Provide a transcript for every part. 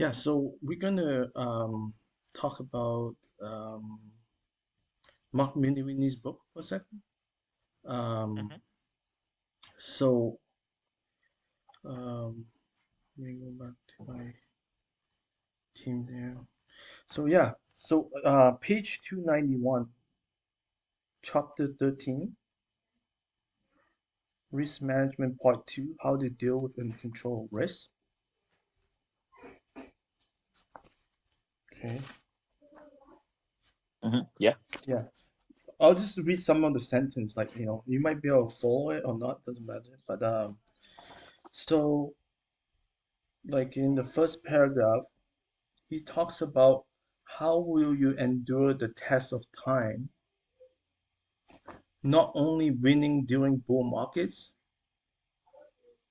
Yeah, so we're gonna talk about Mark Minervini's book for a second. Um, Hmm. so let me go back to my team there. So yeah, so page 291, chapter 13, risk management part 2, how to deal with and control risk. Okay, Yeah. yeah, I'll just read some of the sentence, like you might be able to follow it or not, doesn't matter. But so like in the first paragraph, he talks about how will you endure the test of time, not only winning during bull markets,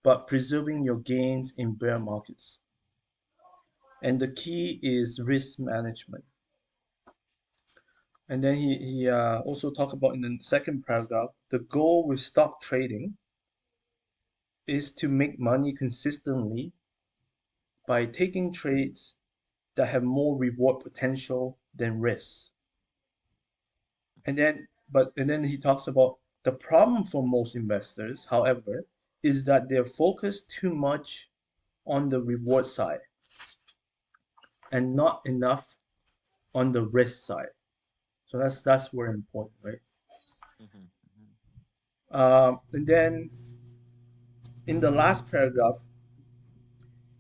but preserving your gains in bear markets. And the key is risk management. And then he also talked about in the second paragraph, the goal with stock trading is to make money consistently by taking trades that have more reward potential than risk. And then he talks about the problem for most investors, however, is that they're focused too much on the reward side and not enough on the risk side. So that's very important, right? Hmm. And then in the last paragraph,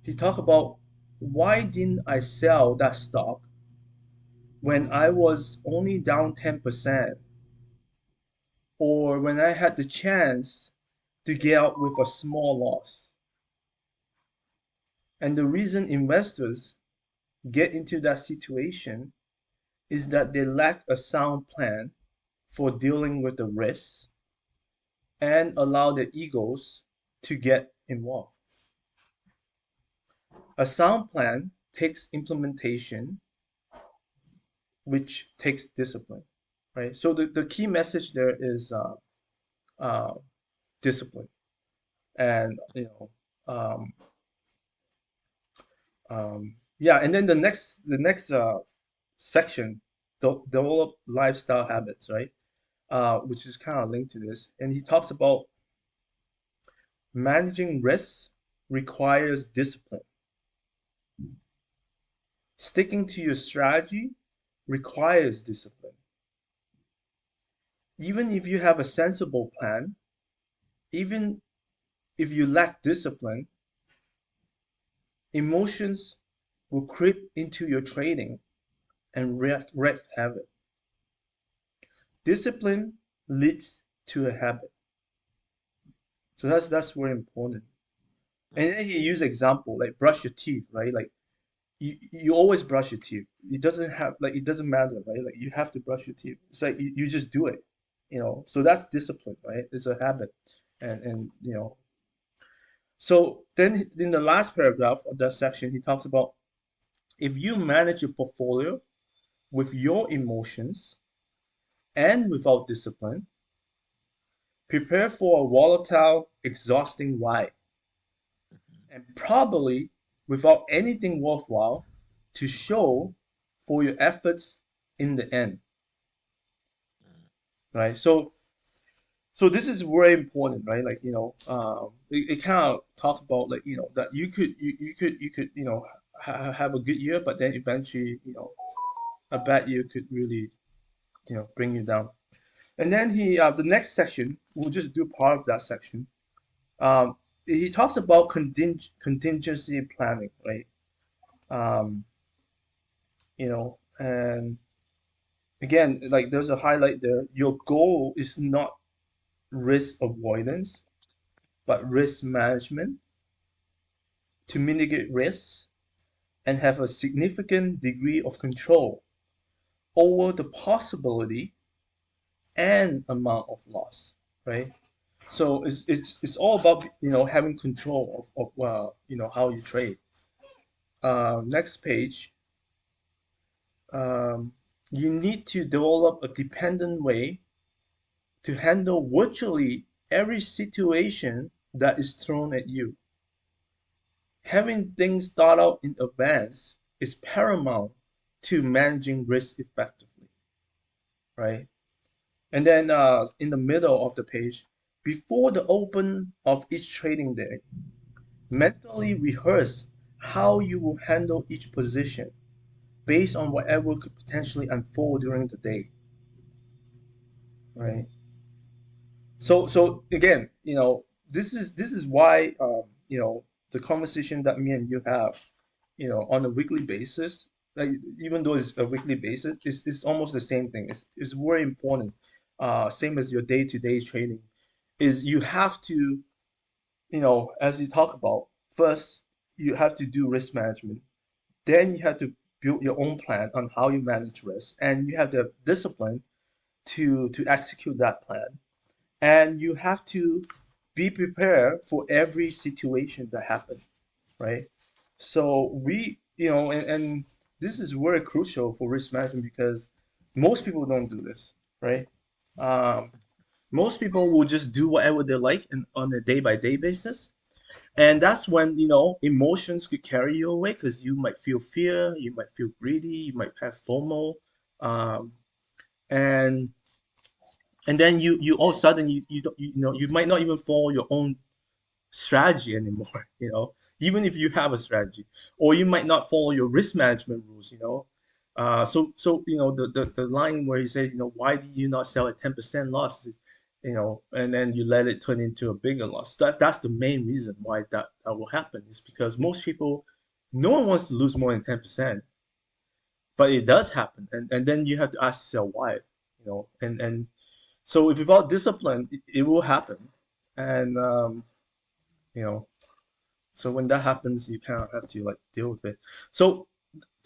he talked about why didn't I sell that stock when I was only down 10%, or when I had the chance to get out with a small loss. And the reason investors get into that situation is that they lack a sound plan for dealing with the risks and allow their egos to get involved. A sound plan takes implementation, which takes discipline, right? So the key message there is uh, discipline. And yeah, and then the next section, develop lifestyle habits, right? Which is kind of linked to this. And he talks about managing risks requires discipline. Sticking to your strategy requires discipline. Even if you have a sensible plan, even if you lack discipline, emotions will creep into your trading and wreak havoc. Discipline leads to a habit. So that's very important. And then he used example like brush your teeth, right? Like you always brush your teeth. It doesn't matter, right? Like you have to brush your teeth. It's like you just do it, So that's discipline, right? It's a habit, and. So then in the last paragraph of that section, he talks about if you manage your portfolio with your emotions and without discipline, prepare for a volatile, exhausting ride, and probably without anything worthwhile to show for your efforts in the end, right? So this is very important, right? Like it kind of talks about like that you could have a good year, but then eventually a bad year could really bring you down. And then the next section, we'll just do part of that section. Um, he talks about contingency planning, right? Um, and again, like there's a highlight there. Your goal is not risk avoidance, but risk management to mitigate risks and have a significant degree of control over the possibility and amount of loss, right? So it's all about having control of how you trade. Next page. Um, you need to develop a dependent way to handle virtually every situation that is thrown at you. having things thought out in advance is paramount to managing risk effectively, right? And then in the middle of the page, before the open of each trading day, mentally rehearse how you will handle each position based on whatever could potentially unfold during the day, right? So again, this is why the conversation that me and you have, on a weekly basis, like even though it's a weekly basis, it's almost the same thing. It's very important. Same as your day-to-day trading, is you have to, as you talk about, first you have to do risk management. Then you have to build your own plan on how you manage risk, and you have the discipline to execute that plan. And you have to be prepared for every situation that happens, right? So and this is very crucial for risk management because most people don't do this, right? Um, Most people will just do whatever they like and on a day by day basis, and that's when emotions could carry you away because you might feel fear, you might feel greedy, you might have FOMO, um, and then you all of a sudden you don't you might not even follow your own strategy anymore. Even if you have a strategy, or you might not follow your risk management rules. So the line where you say, why did you not sell at 10% loss, and then you let it turn into a bigger loss. That's the main reason why that will happen, is because most people, no one wants to lose more than 10%, but it does happen, and then you have to ask yourself why. And so if without discipline, it will happen. And you know so when that happens, you kind of have to like deal with it. So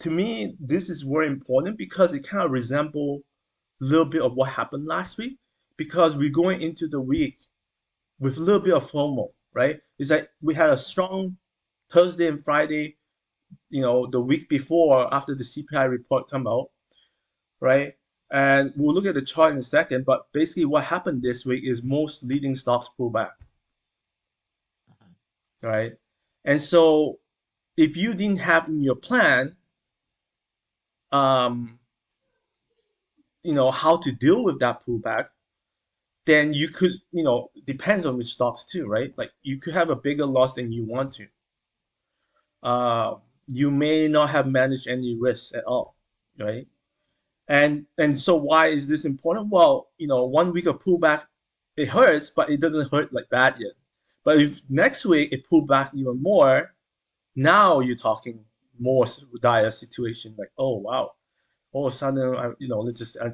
to me, this is very important because it kind of resemble a little bit of what happened last week, because we're going into the week with a little bit of FOMO, right? It's like we had a strong Thursday and Friday, the week before, after the CPI report come out, right? And we'll look at the chart in a second, but basically what happened this week is most leading stocks pull back, right? And so if you didn't have in your plan, um, how to deal with that pullback, then you could, depends on which stocks too, right? Like you could have a bigger loss than you want to. You may not have managed any risks at all, right? And so why is this important? Well, 1 week of pullback, it hurts, but it doesn't hurt like that yet. But if next week it pulled back even more, now you're talking more dire situation. Like, oh wow, all of a sudden, I'm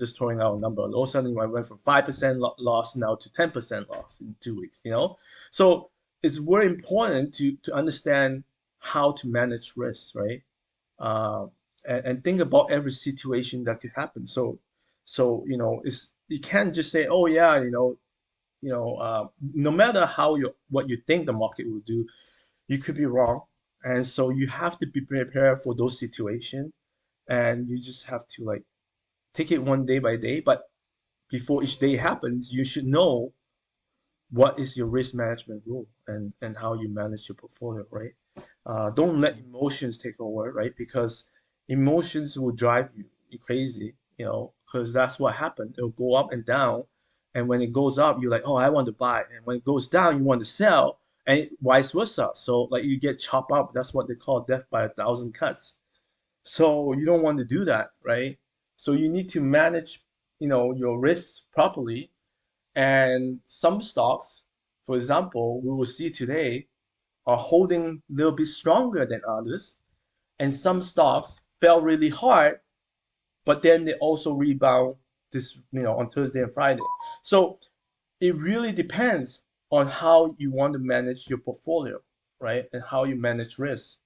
just throwing out a number. All of a sudden, I went from 5% loss now to 10% loss in 2 weeks. So it's very important to understand how to manage risk, right? Uh, and think about every situation that could happen. So it's you can't just say, oh yeah, no matter what you think the market will do, you could be wrong, and so you have to be prepared for those situations, and you just have to like take it one day by day. But before each day happens, you should know what is your risk management rule, and how you manage your portfolio, right? Don't let emotions take over, right? Because emotions will drive you crazy, because that's what happened. It'll go up and down, and when it goes up, you're like, oh, I want to buy, and when it goes down, you want to sell, and vice versa. So like you get chopped up. That's what they call death by 1,000 cuts. So you don't want to do that, right? So you need to manage, your risks properly. And some stocks, for example, we will see today, are holding a little bit stronger than others. And some stocks fell really hard, but then they also rebound this, on Thursday and Friday. So it really depends on how you want to manage your portfolio, right? And how you manage risk.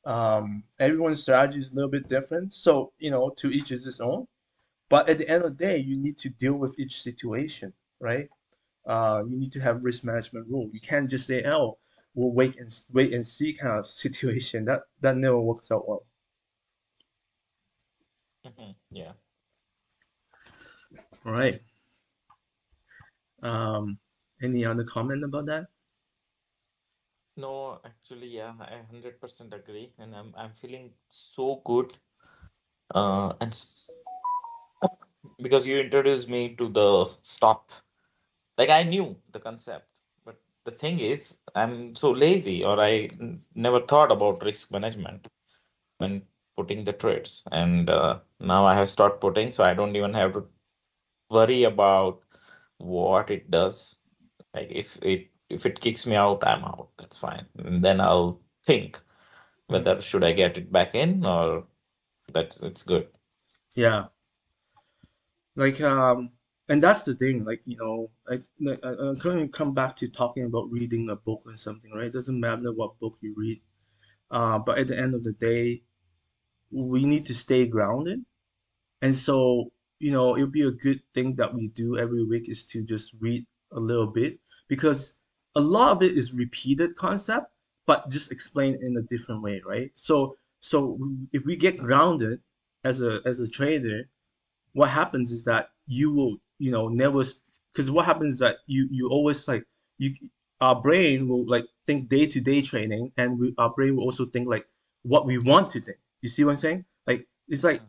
Everyone's strategy is a little bit different. So, to each is his own. But at the end of the day, you need to deal with each situation, right? You need to have risk management rule. You can't just say, "Oh, we'll wait and see" kind of situation. That never works out well. Yeah. All right. Um, any other comment about that? No, actually, yeah, I 100% agree, and I'm feeling so good. And because you introduced me to the stop, like I knew the concept, but the thing is, I'm so lazy, or never thought about risk management when putting the trades, and now I have started putting, so I don't even have to worry about what it does. Like if it kicks me out, I'm out. That's fine. And then I'll think Mm. whether should I get it back in or it's good. Yeah, like and that's the thing. Like I'm going to come back to talking about reading a book or something, right? It doesn't matter what book you read. But at the end of the day, we need to stay grounded. And so, it'll be a good thing that we do every week is to just read a little bit because a lot of it is repeated concept, but just explained in a different way, right? So if we get grounded as a trader, what happens is that you will never, because what happens is that you always like you our brain will like think day to day trading, and our brain will also think like what we want to think. You see what I'm saying? Like it's like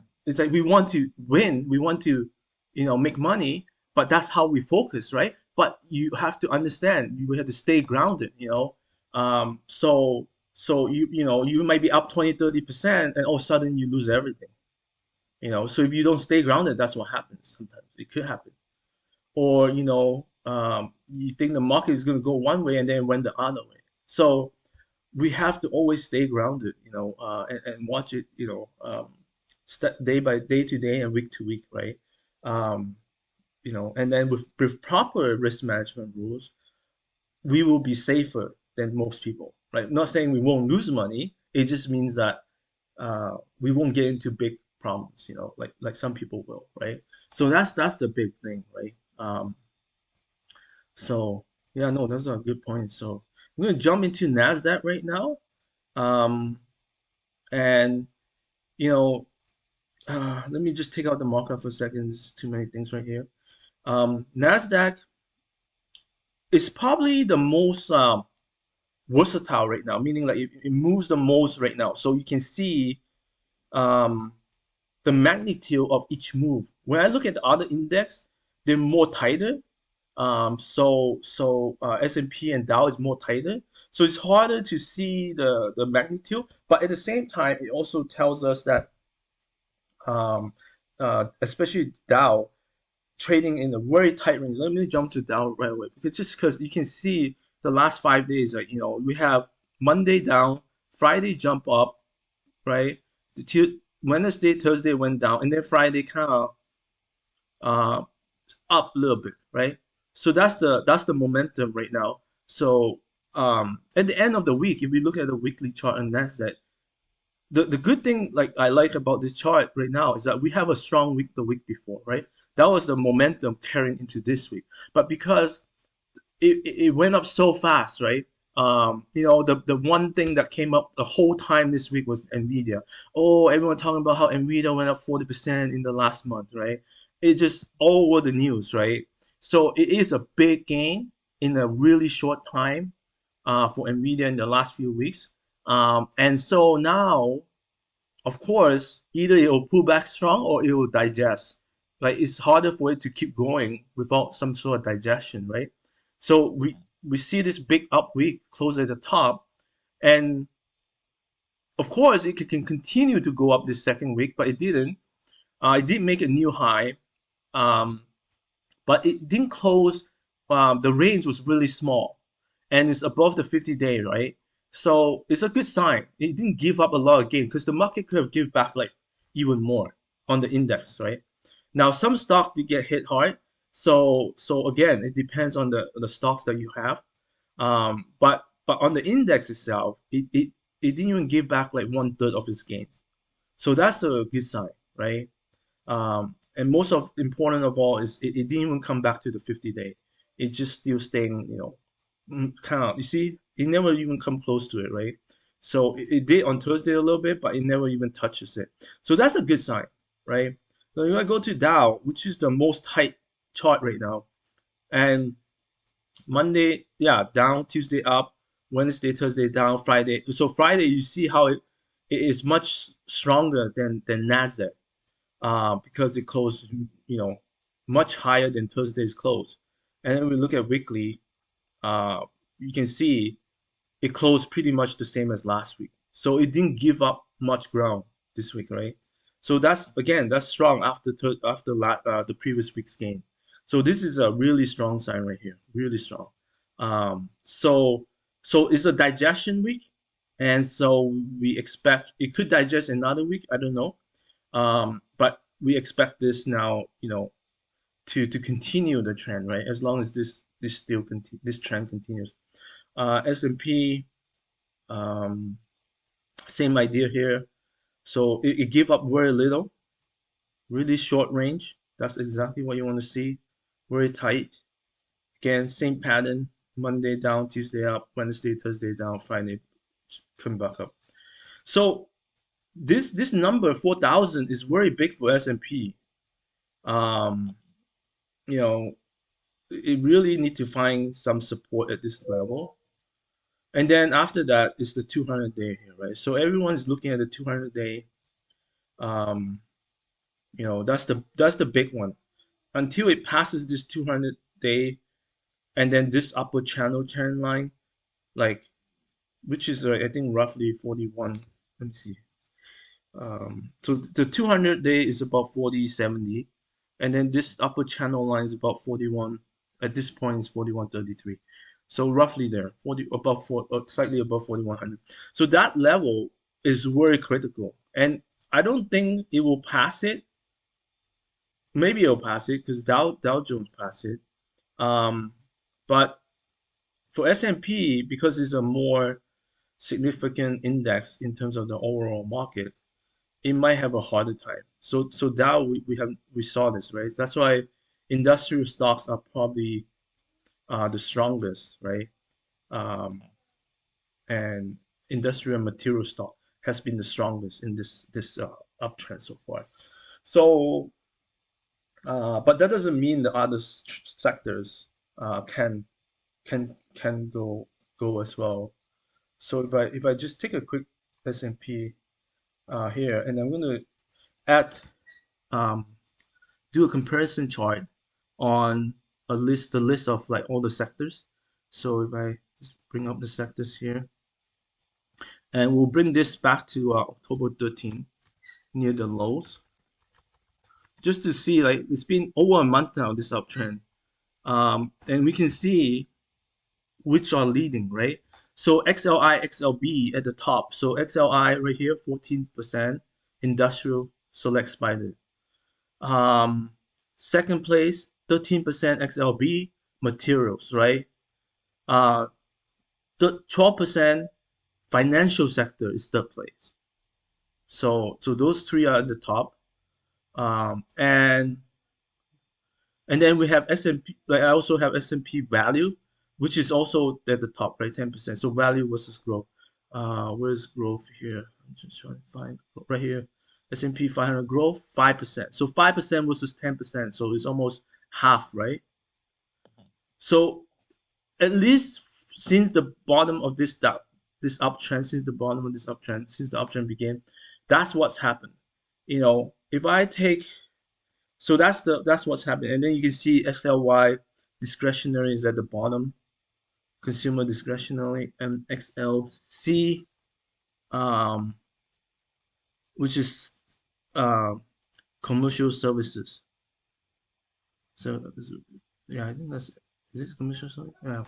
we want to win, we want to make money, but that's how we focus, right? But you have to understand, you have to stay grounded. So you might be up 20-30% and all of a sudden you lose everything. So if you don't stay grounded, that's what happens. Sometimes it could happen. Or you think the market is going to go one way and then it went the other way. So we have to always stay grounded, and watch it, day by day to day and week to week, right? um, and then with proper risk management rules, we will be safer than most people, right? Not saying we won't lose money. It just means that we won't get into big problems, like some people will, right? So that's the big thing, right? So yeah, no, those are good points. So I'm gonna jump into Nasdaq right now, and you know, let me just take out the markup for a second. There's too many things right here. Nasdaq is probably the most versatile right now, meaning like it moves the most right now. So you can see um, the magnitude of each move. When I look at the other index, they're more tighter. So S&P and Dow is more tighter. So it's harder to see the magnitude. But at the same time, it also tells us that um, especially Dow trading in a very tight range. Let me jump to Dow right away because you can see the last 5 days. Like we have Monday down, Friday jump up, right? Wednesday, Thursday went down, and then Friday kind of uh, up a little bit, right? So that's the momentum right now. So at the end of the week, if we look at the weekly chart on Nasdaq, the good thing like I like about this chart right now is that we have a strong week the week before, right? That was the momentum carrying into this week. But because it went up so fast, right? The one thing that came up the whole time this week was Nvidia. Oh, everyone talking about how Nvidia went up 40% in the last month, right? It just all over the news, right? So it is a big gain in a really short time for Nvidia in the last few weeks. And so now, of course, either it will pull back strong or it will digest. Like it's harder for it to keep going without some sort of digestion, right? So we see this big up week close at the top, and of course it can continue to go up this second week, but it didn't. It did make a new high, um, but it didn't close. The range was really small, and it's above the 50-day, right? So it's a good sign. It didn't give up a lot of gain because the market could have given back like even more on the index, right? Now some stocks did get hit hard. So again, it depends on the stocks that you have. But on the index itself, it didn't even give back like one third of its gains. So that's a good sign, right? And most of important of all is it didn't even come back to the 50-day. It just still staying, kind of. You see, it never even come close to it, right? So it did on Thursday a little bit, but it never even touches it. So that's a good sign, right? So you want to go to Dow, which is the most tight chart right now, and Monday, yeah, down, Tuesday up. Wednesday, Thursday down, Friday. So Friday, you see how it is much stronger than Nasdaq, because it closed, much higher than Thursday's close. And then we look at weekly, you can see it closed pretty much the same as last week. So it didn't give up much ground this week, right? So that's strong after the previous week's gain. So this is a really strong sign right here, really strong. So it's a digestion week, and so we expect it could digest another week. I don't know, but we expect this now, to continue the trend, right? As long as this trend continues. S&P, same idea here. So it gave up very little, really short range. That's exactly what you want to see. Very tight. Again, same pattern. Monday down, Tuesday up, Wednesday, Thursday down, Friday come back up. So this number 4,000 is very big for S&P. You know, it really need to find some support at this level. And then after that is the 200-day here, right? So everyone's looking at the 200-day. That's the big one. Until it passes this 200-day, and then this upper channel trend line, like, which is I think roughly 41. Let me see. So the 200-day is about 40.70, and then this upper channel line is about 41. At this point, it's 41.33. So roughly there, slightly above 4,100. So that level is very critical, and I don't think it will pass it. Maybe it'll pass it because Dow Jones passed it. But for S&P, because it's a more significant index in terms of the overall market, it might have a harder time. So Dow, we saw this, right? That's why industrial stocks are probably the strongest, right? And industrial material stock has been the strongest in this uptrend so far. So, but that doesn't mean the other sectors can go as well. So if I just take a quick S&P here, and I'm going to add do a comparison chart on the list of like all the sectors. So if I just bring up the sectors here, and we'll bring this back to October 13 near the lows, just to see, like, it's been over a month now, this uptrend, and we can see which are leading, right? So XLI, XLB at the top. So XLI right here, 14%, industrial, select spider. Second place, 13% XLB, materials, right? 12% financial sector is third place. So those three are at the top. And then we have S&P, like I also have S&P value, which is also at the top, right? 10%. So value versus growth. Where's growth here? I'm just trying to find right here. S&P 500 growth 5%. So 5% versus 10%. So it's almost half, right? So at least since the bottom of this uptrend, since the uptrend began, that's what's happened. If I take, so that's what's happened, and then you can see XLY discretionary is at the bottom, consumer discretionary, and XLC, which is commercial services. So yeah, I think is it commercial service? Yeah.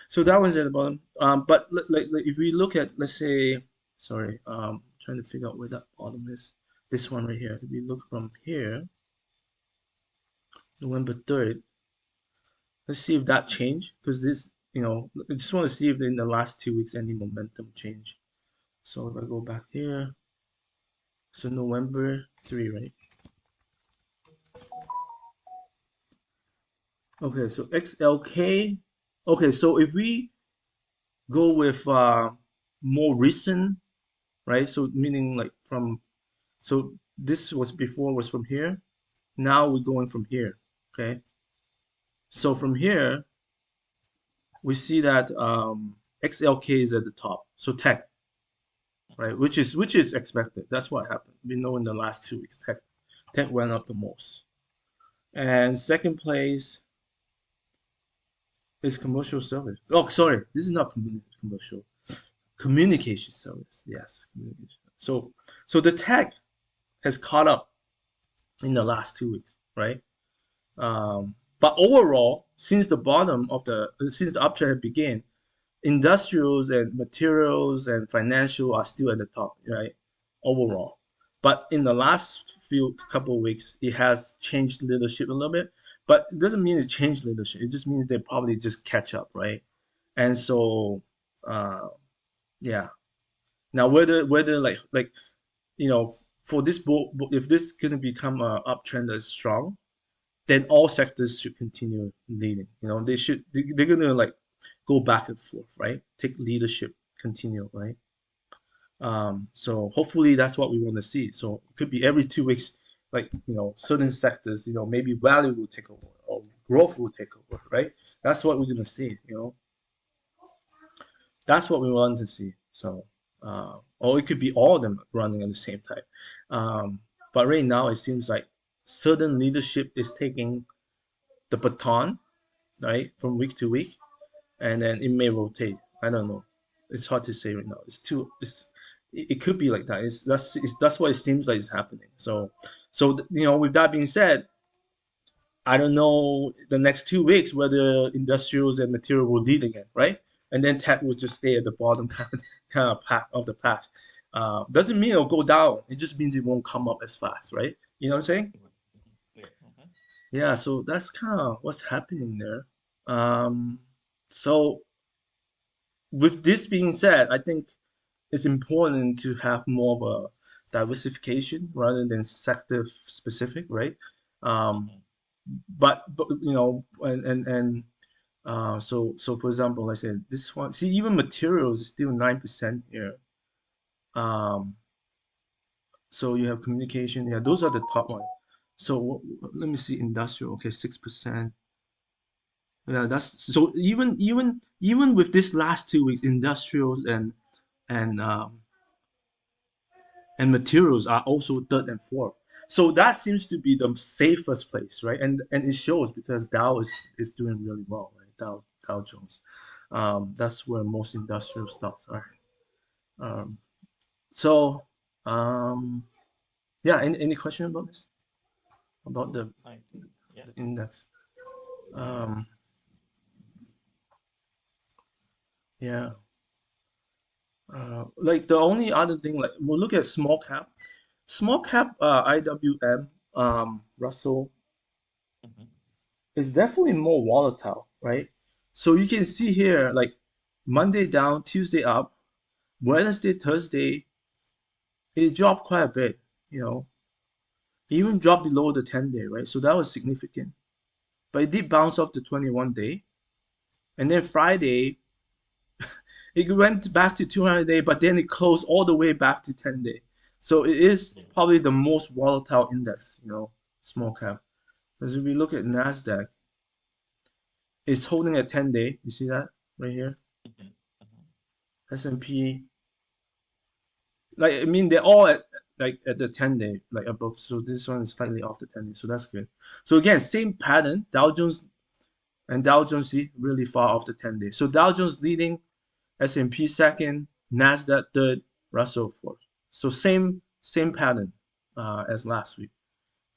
So that one's at the bottom. But like if we look at, let's say, sorry, trying to figure out where that bottom is. This one right here. If we look from here, November 3rd, let's see if that changed, because this, I just want to see if in the last 2 weeks any momentum change. So if I go back here, so November 3, right? Okay, so XLK. Okay, so if we go with more recent, right? So meaning like so this was from here. Now we're going from here, okay? So from here, we see that XLK is at the top. So tech, right? Which is expected. That's what happened. We know in the last 2 weeks, tech went up the most. And second place is commercial service. Oh, sorry, this is not commercial. Communication service. Yes, communication. So the tech has caught up in the last 2 weeks, right? But overall, since the uptrend had began, industrials and materials and financial are still at the top, right? Overall. But in the last couple of weeks, it has changed leadership a little bit. But it doesn't mean it changed leadership. It just means they probably just catch up, right? And so, yeah. Now whether like for this if this is gonna become a uptrend that's strong, then all sectors should continue leading. They're gonna like go back and forth, right? Take leadership, continue, right? So hopefully that's what we want to see. So it could be every 2 weeks, like certain sectors, maybe value will take over or growth will take over, right? That's what we're gonna see. That's what we want to see. So, or it could be all of them running at the same time. But right now it seems like certain leadership is taking the baton, right, from week to week, and then it may rotate. I don't know. It's hard to say right now. It could be like that. That's what it seems like is happening. So with that being said, I don't know the next 2 weeks whether industrials and material will lead again, right? And then tech will just stay at the bottom kind of path of the path. Doesn't mean it'll go down. It just means it won't come up as fast, right? You know what I'm saying? Yeah. Yeah. So that's kind of what's happening there. So with this being said, I think it's important to have more of a diversification rather than sector specific, right? Um, but so for example, I said this one. See, even materials is still 9% here. So you have communication. Yeah, those are the top one. So let me see, industrial. Okay, 6%. Yeah, that's so even with this last 2 weeks, industrials and um, and materials are also third and fourth. So that seems to be the safest place, right? And it shows because Dow is doing really well, right? Dow Jones. That's where most industrial stocks are. Um, so yeah, any question about this? About I think, yeah. the index? Um, yeah. Like the only other thing, like we'll look at small cap IWM Russell Mhm. is definitely more volatile, right? So you can see here, like Monday down, Tuesday up, Wednesday, Thursday, it dropped quite a bit, It even dropped below the 10-day, right? So that was significant. But it did bounce off the 21-day. And then Friday, it went back to 200-day, but then it closed all the way back to 10-day. So it is Yeah. probably the most volatile index, small cap. Because if we look at Nasdaq, it's holding at 10-day. You see that right here? Mhm. Mhm. S&P, like I mean, they're all at the 10-day, like above. So this one is slightly off the 10-day, so that's good. So again, same pattern. Dow Jones see really far off the 10-day. So Dow Jones leading, S&P second, Nasdaq third, Russell fourth. So same pattern as last week.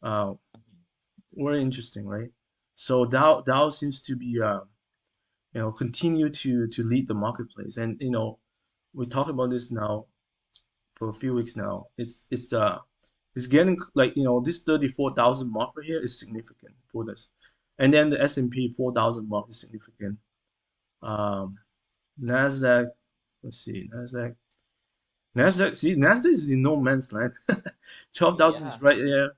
Uh, very interesting, right? So Dow seems to be continue to lead the marketplace, and we talk about this now for a few weeks now. It's getting like this 34,000 mark right here is significant for this, and then the S&P 4,000 mark is significant. Um, Nasdaq, let's see, Nasdaq is in no man's land. 12,000 Yeah. is right there,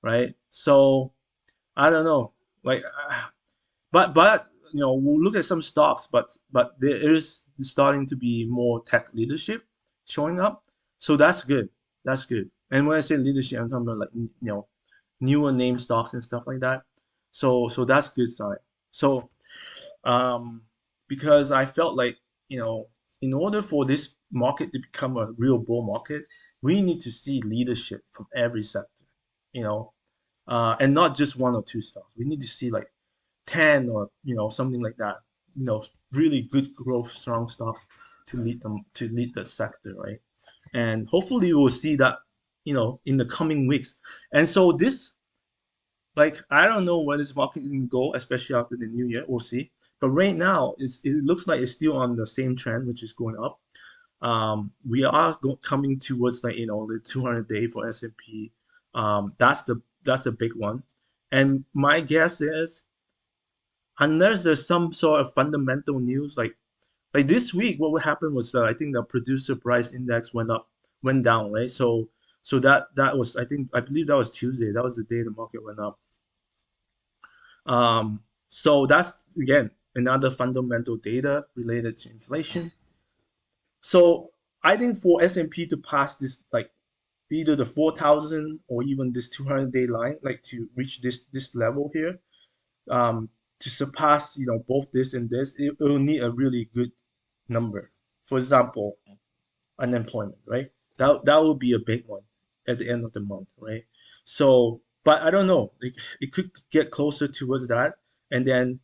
right? So I don't know, like, but we'll look at some stocks, but there is starting to be more tech leadership showing up, so that's good. That's good. And when I say leadership, I'm talking about like newer name stocks and stuff like that. So that's good sign. So um, because I felt like in order for this market to become a real bull market, we need to see leadership from every sector, and not just one or two stocks. We need to see like 10 or something like that, really good growth, strong stocks to lead the sector, right? And hopefully we'll see that, in the coming weeks. And so this, like, I don't know where this market can go, especially after the new year. We'll see. But right now, it looks like it's still on the same trend, which is going up. We are coming towards like the 200-day for S&P. That's the big one. And my guess is, unless there's some sort of fundamental news, like this week, what would happen was that I think the producer price index went down, right? So that was, I believe that was Tuesday. That was the day the market went up. So that's again another fundamental data related to inflation. So I think for S&P to pass this, like either the 4,000 or even this 200-day line, like to reach this level here, to surpass both this and this, it will need a really good number. For example, unemployment, right? That will be a big one at the end of the month, right? So, but I don't know. It could get closer towards that, and then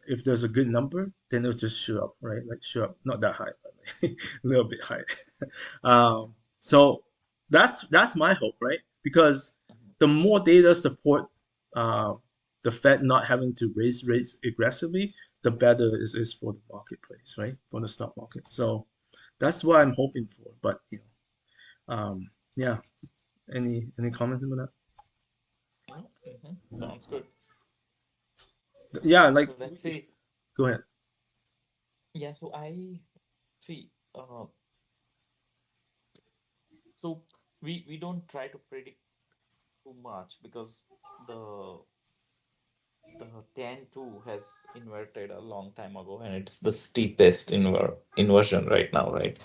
if there's a good number, then it'll just shoot up, right? Like shoot up, not that high, but like a little bit high. So that's my hope, right? Because the more data support the Fed not having to raise rates aggressively, the better it is for the marketplace, right? For the stock market. So that's what I'm hoping for. But yeah. Any comments about Sounds good. that? Yeah, like So let's see. go ahead. Yeah, so I see. So we don't try to predict too much because the 10-2 has inverted a long time ago, and it's the steepest inversion right now, right?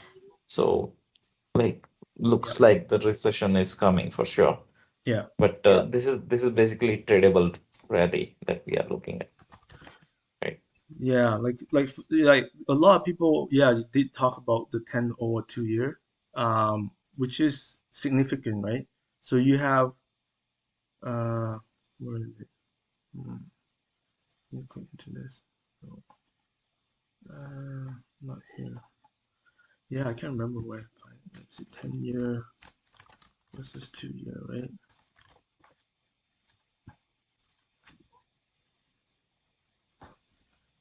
So like looks like the recession is coming for sure. Yeah. But this is basically tradable rally that we are looking at, right? Yeah, like a lot of people, yeah, did talk about the 10 over 2 year, which is significant, right? So you have where is it? Let me click into this. So, not here. Yeah, I can't remember where I find it. Let's see, 10-year versus 2 year, right?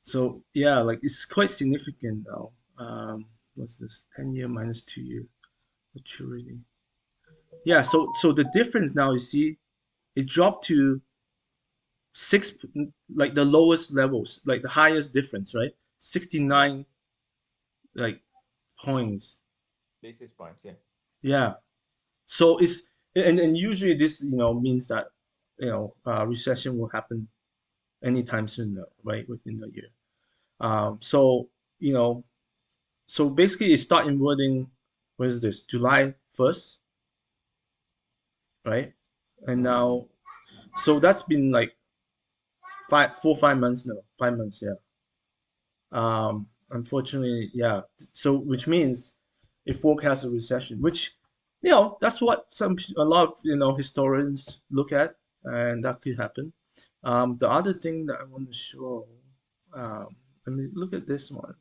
So yeah, like it's quite significant now. What's this? 10-year minus 2 year maturity. Yeah, so the difference now, you see, it dropped to six, like the lowest levels, like the highest difference, right? 69 like points. Basis points, yeah. Yeah. So it's, and usually this means that recession will happen anytime soon now, right? Within the year. So you know so basically it start inverting. What is this? July 1st, right? And now, so that's been like 5 months now. 5 months, yeah. Unfortunately, yeah. So which means it forecasts a recession, which that's what a lot of historians look at, and that could happen. The other thing that I want to show, let me look at this one.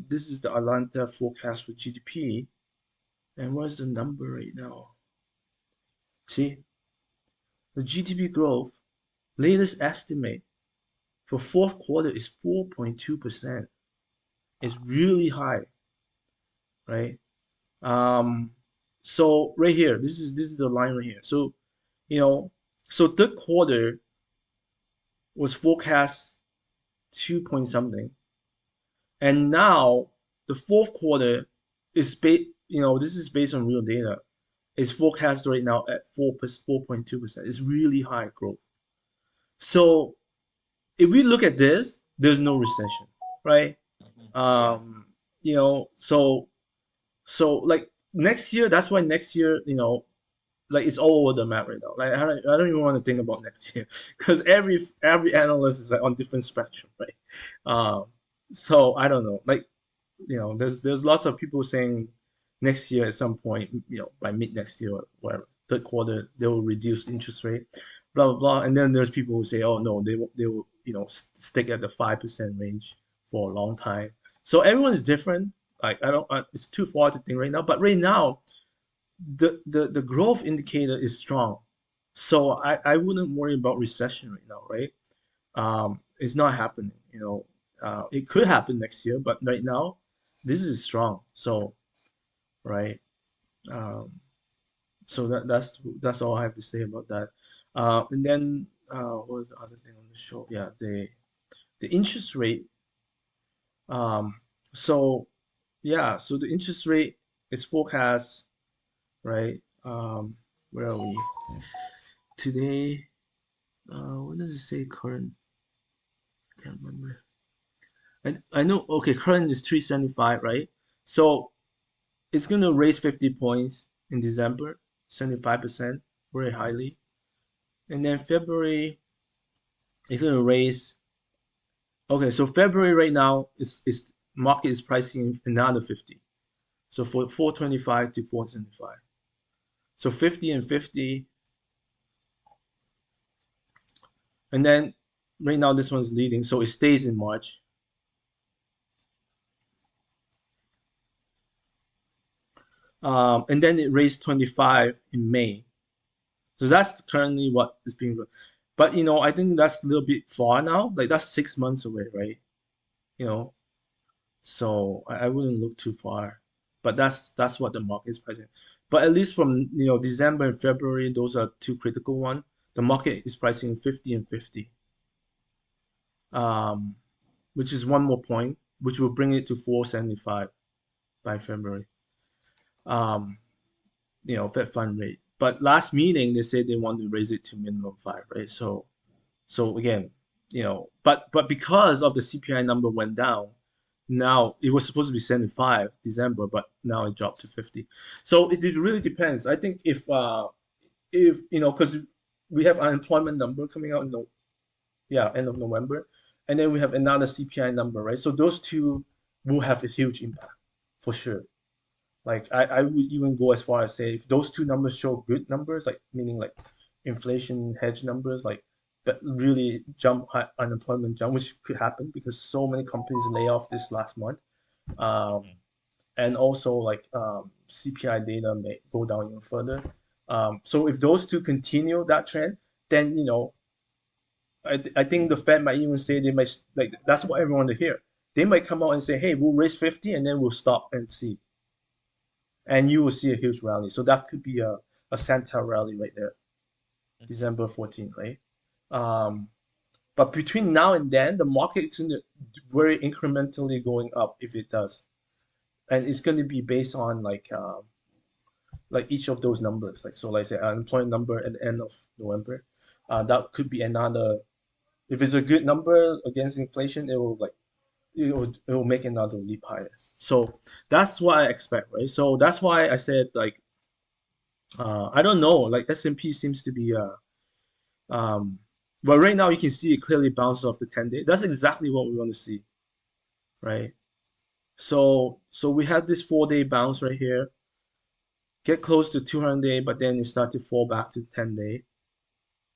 This is the Atlanta forecast for GDP, and what's the number right now? See, the GDP growth latest estimate for fourth quarter is 4.2%. It's really high, right? Um, so right here, this is the line right here. So, you know, so third quarter was forecast 2 point something, and now the fourth quarter is this is based on real data. It's forecast right now at 4.2%. It's really high growth. So if we look at this, there's no recession, right? Yeah. So like next year, that's why next year, like it's all over the map right now. Like I don't even want to think about next year because every analyst is like on different spectrum, right? So I don't know. Like, there's lots of people saying next year at some point, by mid next year or whatever, third quarter, they will reduce interest rate, blah blah blah. And then there's people who say, oh no, they will stick at the 5% range for a long time. So everyone is different. Like it's too far to think right now. But right now, the growth indicator is strong. So I wouldn't worry about recession right now, right? It's not happening. It could happen next year, but right now, this is strong. So, right. Um, so that's all I have to say about that. And then what was the other thing on the show? Yeah, the interest rate. Um, so yeah, so the interest rate is forecast, right? Where are we today? What does it say? Current? Can't remember. I know. Okay, current is 375, right? So it's going to raise 50 points in December, 75%, very highly. And then February, it's going to raise. Okay, so February right now is market is pricing another 50. So for 425 to 475. So 50 and 50. And then right now this one's leading, so it stays in March. And then it raised 25 in May. So that's currently what is being. But I think that's a little bit far now. Like that's 6 months away, right? You know, so I wouldn't look too far. But that's what the market is pricing. But at least from December and February, those are two critical ones. The market is pricing 50 and 50, um, which is one more point, which will bring it to 475 by February. Um, Fed fund rate. But last meeting, they said they want to raise it to minimum 5, right? So again, but because of the CPI number went down, now it was supposed to be 75 December, but now it dropped to 50. So it really depends. I think if because we have unemployment number coming out in the end of November, and then we have another CPI number, right? So those two will have a huge impact for sure. Like I would even go as far as say if those two numbers show good numbers, like meaning like inflation hedge numbers, like that really jump unemployment jump, which could happen because so many companies lay off this last month, um, Mhm. and also like CPI data may go down even further. So if those two continue that trend, then I think the Fed might even say they might like that's what everyone to hear. They might come out and say, hey, we'll raise 50 and then we'll stop and see and you will see a huge rally. So that could be a Santa rally right there, Mhm. December 14th, right? Um, but between now and then, the market is very incrementally going up if it does, and it's going to be based on like each of those numbers. Like so, like say unemployment number at the end of November, that could be another. If it's a good number against inflation, it will make another leap higher. So that's what I expect, right? So that's why I said like I don't know. Like S&P seems to be um, but right now you can see it clearly bounces off the 10-day. That's exactly what we want to see, right? So we have this 4-day bounce right here, get close to 200-day, but then it start to fall back to 10-day,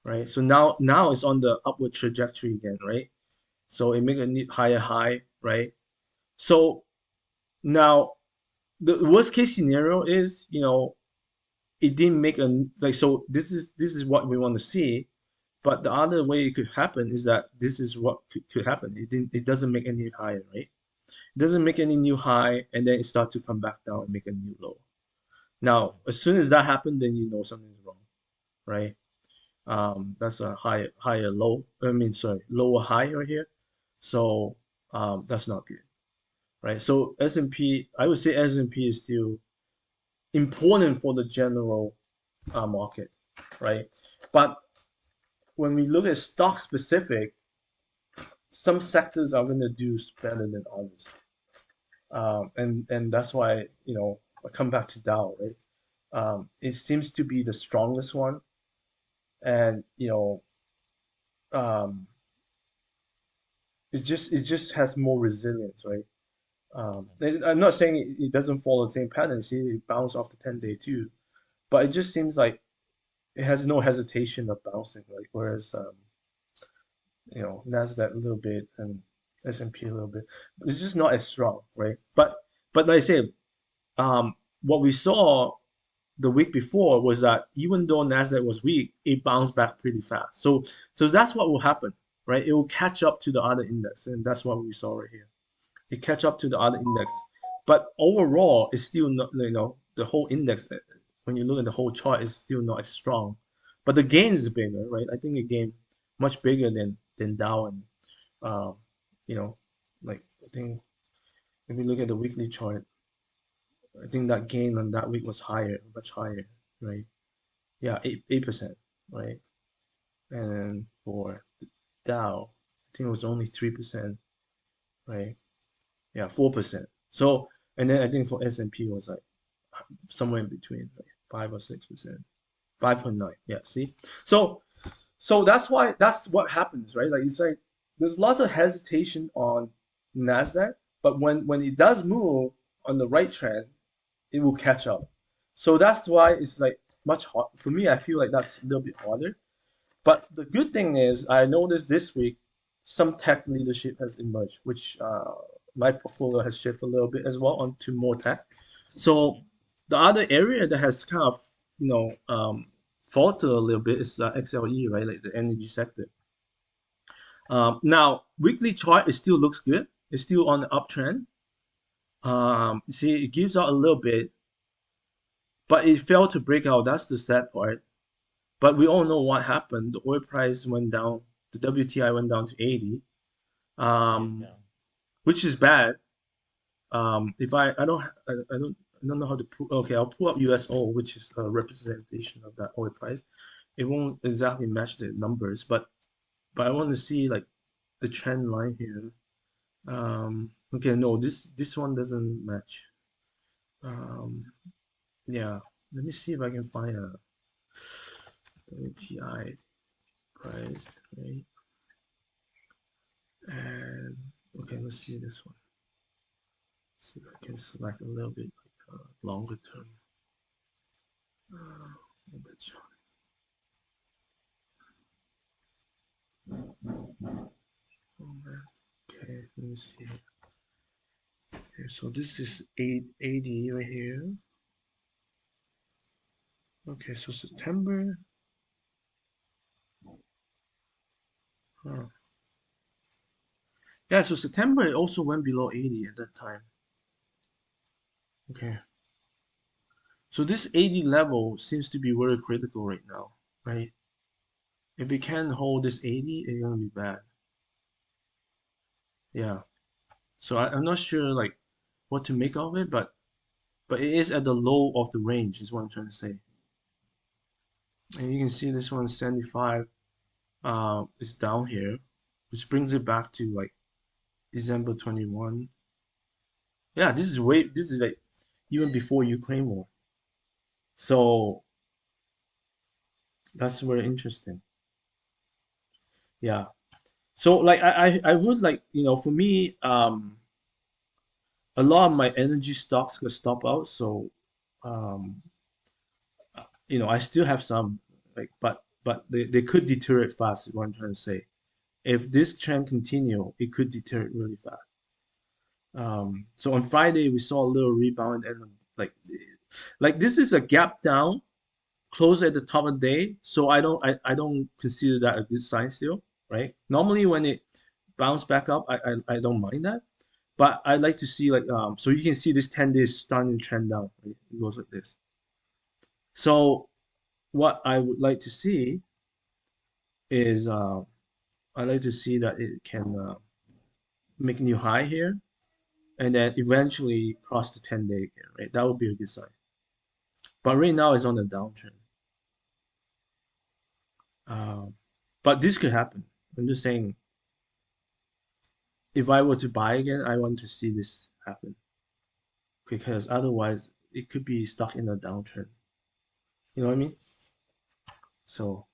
right? So now it's on the upward trajectory again, right? So it make a new higher high, right? So now the worst case scenario is it didn't make a like so this is what we want to see. But the other way it could happen is that this is what could happen. It doesn't make any higher, right? It doesn't make any new high, and then it starts to come back down and make a new low. Now, as soon as that happens, then you know something's wrong, right? That's a higher low. I mean, sorry, lower high right here. So that's not good, right? So S&P, I would say S&P is still important for the general market, right? But when we look at stock specific, some sectors are going to do better than others, and that's why I come back to Dow, right? It seems to be the strongest one, and um, it just has more resilience, right? And I'm not saying it doesn't follow the same pattern. See, it bounced off the 10-day too, but it just seems like it has no hesitation of bouncing, right? Whereas Nasdaq a little bit and S&P a little bit, but it's just not as strong, right? But like I say, what we saw the week before was that even though Nasdaq was weak, it bounced back pretty fast. So that's what will happen, right? It will catch up to the other index, and that's what we saw right here. It catch up to the other index, but overall, it's still not, the whole index. When you look at the whole chart, is still not as strong, but the gain is bigger, right? I think the gain much bigger than Dow and um, you know, like I think if we look at the weekly chart, I think that gain on that week was higher, much higher, right? Yeah, 8%, right? And for Dow, I think it was only 3%, right? Yeah, 4%. So, and then I think for S&P was like somewhere in between, like 5 or 6%, 5.9. Yeah, see? So that's what happens, right? Like it's like there's lots of hesitation on Nasdaq, but when it does move on the right trend, it will catch up. So that's why it's like much hard for me. I feel like that's a little bit harder. But the good thing is, I noticed this week some tech leadership has emerged, which my portfolio has shifted a little bit as well onto more tech. So the other area that has kind of faltered a little bit is XLE, right? Like the energy sector. Now weekly chart it still looks good. It's still on the uptrend. You see, it gives out a little bit, but it failed to break out. That's the sad part. But we all know what happened. The oil price went down. The WTI went down to 80, Yeah. which is bad. If I don't know how to pull. Okay, I'll pull up USO, which is a representation of that oil price. It won't exactly match the numbers, but I want to see like the trend line here. Okay, no, this one doesn't match. Um, yeah, let me see if I can find a WTI price, right? And okay, let's see this one. See if I can select a little bit like longer term. A bit short. Oh man. Okay, let me see. Okay, so this is 880 right here. Okay, so September. Huh. Yeah, so September it also went below 80 at that time. Okay. So this 80 level seems to be very critical right now, right? If we can't hold this 80, it's gonna be bad. Yeah. So I'm not sure like what to make of it, but it is at the low of the range is what I'm trying to say. And you can see this one 75 is down here, which brings it back to like December 21. Yeah, this is like even before Ukraine war. So that's very interesting. Yeah. So like I would like, for me, a lot of my energy stocks got stopped out. So um, I still have some like but they could deteriorate fast is what I'm trying to say. If this trend continue, it could deteriorate really fast. So on Friday we saw a little rebound and like this is a gap down close at the top of the day, so I don't consider that a good sign still, right? Normally when it bounce back up, I don't mind that, but I like to see like so you can see this 10 days starting to trend down, right? It goes like this. So what I would like to see is I like to see that it can make a new high here and then eventually cross the 10-day again, right? That would be a good sign. But right now it's on the downtrend. Um, but this could happen. I'm just saying, if I were to buy again, I want to see this happen because otherwise it could be stuck in a downtrend. You know what I mean? So,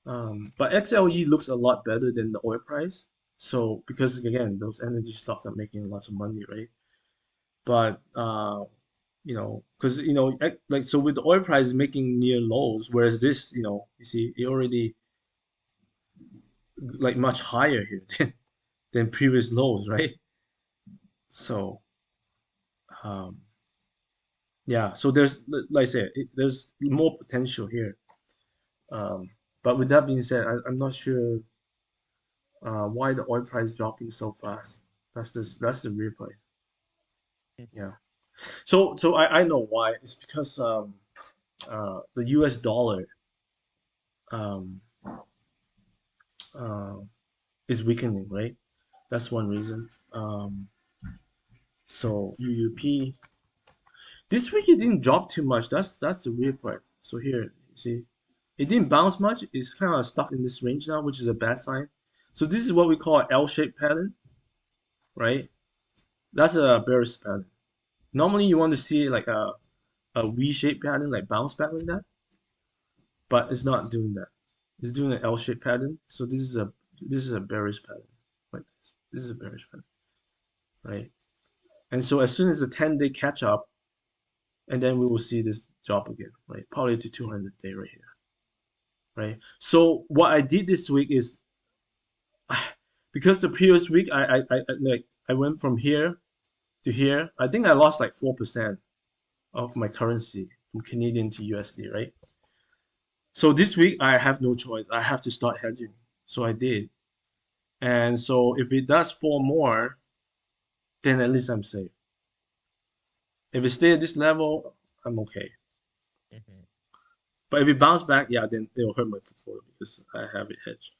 but XLE looks a lot better than the oil price. So because again, those energy stocks are making lots of money, right? But because like so with the oil price making near lows, whereas this, you see, it already like much higher here than previous lows, right? So um, yeah, so there's like I said, there's more potential here. Um, but with that being said, I'm not sure why the oil price dropping so fast. That's the real point. Yeah. So I know why. It's because the U.S. dollar um, uh, is weakening, right? That's one reason. So UUP this week it didn't drop too much. That's the weird part. So here, you see, it didn't bounce much. It's kind of stuck in this range now, which is a bad sign. So this is what we call an L-shaped pattern, right? That's a bearish pattern. Normally you want to see like a V-shaped pattern, like bounce back like that, but it's not doing that. It's doing an L-shaped pattern. So this is a bearish pattern, like this. This is a bearish pattern, right? And so as soon as the 10-day catch up, and then we will see this drop again, right? Probably to 200-day right here, right? So what I did this week is because the previous week I went from here to here. I think I lost like 4% of my currency from Canadian to USD, right? So this week I have no choice. I have to start hedging. So I did. And so if it does fall more, then at least I'm safe. If it stay at this level, I'm okay. Mhm. But if it bounce back, yeah, then it'll hurt my portfolio because I have it hedged.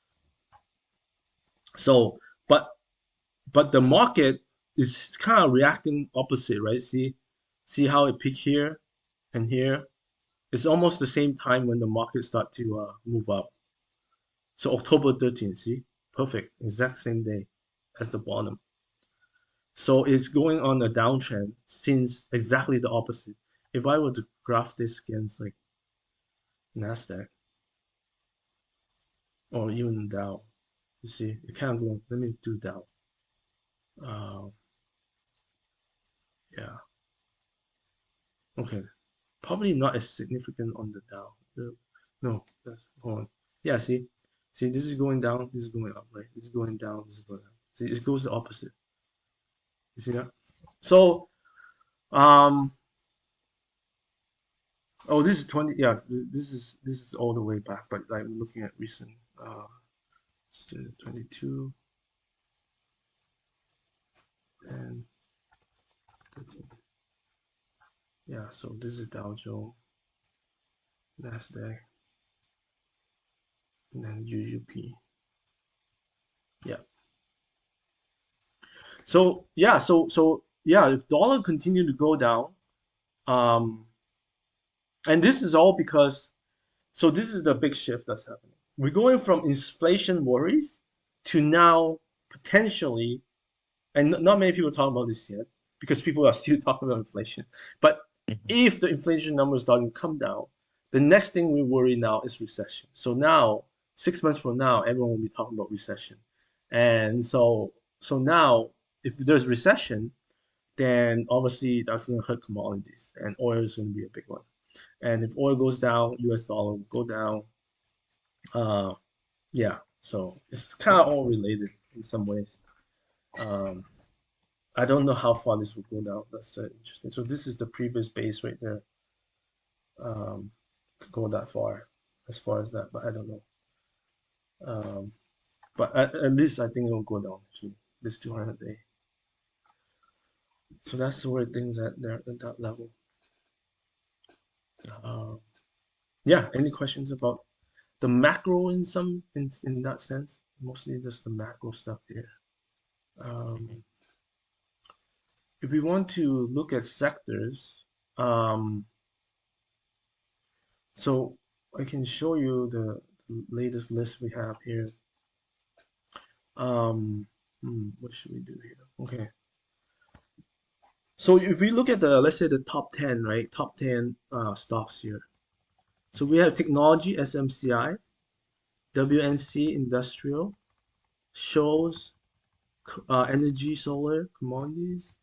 So, but the market is kind of reacting opposite, right? See how it peaked here and here. It's almost the same time when the market start to move up. So October 13th, see, perfect, exact same day as the bottom. So it's going on a downtrend since exactly the opposite. If I were to graph this against like Nasdaq or even Dow, you see, it kind of going. Let me do Dow. Uh, yeah, okay. Probably not as significant on the Dow. No, hold on. Yeah, see, this is going down, this is going up, right? This is going down, this is going up. See, it goes the opposite. You see that? So, um, oh, this is 20. Yeah, this is all the way back, but like looking at recent, 22 and 13. Yeah, so this is Dow Jones, Nasdaq, and then UUP. Yeah. So yeah, so yeah, if dollar continue to go down, um, and this is all because so this is the big shift that's happening. We're going from inflation worries to now potentially, and not many people talk about this yet because people are still talking about inflation. But Mhm. if the inflation numbers starting to come down, the next thing we worry now is recession. So now, 6 months from now, everyone will be talking about recession. And so now, if there's recession, then obviously that's going to hurt commodities, and oil is going to be a big one. And if oil goes down, US dollar will go down. Uh, yeah, so it's kind of all related in some ways. Um, I don't know how far this will go down. That's interesting. So this is the previous base right there. Could go that far as that, but I don't know. Um, but at least I think it'll go down to this 200 day. So that's where things at there at that level. Uh, yeah. Any questions about the macro in that sense? Mostly just the macro stuff here. Um, if we want to look at sectors, um, so I can show you the latest list we have here. Um, what should we do here? Okay. So if we look at let's say the top 10, right? Top 10 stocks here. So we have technology, SMCI, WNC, industrial, shows, energy, solar, commodities,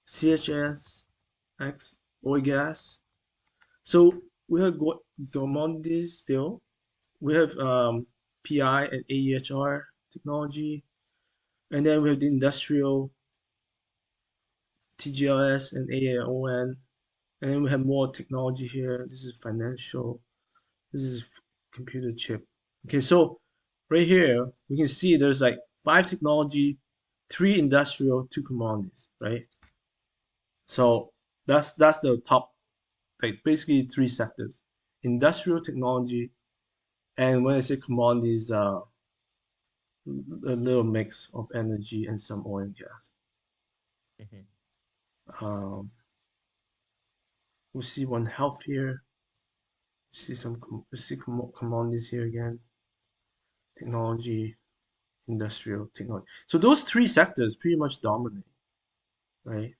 CHS, X, oil, gas. So we have commodities still. We have PI and AEHR technology, and then we have the industrial TGLS and AAON, and then we have more technology here. This is financial. This is computer chip. Okay, so right here we can see there's like 5 technology, 3 industrial, 2 commodities, right? So that's the top, like basically 3 sectors: industrial, technology, and when I say commodities, a little mix of energy and some oil and gas. Mhm. Um, we see one health here. See some commodities here again. Technology, industrial, technology. So those 3 sectors pretty much dominate, right?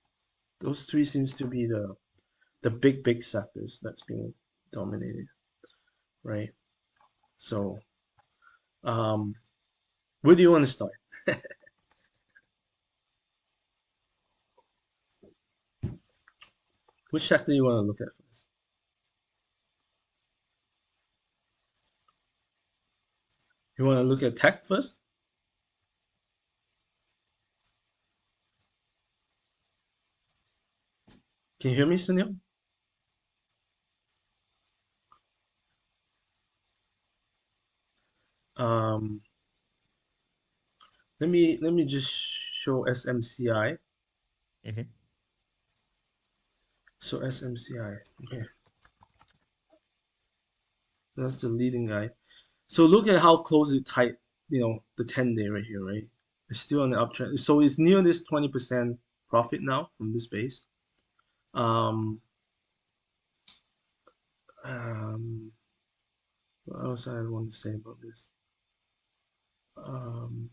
Those 3 seems to be the big sectors that's being dominated, right? So um, where do you want to start? Which sector you want to look at first? You want to look at tech first? Can you hear me, Sunil? Um, let me just show SMCI. Mhm. So SMCI, okay, that's the leading guy. So look at how close it tight, the 10-day right here, right? It's still on the uptrend. So it's near this 20% profit now from this base. Um, um, what else I want to say about this? Um,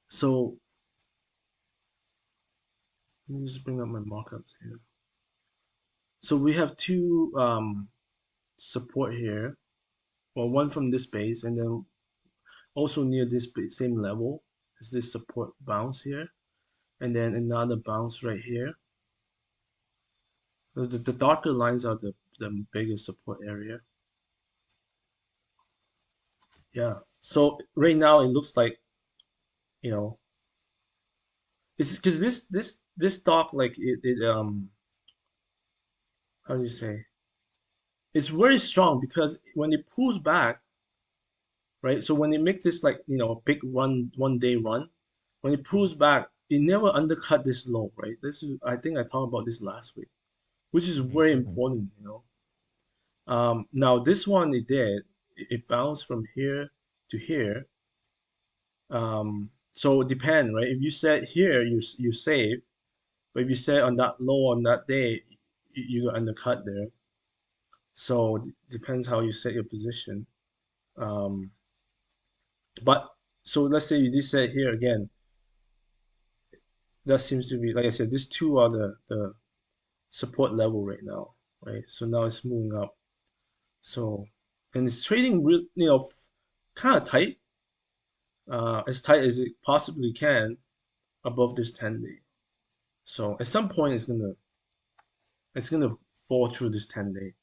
so let me just bring up my markups here. So we have 2 support here. Well, one from this base, and then also near this same level is this support bounce here, and then another bounce right here. The darker lines are the biggest support area. Yeah. So right now it looks like, you know, it's because this stock, like it how do you say? It's very strong because when it pulls back, right? So when it make this, like, big run, 1-day run, when it pulls back, it never undercut this low, right? This is, I think I talked about this last week, which is Mhm. very Mhm. important. Now this one it did, it bounced from here to here. So it depends, right? If you set here, you save, but if you set on that low on that day, you got undercut there. So it depends how you set your position. Um, but so let's say you did set here again. That seems to be, like I said, these 2 are the support level right now, right? So now it's moving up. So, and it's trading real, kind of tight, as tight as it possibly can above this 10-day. So at some point it's gonna fall through this 10-day,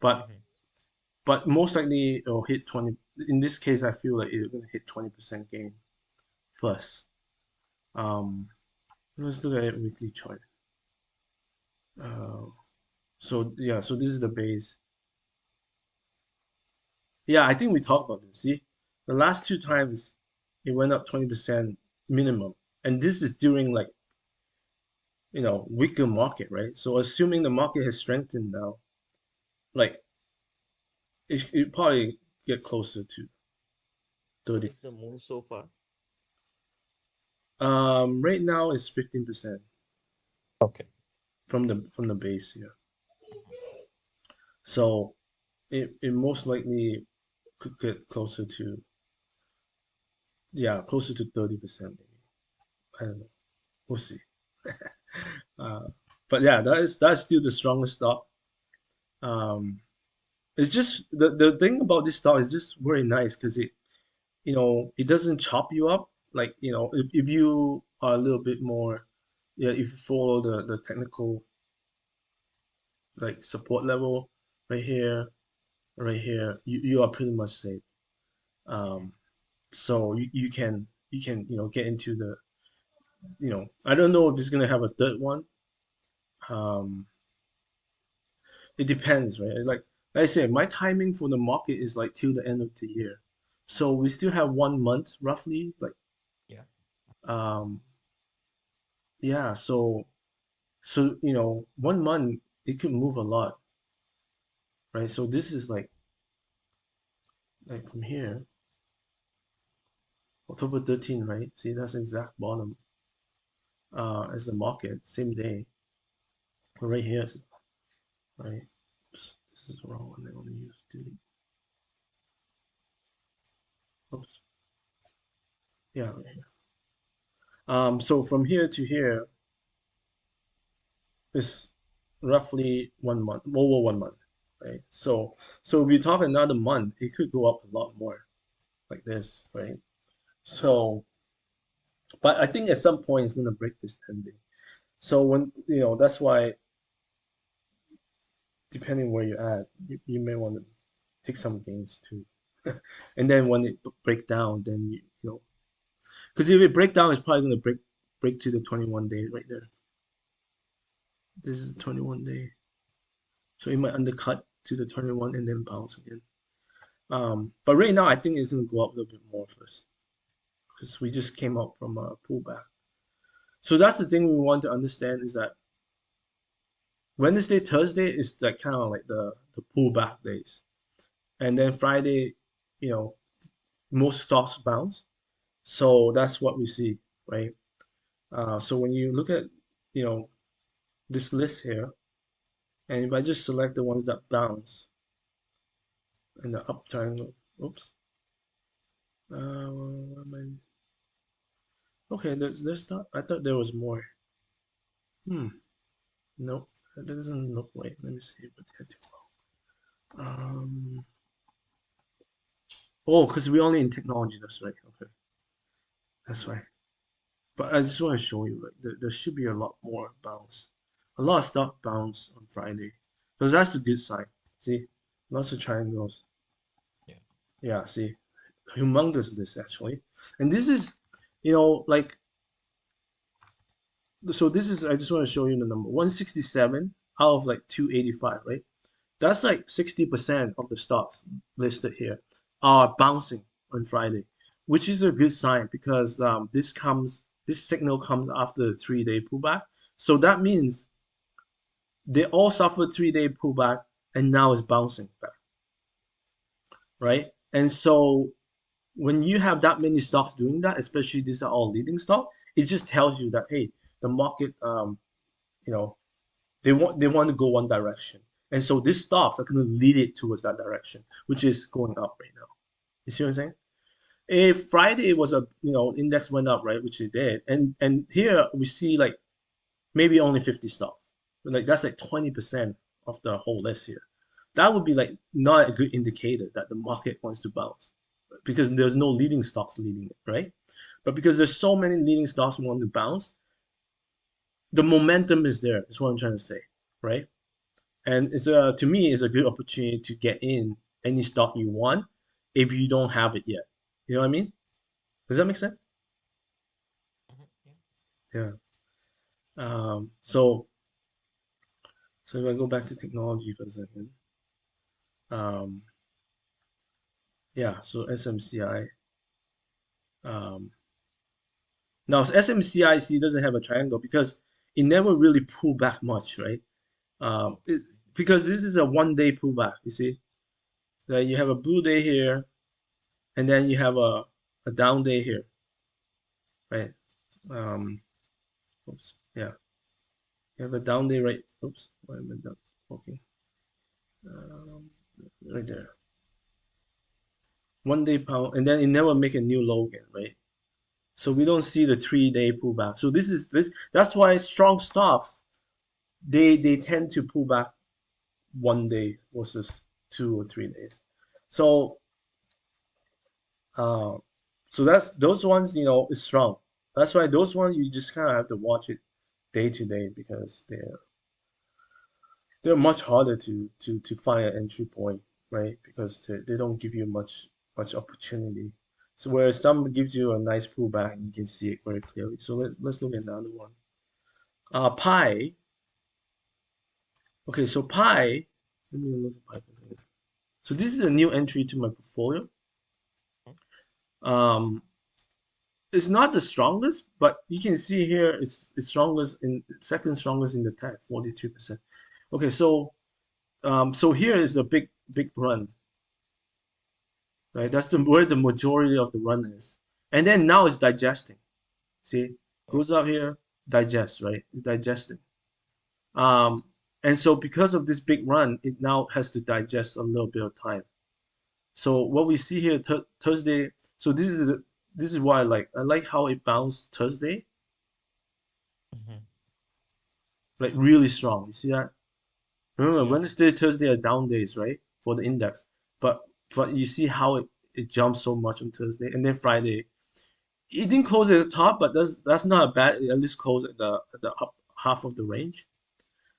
but Mhm. most likely it'll hit 20. In this case, I feel like it's gonna hit 20% gain plus. Um, let's look at it weekly chart. Uh, so yeah, so this is the base. Yeah, I think we talked about this. See, the last 2 times it went up 20% minimum, and this is during, like, weaker market, right? So assuming the market has strengthened now, like, it probably get closer to What 30. is the move so far? Right now it's 15% Okay. from the base here. So it most likely could get closer to, yeah, closer to 30% maybe. I don't know. We'll see. Uh, but yeah, that's still the strongest stock. Um, it's just the thing about this stock is just very nice because it doesn't chop you up. like, if you are a little bit more, yeah, if you follow the technical like support level right here, you are pretty much safe. Um, so you can get into the, I don't know if it's gonna have a third one. Um, it depends, right? Like I said, my timing for the market is like till the end of the year. So we still have 1 month roughly, like Yeah. um yeah, so 1 month it could move a lot, right? So this is like from here, October 13, right? See, that's exact bottom as the market, same day, right here, right? Oops, this is the wrong one. I want to use delete. Oops, yeah, right here. So from here to here is roughly 1 month, over 1 month, right? So if you talk another month, it could go up a lot more, like this, right? So, but I think at some point it's gonna break this 10 day. So when that's why depending where you're at, you may want to take some gains too. And then when it break down, then because if it break down, it's probably gonna break to the 21 day right there. This is the 21 day, so it might undercut to the 21 and then bounce again. But right now I think it's gonna go up a little bit more first because we just came out from a pullback. So that's the thing we want to understand is that Wednesday, Thursday is like kind of like the pullback days, and then Friday, you know, most stocks bounce. So that's what we see, right? So when you look at you know this list here, and if I just select the ones that bounce in the up triangle, oops. Okay, there's not. I thought there was more. Hmm. Nope. That doesn't look right. Let me see what they do. Um. Oh, because we're only in technology. That's right. Okay, that's right. But I just want to show you, like, there should be a lot more bounce. A lot of stock bounce on Friday. So that's the good side. See, lots of triangles. Yeah. Yeah, see, humongous this actually. And this is, like, so this is, I just want to show you the number 167 out of like 285, right? That's like 60% of the stocks listed here are bouncing on Friday, which is a good sign because this signal comes after the 3 day pullback. So that means they all suffered 3 day pullback and now it's bouncing back, right? And so when you have that many stocks doing that, especially these are all leading stock, it just tells you that hey, the market, you know, they want to go one direction, and so these stocks are going to lead it towards that direction, which is going up right now. You see what I'm saying? If Friday was a index went up, right, which it did, and here we see like maybe only 50 stocks, like that's like 20% of the whole list here. That would be like not a good indicator that the market wants to bounce because there's no leading stocks leading it, right? But because there's so many leading stocks want to bounce, the momentum is there. That's what I'm trying to say, right? And it's to me it's a good opportunity to get in any stock you want if you don't have it yet. You know what I mean? Does that make sense? Yeah. Yeah. So if I go back to technology for a second, um, yeah. So SMCI. Um, Now SMCI doesn't have a triangle because it never really pulled back much, right? Because this is a 1 day pullback. You see, that you have a blue day here, and then you have a down day here, right? Um, oops, yeah, you have a down day right. Oops, why am I not working? Um, right there, 1 day pound, and then it never make a new low again, right? So we don't see the 3 day pullback. So this. That's why strong stocks they tend to pull back 1 day versus 2 or 3 days. So uh, So those ones, is strong. That's why those ones you just kind of have to watch it day to day because they're much harder to find an entry point, right? Because they don't give you much opportunity. So whereas some gives you a nice pullback and you can see it very clearly. So let's look at another one. Pi. Okay, so Pi. Let me look at Pi. So this is a new entry to my portfolio. Um, it's not the strongest, but you can see here it's strongest in second strongest in the tech, 43%. Okay, so here is the big run, right? That's where the majority of the run is, and then now it's digesting. See, goes up here, digest, right? It's digesting. Um, and so because of this big run, it now has to digest a little bit of time. So what we see here Thursday. So this is why I like. I like how it bounced Thursday, Mm-hmm. like really strong. You see that? Remember, Yeah. Wednesday, Thursday are down days, right, for the index. But you see how it jumps so much on Thursday, and then Friday, it didn't close at the top, but that's not a bad. It at least closed at the up half of the range.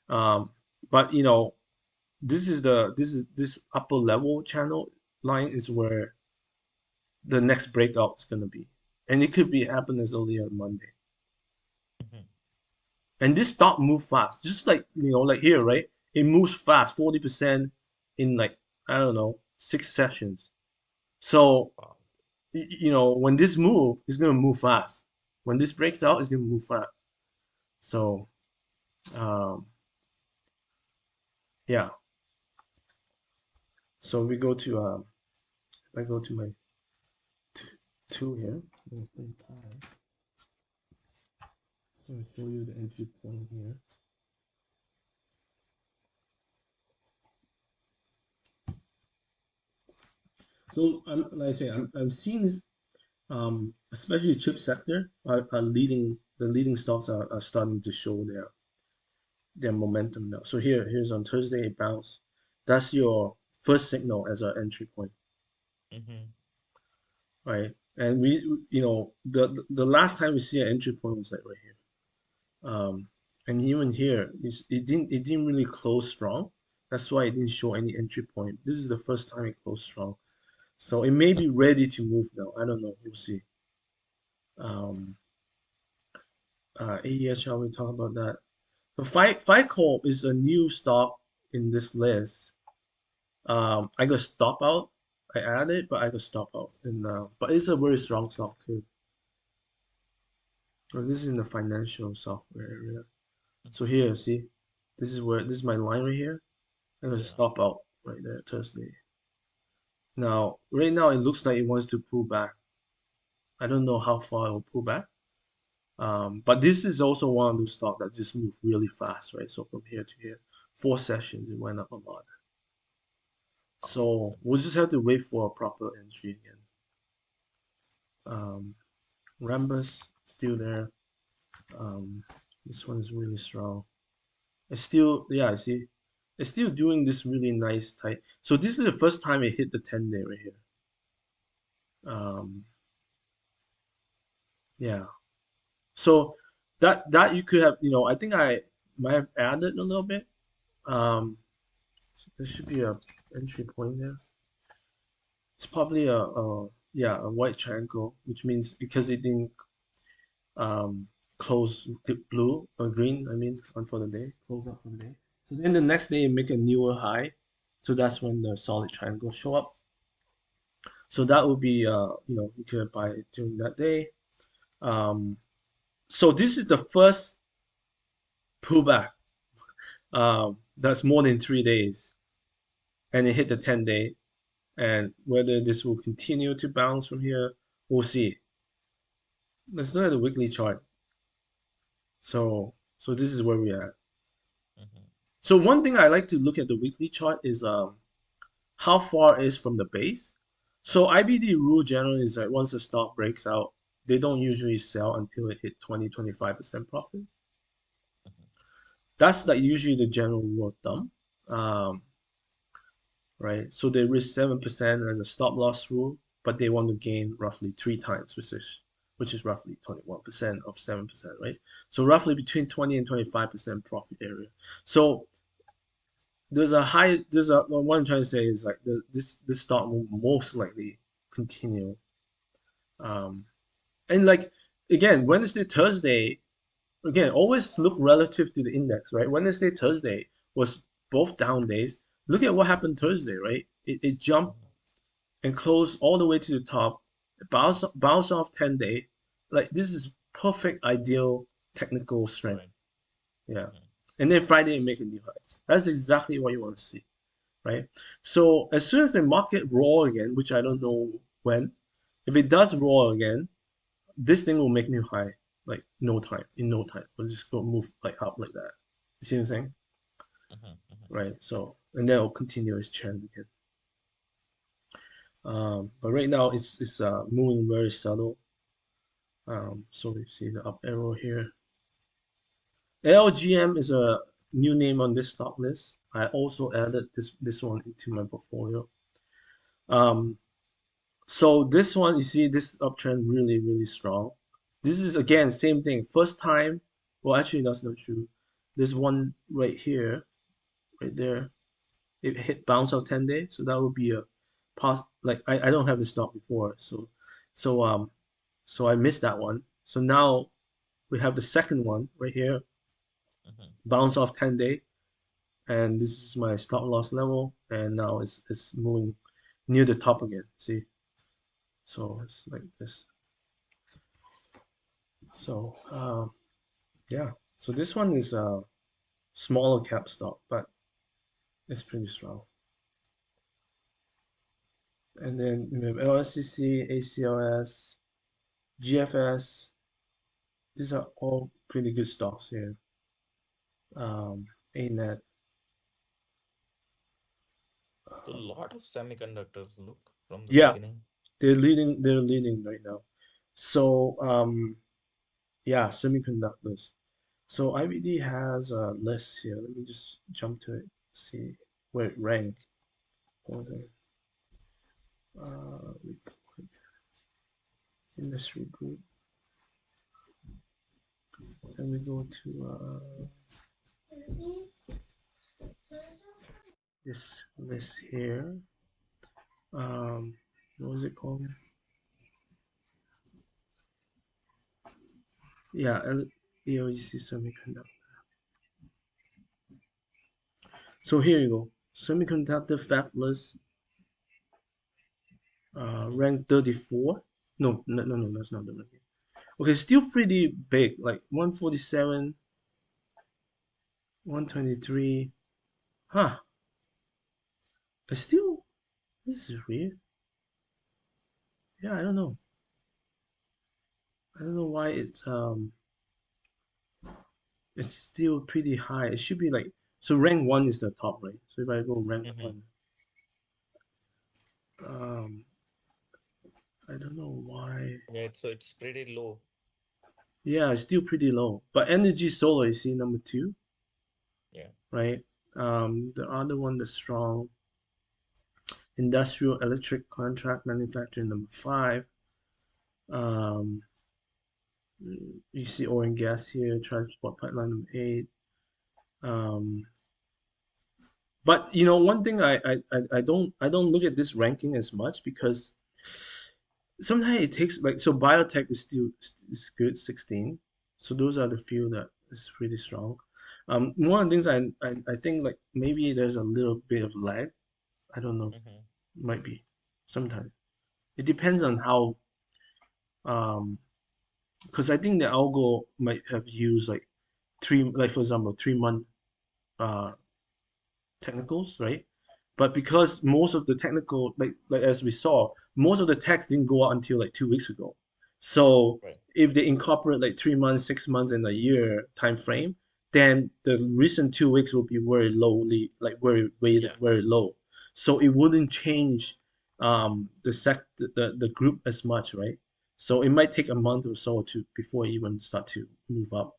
But this upper level channel line is where the next breakout is gonna be, and it could be happen as early on Monday. Mm-hmm. And this stock move fast, just like like here, right? It moves fast, 40% in like I don't know 6 sessions. So Wow. when this move is gonna move fast. When this breaks out, it's gonna move fast. So um, yeah. So we go to I go to my two here. So I show you the entry point here. So like I say, I'm seeing this, especially chip sector are leading. The leading stocks are starting to show their momentum now. So here's on Thursday it bounced. That's your first signal as an entry point, Mm-hmm. right? And we, the last time we see an entry point was like right here. And even here, it didn't really close strong. That's why it didn't show any entry point. This is the first time it closed strong. So it may be ready to move now. I don't know. We'll see. Um, AEH, we talk about that. But FICO is a new stock in this list. I got stop out. I added, but I got stop out. And but it's a very strong stock too. So this is in the financial software area. So here, see, this is my line right here. I got Yeah. stop out right there Thursday. Now, right now it looks like it wants to pull back. I don't know how far it will pull back. But this is also one of those stocks that just move really fast, right? So from here to here, 4 sessions, it went up a lot. So we'll just have to wait for a proper entry again. Rambus still there. This one is really strong. It's still, yeah, I see. It's still doing this really nice tight. So this is the first time it hit the 10-day right here. Yeah. So that you could have, I think I might have added a little bit. So there should be a entry point there. It's probably a white triangle, which means because it didn't um, close blue or green, I mean, on for the day, close up for the day. So then the next day, you make a newer high. So that's when the solid triangle show up. So that would be, you could buy it during that day. Um, so this is the first pullback. That's more than 3 days, and it hit the 10-day. And whether this will continue to bounce from here, we'll see. Let's look at the weekly chart. So this is where we're at. Mm-hmm. So one thing I like to look at the weekly chart is how far is from the base. So IBD rule generally is that once a stock breaks out, they don't usually sell until it hit 20-25% profit. That's like usually the general rule of thumb. Um, right? So they risk 7% as a stop loss rule but they want to gain roughly 3 times, which is roughly 21% of 7%, right? So roughly between 20 and 25% profit area. So what I'm trying to say is like this stock will most likely continue. And like again, Wednesday, Thursday, again, always look relative to the index, right? Wednesday, Thursday was both down days. Look at what happened Thursday, right? It jumped and closed all the way to the top, bounce off 10-day. Like this is perfect ideal technical strength. Right. Yeah. And then Friday make a new high. That's exactly what you want to see, right? So as soon as the market roar again, which I don't know when, if it does roar again, this thing will make new high like in no time. We'll just go move like up like that. You see what I'm saying? Right. So and then it'll continue its trend again. But right now it's moving very subtle. So you see the up arrow here. LGM is a new name on this stock list. I also added this one into my portfolio. So this one, you see this uptrend really, really strong. This is again same thing. First time, well actually that's not true. There's one right here, right there. It hit bounce out 10-day, so that would be a like I don't have the stock before, so I missed that one. So now we have the second one right here, bounce off 10-day, and this is my stop loss level, and now it's moving near the top again. See, so it's like this. So yeah, so this one is a smaller cap stock, but it's pretty strong. And then we have LSCC, ACLS, GFS. These are all pretty good stocks here. ANET. So a lot of semiconductors look from the Yeah, beginning. they're leading right now. So yeah, semiconductors. So IBD has a list here. Let me just jump to it, see where it ranked. Hold on. Industry group. Then we go to this list here. What was it called? Yeah, ELGC semiconductor. So here you go. Semiconductor fab list, rank 34. No, that's not the ranking. Okay, still pretty big, like 147, 123. Huh. This is weird. Yeah, I don't know. I don't know why it's still pretty high. It should be like, so rank 1 is the top, right? So if I go rank 1, I don't know why. Yeah, so it's pretty low. Yeah, it's still pretty low. But energy solar, you see number 2, Yeah. right? The other one that's strong, industrial electric contract manufacturing number 5. You see oil and gas here, transport pipeline number 8. But you know, one thing I don't look at this ranking as much because sometimes it takes like, so biotech is still is good, 16. So those are the few that is really strong. One of the things I think like maybe there's a little bit of lag. I don't know, might be sometimes. It depends on how because I think the algo might have used like like for example 3 month uh technicals, right? But because most of the technical, like as we saw, most of the text didn't go out until like 2 weeks ago. So Right. if they incorporate like 3 months, 6 months, and a year time frame, then the recent 2 weeks will be very lowly, like very weighted, very low. So it wouldn't change the group as much, right? So it might take a month or so to before it even start to move up.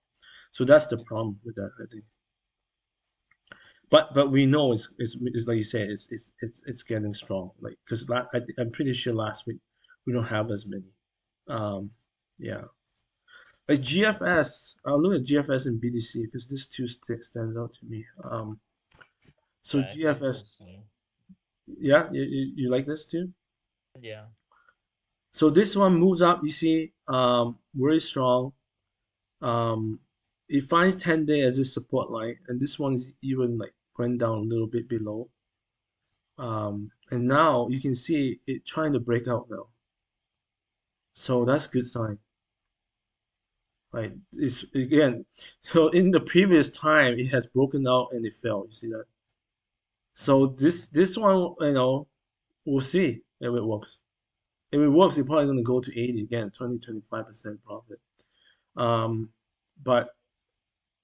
So that's the problem with that, I think. But we know it's like you said, it's getting strong. Like because I'm pretty sure last week we don't have as many. Yeah, like GFS. I'll look at GFS and BDC because this two stands out to me. So Yeah, I find GFS, those. yeah, you like this too? Yeah. So this one moves up. You see, very strong. Um, it finds 10-day as a support line, and this one is even like went down a little bit below. And now you can see it trying to break out now. So that's good sign, right? It's again, so in the previous time it has broken out and it fell. You see that? So this one, we'll see if it works. If it works, it's probably gonna go to 80 again, 20-25% profit. Um, but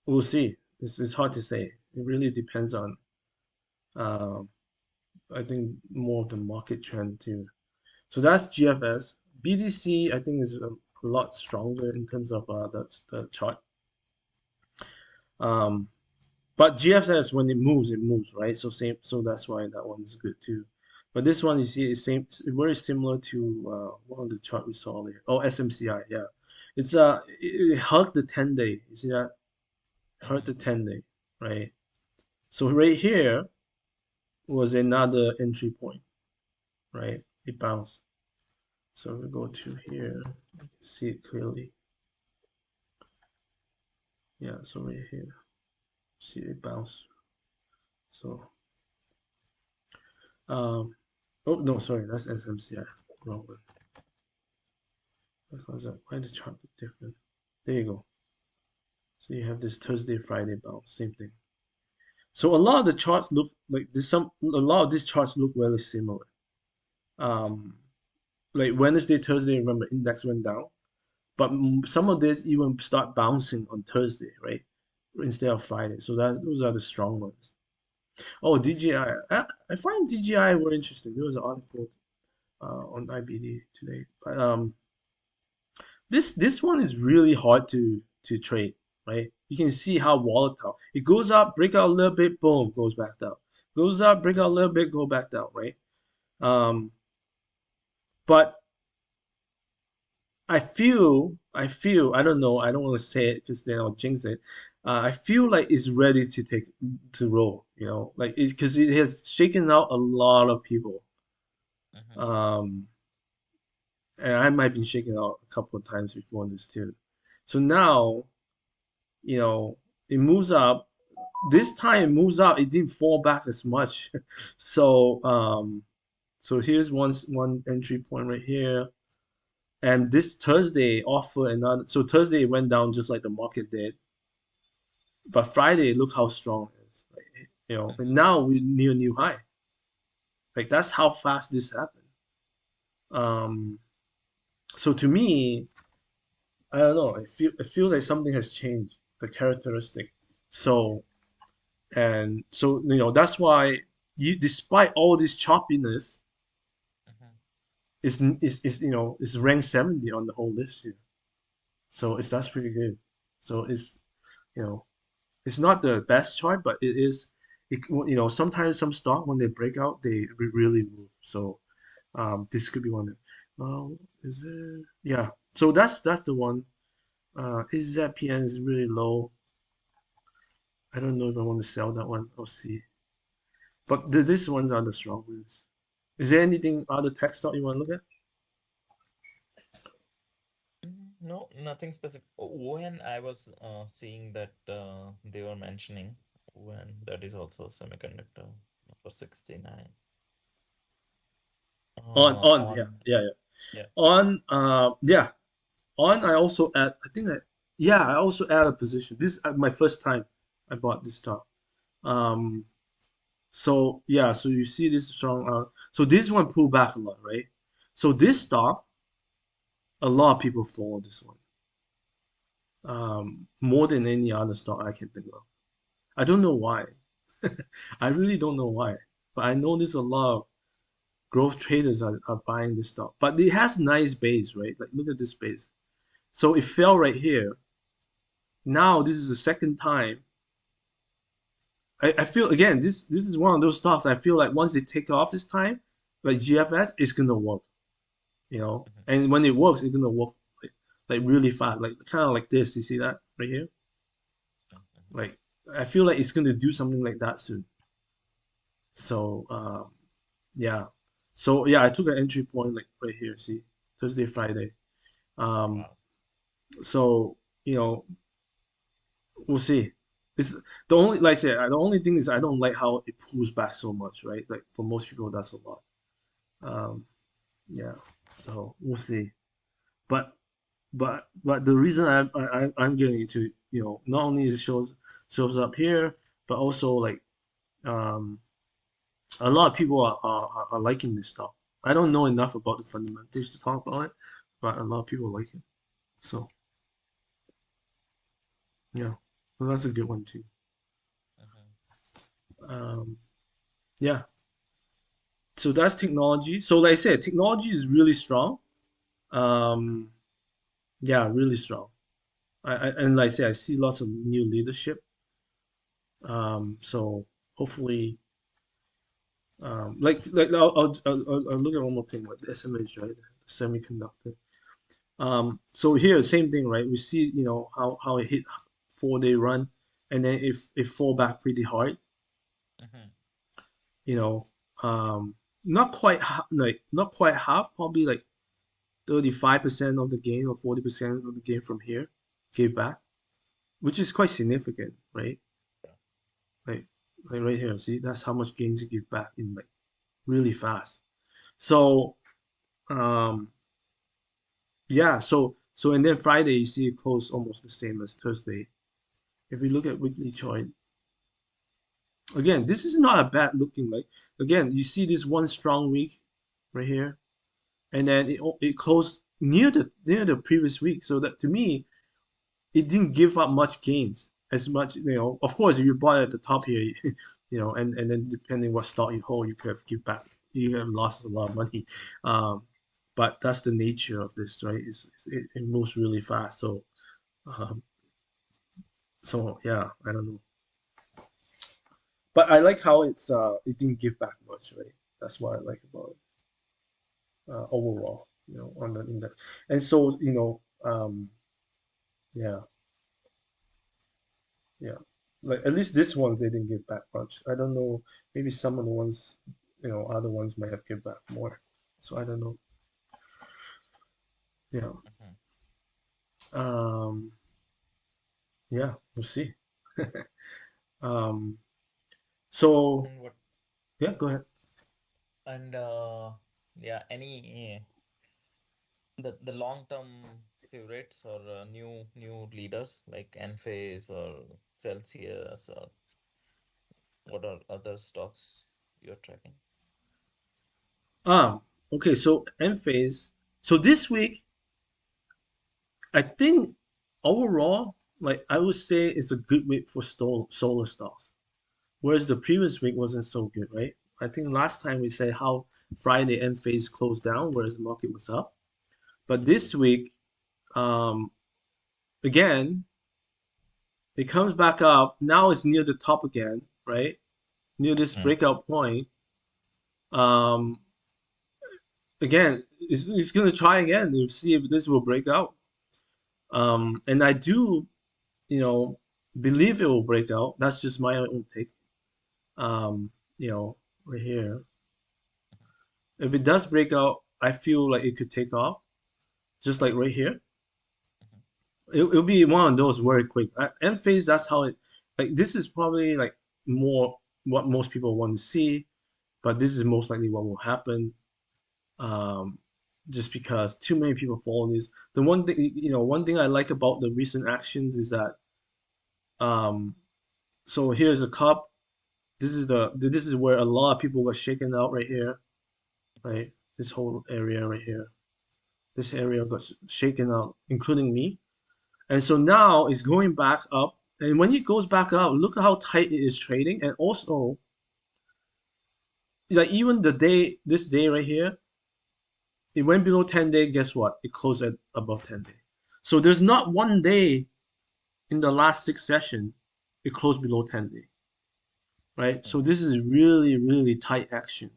we'll see. It's hard to say. It really depends on, um, I think, more of the market trend too. So that's GFS. BDC, I think, is a lot stronger in terms of the chart. Um, but GFS, when it moves, right? So same, so that's why that one is good too. But this one you see is very similar to one of the chart we saw earlier. Oh, SMCI, yeah. It hugged the 10-day. You see that? Hurt the 10-day, right? So right here was another entry point, right? It bounced. So we go to here, see it clearly. Yeah, so right here, see it bounce. So, oh no, sorry, that's SMCI. Wrong one. Why the chart look different? There you go. So you have this Thursday, Friday bounce, same thing. So a lot of the charts look like a lot of these charts look really similar. Um, like Wednesday, Thursday, remember index went down, but some of this even start bouncing on Thursday, right? Instead of Friday. So those are the strong ones. Oh, DGI. I find DGI more interesting. There was an article on IBD today. But this one is really hard to trade, right? You can see how volatile. It goes up, break out a little bit, boom, goes back down. Goes up, break out a little bit, go back down, right? Um, but I don't know, I don't want to say it because then I'll jinx it. I feel like it's ready to roll, like because it has shaken out a lot of people. Um, and I might be shaken out a couple of times before this too. So now, it moves up. This time it moves up. It didn't fall back as much. So here's one entry point right here. And this Thursday offer another. So Thursday it went down just like the market did. But Friday, look how strong it is. Like, and now we're near new high. Like that's how fast this happened. Um, so to me, I don't know. It feels like something has changed the characteristic. So that's why despite all this choppiness, is ranked 70 on the whole list here. So that's pretty good. So you know it's not the best chart, but it is. Sometimes some stock when they break out, they really move. So this could be one. Well, is it? Yeah. So that's the one. ZPN is really low. I don't know if I want to sell that one. I'll see. But these ones are the strong ones. Is there anything other tech stock you want to look at? No, nothing specific. When I was seeing that they were mentioning when that is also semiconductor for 69. Yeah, On yeah, yeah. yeah. Yeah. I also add. I also add a position. This is my first time I bought this stock. Um, so yeah, so you see this strong. So this one pulled back a lot, right? So this stock, a lot of people follow this one. More than any other stock I can think of. I don't know why. I really don't know why. But I know there's a lot of growth traders are buying this stock. But it has nice base, right? Like look at this base. So it fell right here. Now this is the second time. I feel again this is one of those stocks I feel like once they take off this time, like GFS, it's gonna work. you know. Mhm. And when it works, it's gonna work like really fast, like kind of like this. You see that right here? Mhm. Like I feel like it's gonna do something like that soon. So yeah. So yeah, I took an entry point like right here. See, Thursday, Friday. Um, Wow. so you know, we'll see. It's the only, like I said, the only thing is I don't like how it pulls back so much, right? Like for most people, that's a lot. Um, yeah. So we'll see. But but the reason I'm getting into, not only is it shows up here, but also like um a lot of people are liking this stuff. I don't know enough about the fundamentals to talk about it, but a lot of people like it. So yeah, so that's a good one too. Mhm. Um, yeah. So that's technology. So like I said, technology is really strong. Um, yeah, really strong. And like I say, I see lots of new leadership. So hopefully, like I'll look at one more thing, like the SMH, right? The semiconductor. So here, same thing, right? We see, how it hit 4-day run, and then it fall back pretty hard, Mhm. you know. Um, not quite half, probably like 35% of the gain or 40% of the gain from here gave back, which is quite significant, right? Yeah. Like like right here, see, that's how much gains it give back in like really fast. So um yeah, so and then Friday you see it close almost the same as Thursday. If we look at weekly chart, again, this is not a bad looking, like, again, you see this one strong week right here, and then it closed near the previous week. So that to me, it didn't give up much gains as much, of course, if you bought at the top here, and then depending what stock you hold, you could have give back, you have lost a lot of money. um but that's the nature of this, right? It moves really fast. Um so yeah, I don't know, but I like how it didn't give back much, right? That's what I like about it, overall, on the index. And so, yeah, yeah. Like at least this one they didn't give back much. I don't know. Maybe some of the ones, other ones might have give back more. So I don't know. Yeah. Mhm. Um. Yeah. We'll see. Um. So And what yeah. Go ahead. and yeah, any the long-term favorites or new leaders like Enphase or Celsius or what are other stocks you're tracking? Um. Okay. So end phase. So this week, I think overall, like I would say, it's a good week for solar stocks. Whereas the previous week wasn't so good, right? I think last time we said how Friday end phase closed down, whereas the market was up. But Mhm. this week, um, again, it comes back up. Now it's near the top again, right? Near this Mm. breakout point. Um, again, it's going to try again to see if this will break out. And I do, you know, believe it will break out. That's just my own take. Um, right here. If it does break out, I feel like it could take off, just like right here. Mhm. It'll be one of those very quick. End phase, that's how it. Like this is probably like more what most people want to see, but this is most likely what will happen. Um, just because too many people follow this. The one thing I like about the recent actions is that um, so here's a cup. This is where a lot of people were shaken out right here, right? This whole area right here. This area got shaken out, including me. And so now it's going back up. And when it goes back up, look at how tight it is trading. And also, like even this day right here, it went below 10-day. Guess what? It closed at above 10-day. So there's not one day in the last six sessions it closed below 10-day, right? Mhm. So this is really, really tight action,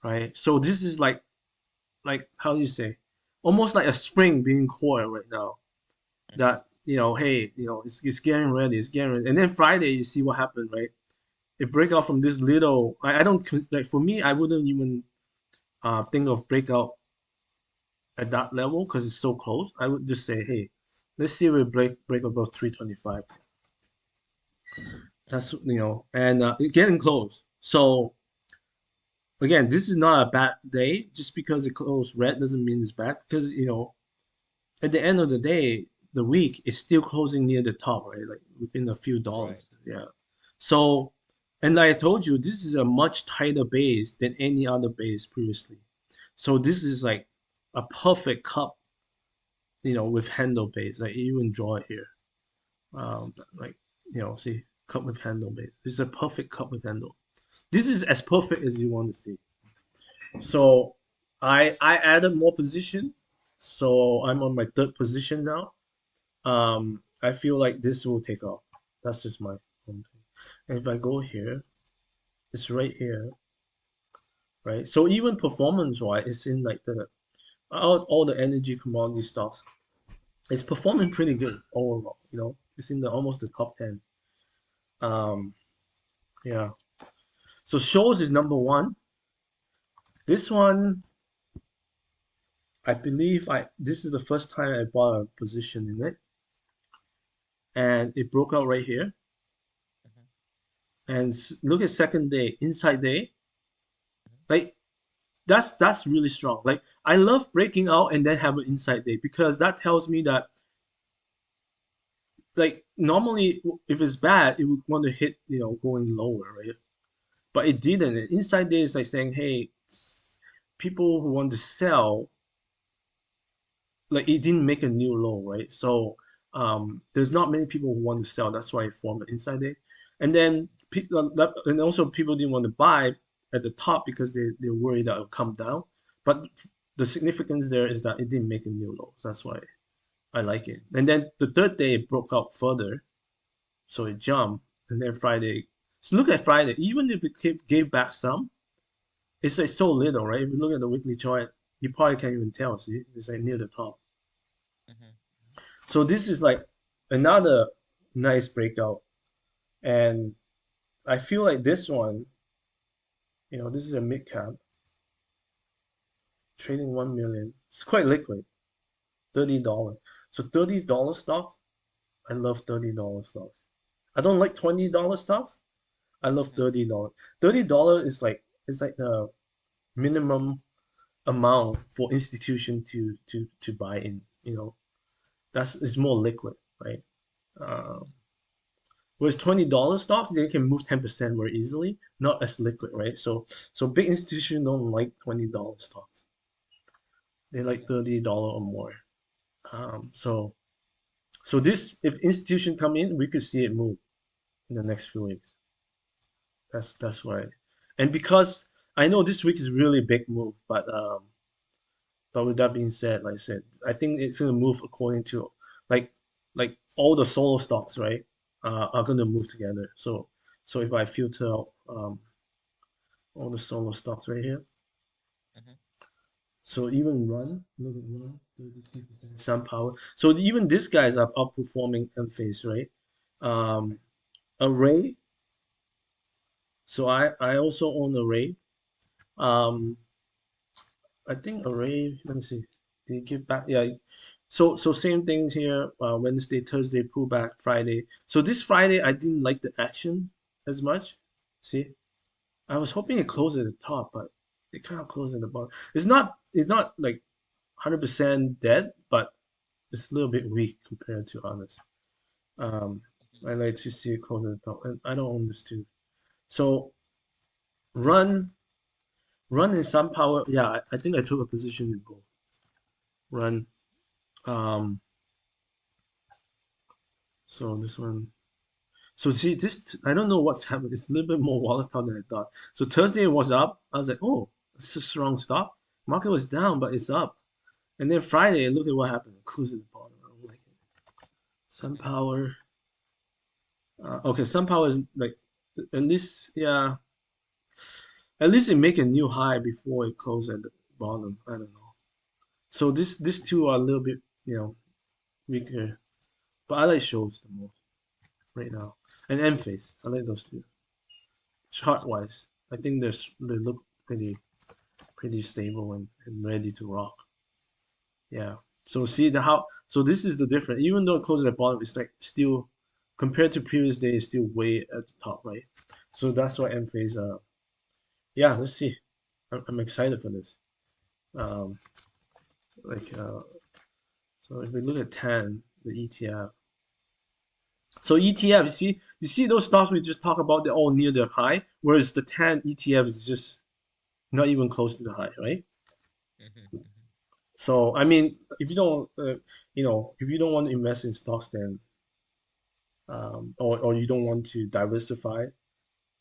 right? So this is like like how do you say, almost like a spring being coiled right now. Mhm. That hey, it's getting ready, it's getting ready. And then Friday, you see what happened, right? It break out from this little. I don't like for me. I wouldn't even think of breakout at that level because it's so close. I would just say, hey, let's see if we break above 325. That's and it's getting close. So again, this is not a bad day. Just because it closed red doesn't mean it's bad because at the end of the day, the week is still closing near the top, right? Like within a few Right. dollars. Yeah. So, and like I told you, this is a much tighter base than any other base previously. So this is like a perfect cup, with handle base. Like you even draw it here. Like, see, cup with handle base. This is a perfect cup with handle. This is as perfect as you want to see. So I added more position. So I'm on my third position now. I feel like this will take off. That's just my own thing. And if I go here, it's right here, right? So even performance-wise, it's in like the all the energy commodity stocks. It's performing pretty good overall. It's in the almost the top 10. Um, yeah. So shows is number one. This one, I believe this is the first time I bought a position in it, and it broke out right here. Mhm. And look at second day, inside day, like that's really strong. Like I love breaking out and then have an inside day because that tells me that like normally if it's bad, it would want to hit going lower, right? But it didn't. And inside day is like saying, hey, people who want to sell, like it didn't make a new low, right? So there's not many people who want to sell. That's why it formed an inside day. And then and also people didn't want to buy at the top because they're worried that it'll come down. But the significance there is that it didn't make a new low. So that's why I like it. And then the third day it broke out further, so it jumped. And then Friday. So look at Friday. Even if it gave back some, it's like so little, right? If you look at the weekly chart, you probably can't even tell. See, it's like near the top. Mhm. So this is like another nice breakout, and I feel like this one, this is a mid cap trading 1 million. It's quite liquid, $30. So $30 stocks, I love $30 stocks. I don't like $20 stocks. I love Mhm. $30. $30 is like the minimum amount for institution to buy in. That's it's more liquid, right? Um, Whereas $20 stocks, they can move 10% very easily, not as liquid, right? So big institutions don't like $20 stocks. They like Mhm. $30 or more. So this if institution come in, we could see it move in the next few weeks. That's why. And because I know this week is really big move, but with that being said, like I said, I think it's gonna move according to like like all the solo stocks, right? Are gonna move together. So if I filter out all the solo stocks right here. Mhm. So even run, look at run, 33%. Sun power. So even these guys are outperforming ENPH, right? Um, Array. So I also own Array. Um, I think Array. Let me see. They give back. Yeah. So same things here. Wednesday, Thursday, pullback, Friday. So this Friday I didn't like the action as much. See, I was hoping it closed at the top, but it kind of closed at the bottom. It's not like 100% dead, but it's a little bit weak compared to others. Um, I like to see it close at the top, and I don't own this too. So run, run in some power. Yeah, I think I took a position in both. Run. Um, so this one. So see this. I don't know what's happened. It's a little bit more volatile than I thought. So Thursday it was up. I was like, oh, it's a strong stop. Market was down, but it's up. And then Friday, look at what happened. It closed at the bottom. I don't like it. Sun Mhm. power. Okay, Sun power is like at least yeah. At least it make a new high before it closed at the bottom. I don't know. So these two are a little bit, weaker. But I like shows the most right now. And ENPH, I like those two. Chart wise, I think they look pretty stable and ready to rock. Yeah. So see so this is the difference. Even though it closed at the bottom, it's like still compared to previous day, it's still way at the top, right? So that's why ENPH yeah, let's see. I'm excited for this. Um like so if we look at 10, the ETF. So ETF, you see those stocks we just talked about, they're all near their high, whereas the 10 ETF is just not even close to the high, right? So I mean, if you don't, if you don't want to invest in stocks, then or you don't want to diversify,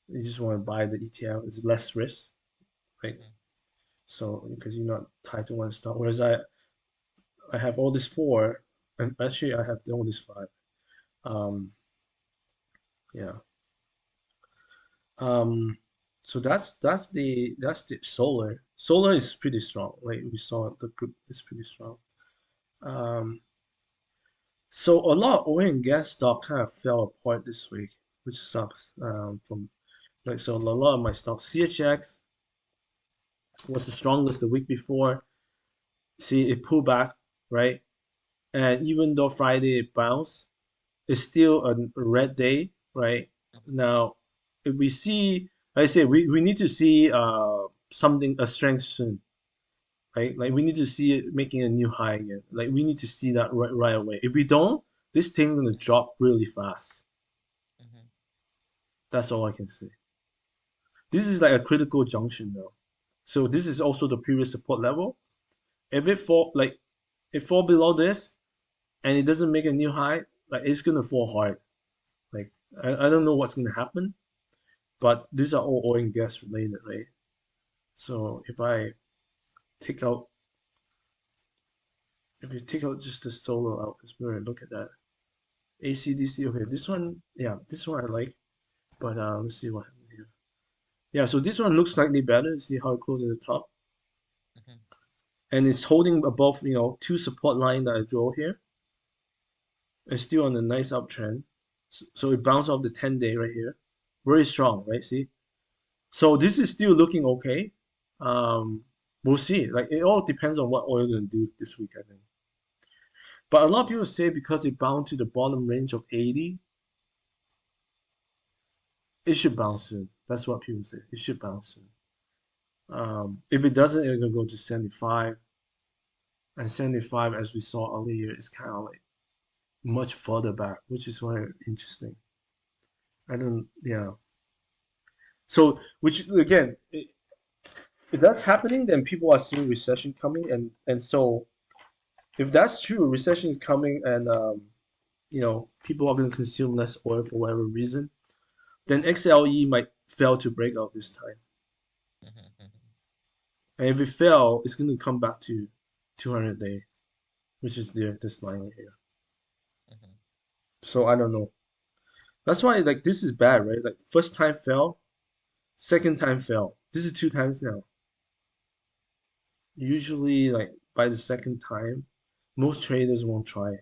you just want to buy the ETF. It's less risk, right? So because you're not tied to one stock. Whereas I have all this four, and actually I have all this five. Um, yeah. Um, so that's the solar. Solar is pretty strong. Like we saw, the group is pretty strong. Um, so a lot of oil and gas stock kind of fell apart this week, which sucks. From like so a lot of my stocks, CHX was the strongest the week before. See, it pulled back, right? And even though Friday it bounced, it's still a red day, right? Now, if we see, like I say, we need to see something a strength soon, right? Like we need to see it making a new high again. Like we need to see that right away. If we don't, this thing's gonna drop really fast. That's all I can say. This is like a critical junction though. So this is also the previous support level. If it fall below this and it doesn't make a new high, like it's gonna fall hard. Like I don't know what's gonna happen, but these are all oil and gas related, right? So take out if you take out just the solar out, let's look at that. ACDC, okay, this one, yeah, this one I like, but let's see what happened here. Yeah, so this one looks slightly better. See how it closes at the top, and it's holding above, two support line that I draw here. It's still on a nice uptrend. So it bounced off the 10-day right here. Very strong, right? See? So this is still looking okay. We'll see. Like it all depends on what oil gonna do this week, I think. But a lot of people say because it bounced to the bottom range of 80, it should bounce soon. That's what people say. It should bounce soon. If it doesn't, it's gonna go to 75. And 75, as we saw earlier, is kind of like much further back, which is why interesting. I don't, yeah. So, which again, if that's happening, then people are seeing recession coming, and so if that's true, recession is coming, and people are going to consume less oil for whatever reason, then XLE might fail to break out this time. And if it fail, it's going to come back to 200-day, which is this line right here. So I don't know. That's why like this is bad, right? Like first time fell, second time fell. This is 2 times now. Usually, like by the second time, most traders won't try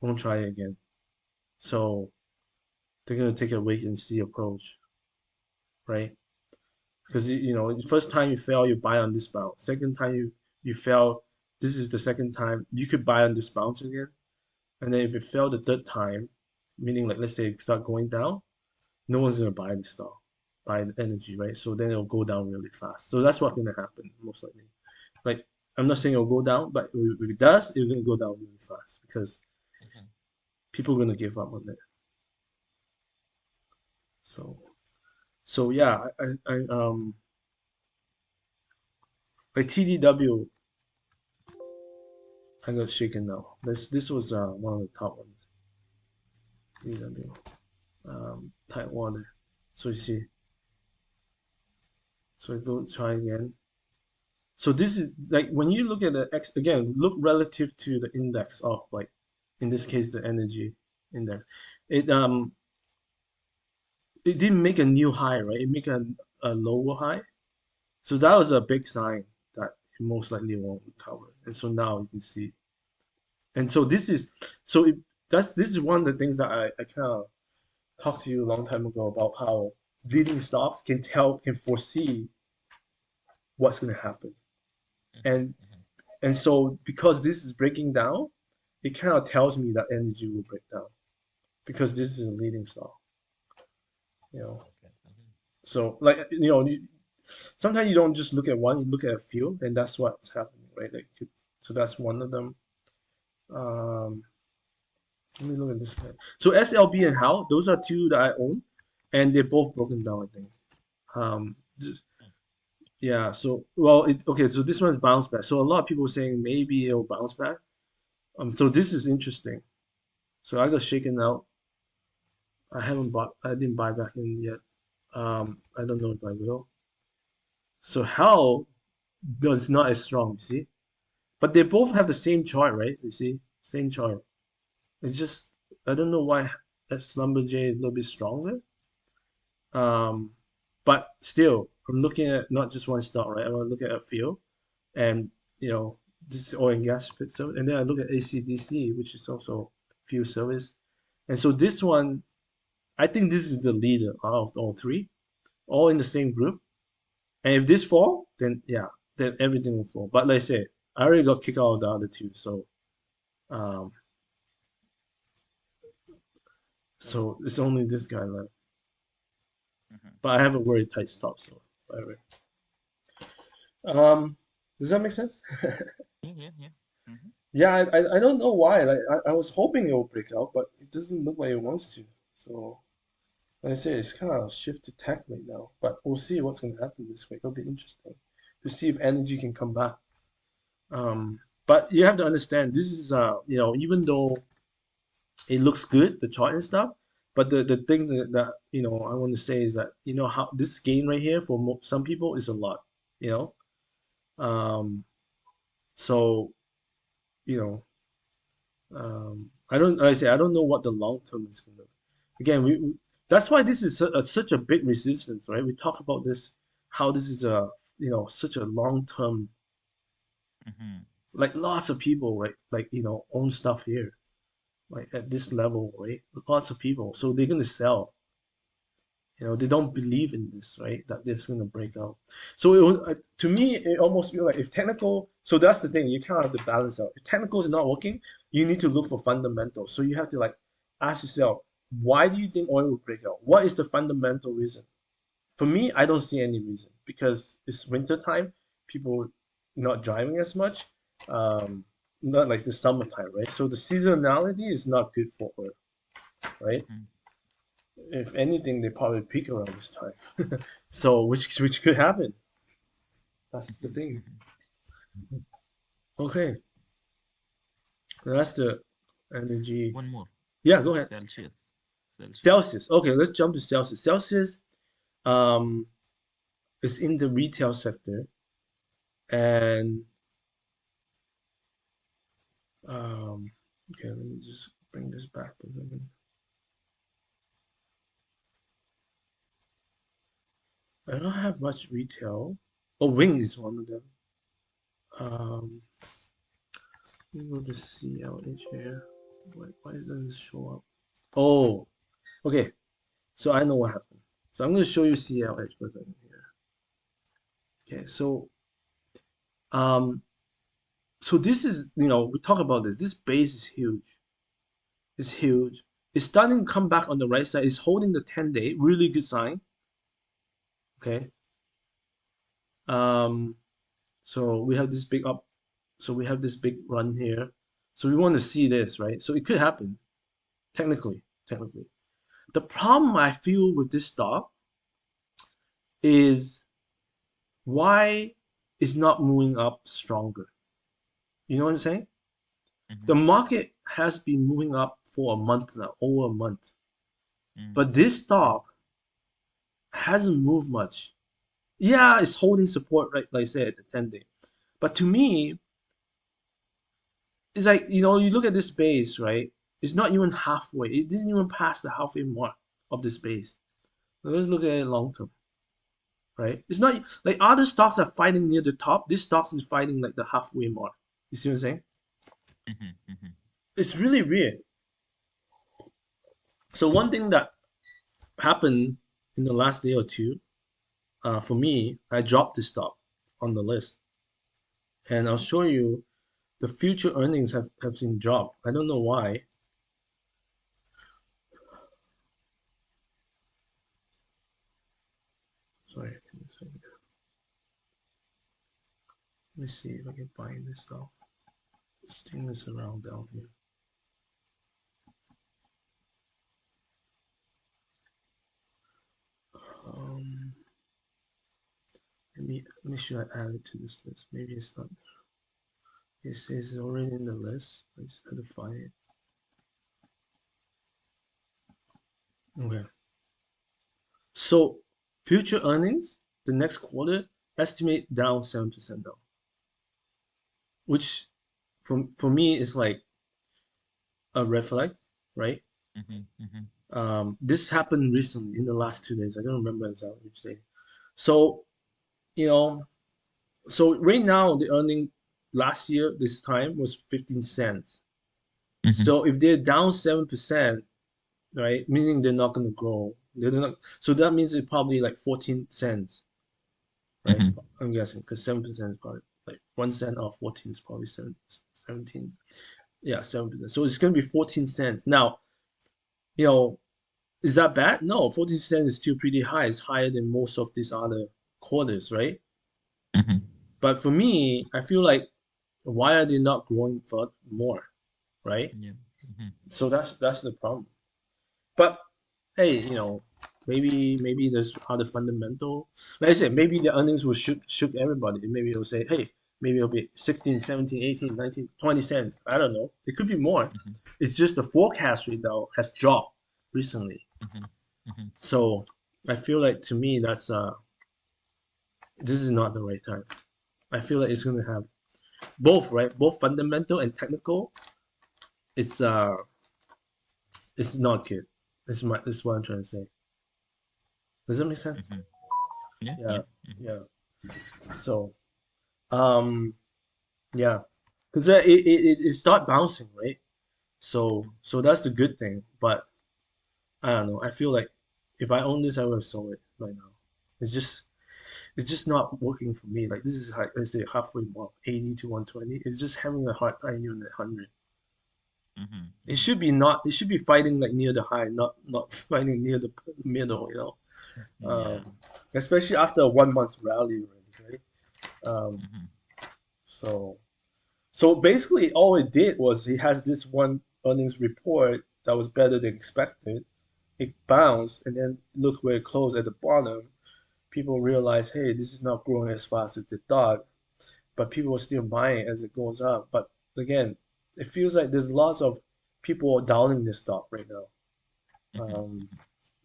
again. So they're gonna take a wait and see approach, right? Because first time you fail, you buy on this bounce. Second time you fail, this is the second time you could buy on this bounce again. And then if it failed the third time, meaning like let's say it start going down, no one's gonna buy the stock, buy the energy, right? So then it'll go down really fast. So that's what's gonna happen most likely. Like I'm not saying it'll go down, but if it does, it's gonna go down really fast because people are gonna give up on it. So yeah, like TDW, I got shaken now. This was one of the top ones. TDW, tight water. So you see, so I go try again. So this is like when you look at the X again, look relative to the index of like, in this case, the energy index. It it didn't make a new high, right? It make a lower high. So that was a big sign that it most likely won't recover. And so now you can see. And so this is this is one of the things that I kind of talked to you a long time ago about how leading stocks can foresee what's going to happen. And so because this is breaking down, it kind of tells me that energy will break down because this is a leading stock, you know. So like sometimes you don't just look at one, you look at a few, and that's what's happening, right? Like so that's one of them. Let me look at this guy. So SLB and HAL, those are two that I own, and they're both broken down, I think. Yeah, so well, okay, so this one's bounce back. So a lot of people saying maybe it'll bounce back. So this is interesting. So I got shaken out. I didn't buy back in yet. I don't know if I will. So HAL is not as strong, you see? But they both have the same chart, right? You see? Same chart. It's just, I don't know why Schlumberger is a little bit stronger. But still, I'm looking at not just one stock, right? I want to look at a few. And, this is oil and gas fit service. And then I look at ACDC, which is also field service. And so this one, I think this is the leader out of all three, all in the same group. And if this fall, then yeah, then everything will fall. But like I said, I already got kicked out of the other two, so it's only this guy left. But I have a very tight stop, so whatever. Does that make sense? Yeah. Yeah, I don't know why. Like I was hoping it will break out, but it doesn't look like it wants to. So like I say, it's kind of shift to tech right now. But we'll see what's gonna happen this week. It'll be interesting to see if energy can come back. But you have to understand this is even though it looks good, the chart and stuff, but the thing that I want to say is that how this gain right here for some people is a lot, so I don't like I say I don't know what the long term is gonna. Again, that's why this is such a big resistance, right? We talk about this, how this is a such a long term, like lots of people, right? Like own stuff here, like at this level, right? Lots of people, so they're gonna sell. They don't believe in this, right? That this is gonna break out. So to me, it almost feels like if technical. So that's the thing. You kind of have to balance out. If technical is not working, you need to look for fundamentals. So you have to like ask yourself, why do you think oil will break out? What is the fundamental reason? For me, I don't see any reason because it's winter time. People not driving as much. Not like the summertime, right? So the seasonality is not good for oil, right? If anything, they probably peak around this time. So which could happen. That's the thing. Okay, that's the energy. One more. Yeah, go ahead. Celsius. Celsius. Okay, let's jump to Celsius. Celsius is in the retail sector, and okay, let me just bring this back a minute. I don't have much retail. Oh, Wing is one of them. Let me go to CELH here. Why doesn't it show up? Oh, okay. So I know what happened. So I'm going to show you CELH here. Okay, so so this is we talk about this. This base is huge. It's huge. It's starting to come back on the right side. It's holding the 10-day. Really good sign. Okay. So we have this big up. So we have this big run here. So we want to see this, right? So it could happen, technically. The problem I feel with this stock is why it's not moving up stronger. You know what I'm saying? The market has been moving up for a month now, over a month. But this stock hasn't moved much. Yeah, it's holding support, right? Like I said, the 10-day. But to me, it's like, you look at this base, right? It's not even halfway. It didn't even pass the halfway mark of this base. Let's look at it long term. right? It's not like other stocks are fighting near the top. This stock is fighting like the halfway mark. You see what I'm saying? It's really weird. So one thing that happened in the last day or two, for me, I dropped this stock on the list, and I'll show you the future earnings have been dropped. I don't know why. Sorry, let me see if I can find this stock. This thing is around down here. Let me should I add it to this list? Maybe it's not. It says it's already in the list. I just have to find it. Okay. So future earnings, the next quarter, estimate down 7% down, which for me is like a red flag, right? This happened recently in the last 2 days. I don't remember exactly which day. So, you know, so right now the earning last year this time was 15 cents. So if they're down 7%, right, meaning they're not going to grow. They're not, so that means it's probably like 14 cents, right? I'm guessing because 7% is probably like 1 cent off 14 is probably 17. Yeah, 7%. So it's going to be 14 cents. Now, you know, is that bad? No, 14 cents is still pretty high. It's higher than most of these other quarters, right? But for me, I feel like why are they not growing for more, right? So that's the problem. But hey, you know, maybe there's other fundamental. Like I said, maybe the earnings will shook everybody. Maybe it'll say, hey, maybe it'll be 16, 17, 18, 19, 20 cents. I don't know. It could be more. It's just the forecast rate though has dropped recently. So I feel like to me that's this is not the right time. I feel like it's gonna have both, right? Both fundamental and technical. It's not good. This is what I'm trying to say. Does that make sense? Yeah. Yeah. So yeah, because it start bouncing, right? So that's the good thing. But I don't know. I feel like if I own this, I would have sold it right now. It's just not working for me. Like this is like let's say halfway mark, 80 to 120. It's just having a hard time even at 100. It should be not. It should be fighting like near the high, not fighting near the middle. You know, especially after a 1 month rally already, right? So basically, all it did was he has this one earnings report that was better than expected. It bounced, and then look where it closed at the bottom. People realize, hey, this is not growing as fast as they thought, but people are still buying as it goes up. But again, it feels like there's lots of people doubting this stock right now.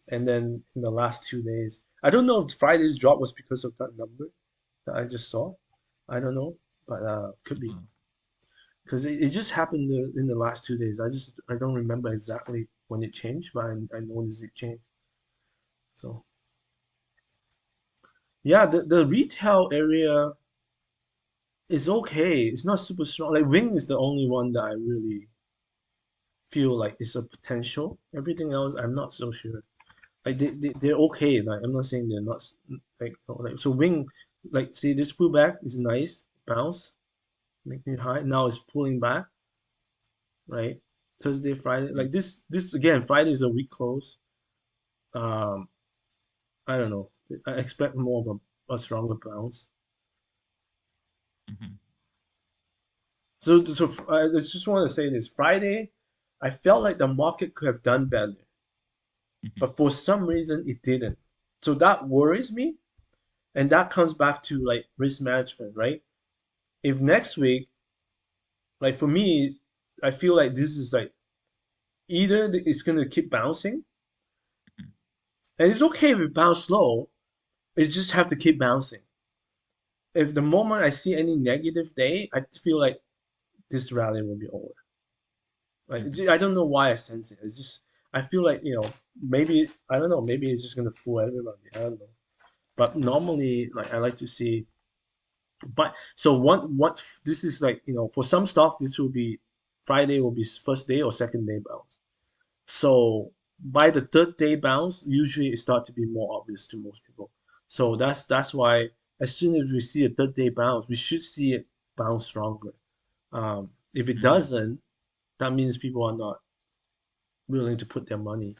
And then in the last 2 days, I don't know if Friday's drop was because of that number that I just saw. I don't know, but could be because it just happened in the last 2 days. I don't remember exactly when it changed, but I noticed it changed. So yeah, the retail area is okay. It's not super strong. Like Wing is the only one that I really feel like is a potential. Everything else, I'm not so sure. Like they're okay. Like I'm not saying they're not like so Wing, like see this pullback is nice bounce, making it high. Now it's pulling back, right? Thursday, Friday, like this again. Friday is a weak close. Um, I don't know. I expect more of a stronger bounce. So I just want to say this. Friday, I felt like the market could have done better, but for some reason it didn't. So that worries me, and that comes back to like risk management, right? If next week, like for me, I feel like this is like either it's gonna keep bouncing, and it's okay if it bounce slow. It just have to keep bouncing. If the moment I see any negative day, I feel like this rally will be over. Like I don't know why I sense it. It's just I feel like maybe I don't know. Maybe it's just gonna fool everybody. I don't know. But normally, like I like to see, but so what this is like, for some stocks this will be Friday will be first day or second day bounce. So by the third day bounce, usually it starts to be more obvious to most people. So that's why as soon as we see a third day bounce, we should see it bounce stronger. If it Mm-hmm. doesn't, that means people are not willing to put their money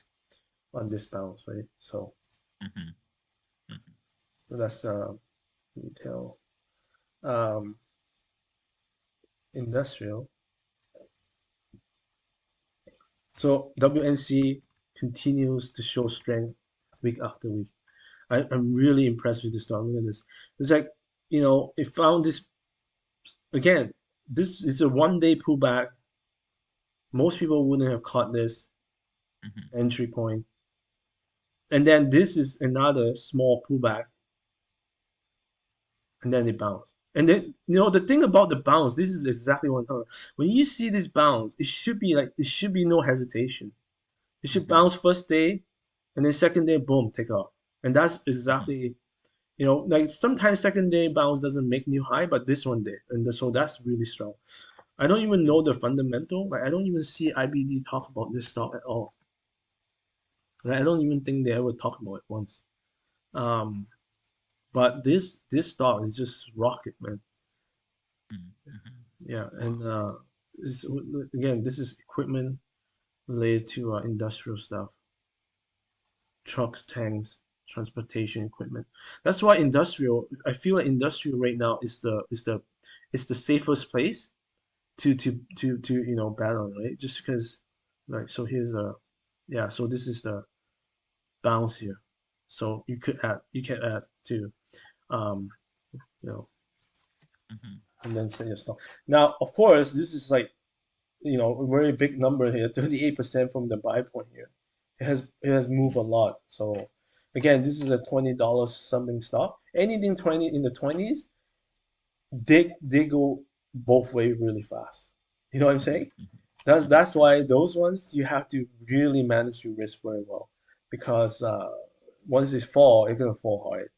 on this bounce, right? So Mm-hmm. that's retail, um, industrial. So WNC continues to show strength week after week. I'm really impressed with this stock. Look at this. It's like, it found this again. This is a 1 day pullback. Most people wouldn't have caught this Mm-hmm. entry point. And then this is another small pullback, and then it bounced. And then, the thing about the bounce, this is exactly what I'm talking about. When you see this bounce, it should be no hesitation. It should Mm-hmm. bounce first day, and then second day, boom, take off. And that's Mm-hmm. exactly, like sometimes second day bounce doesn't make new high, but this one did. And so that's really strong. I don't even know the fundamental. Like I don't even see IBD talk about this stock at all. Like, I don't even think they ever talk about it once. Um, but this stock is just rocket, man. Mm-hmm. Yeah, Wow. and again, this is equipment related to industrial stuff, trucks, tanks, transportation equipment. That's why industrial. I feel like industrial right now is the safest place to battle, right? Just because, like, so here's yeah, so this is the bounce here. So you can add to, um, you know, Mm-hmm. and then say your stop. Now, of course, this is like, a very big number here, 38% from the buy point here. It has moved a lot. So again, this is a $20 something stock. Anything 20 in the 20s, they go both way really fast. You know what I'm saying? That's Mm-hmm. why those ones you have to really manage your risk very well, because once it fall, it's gonna fall hard,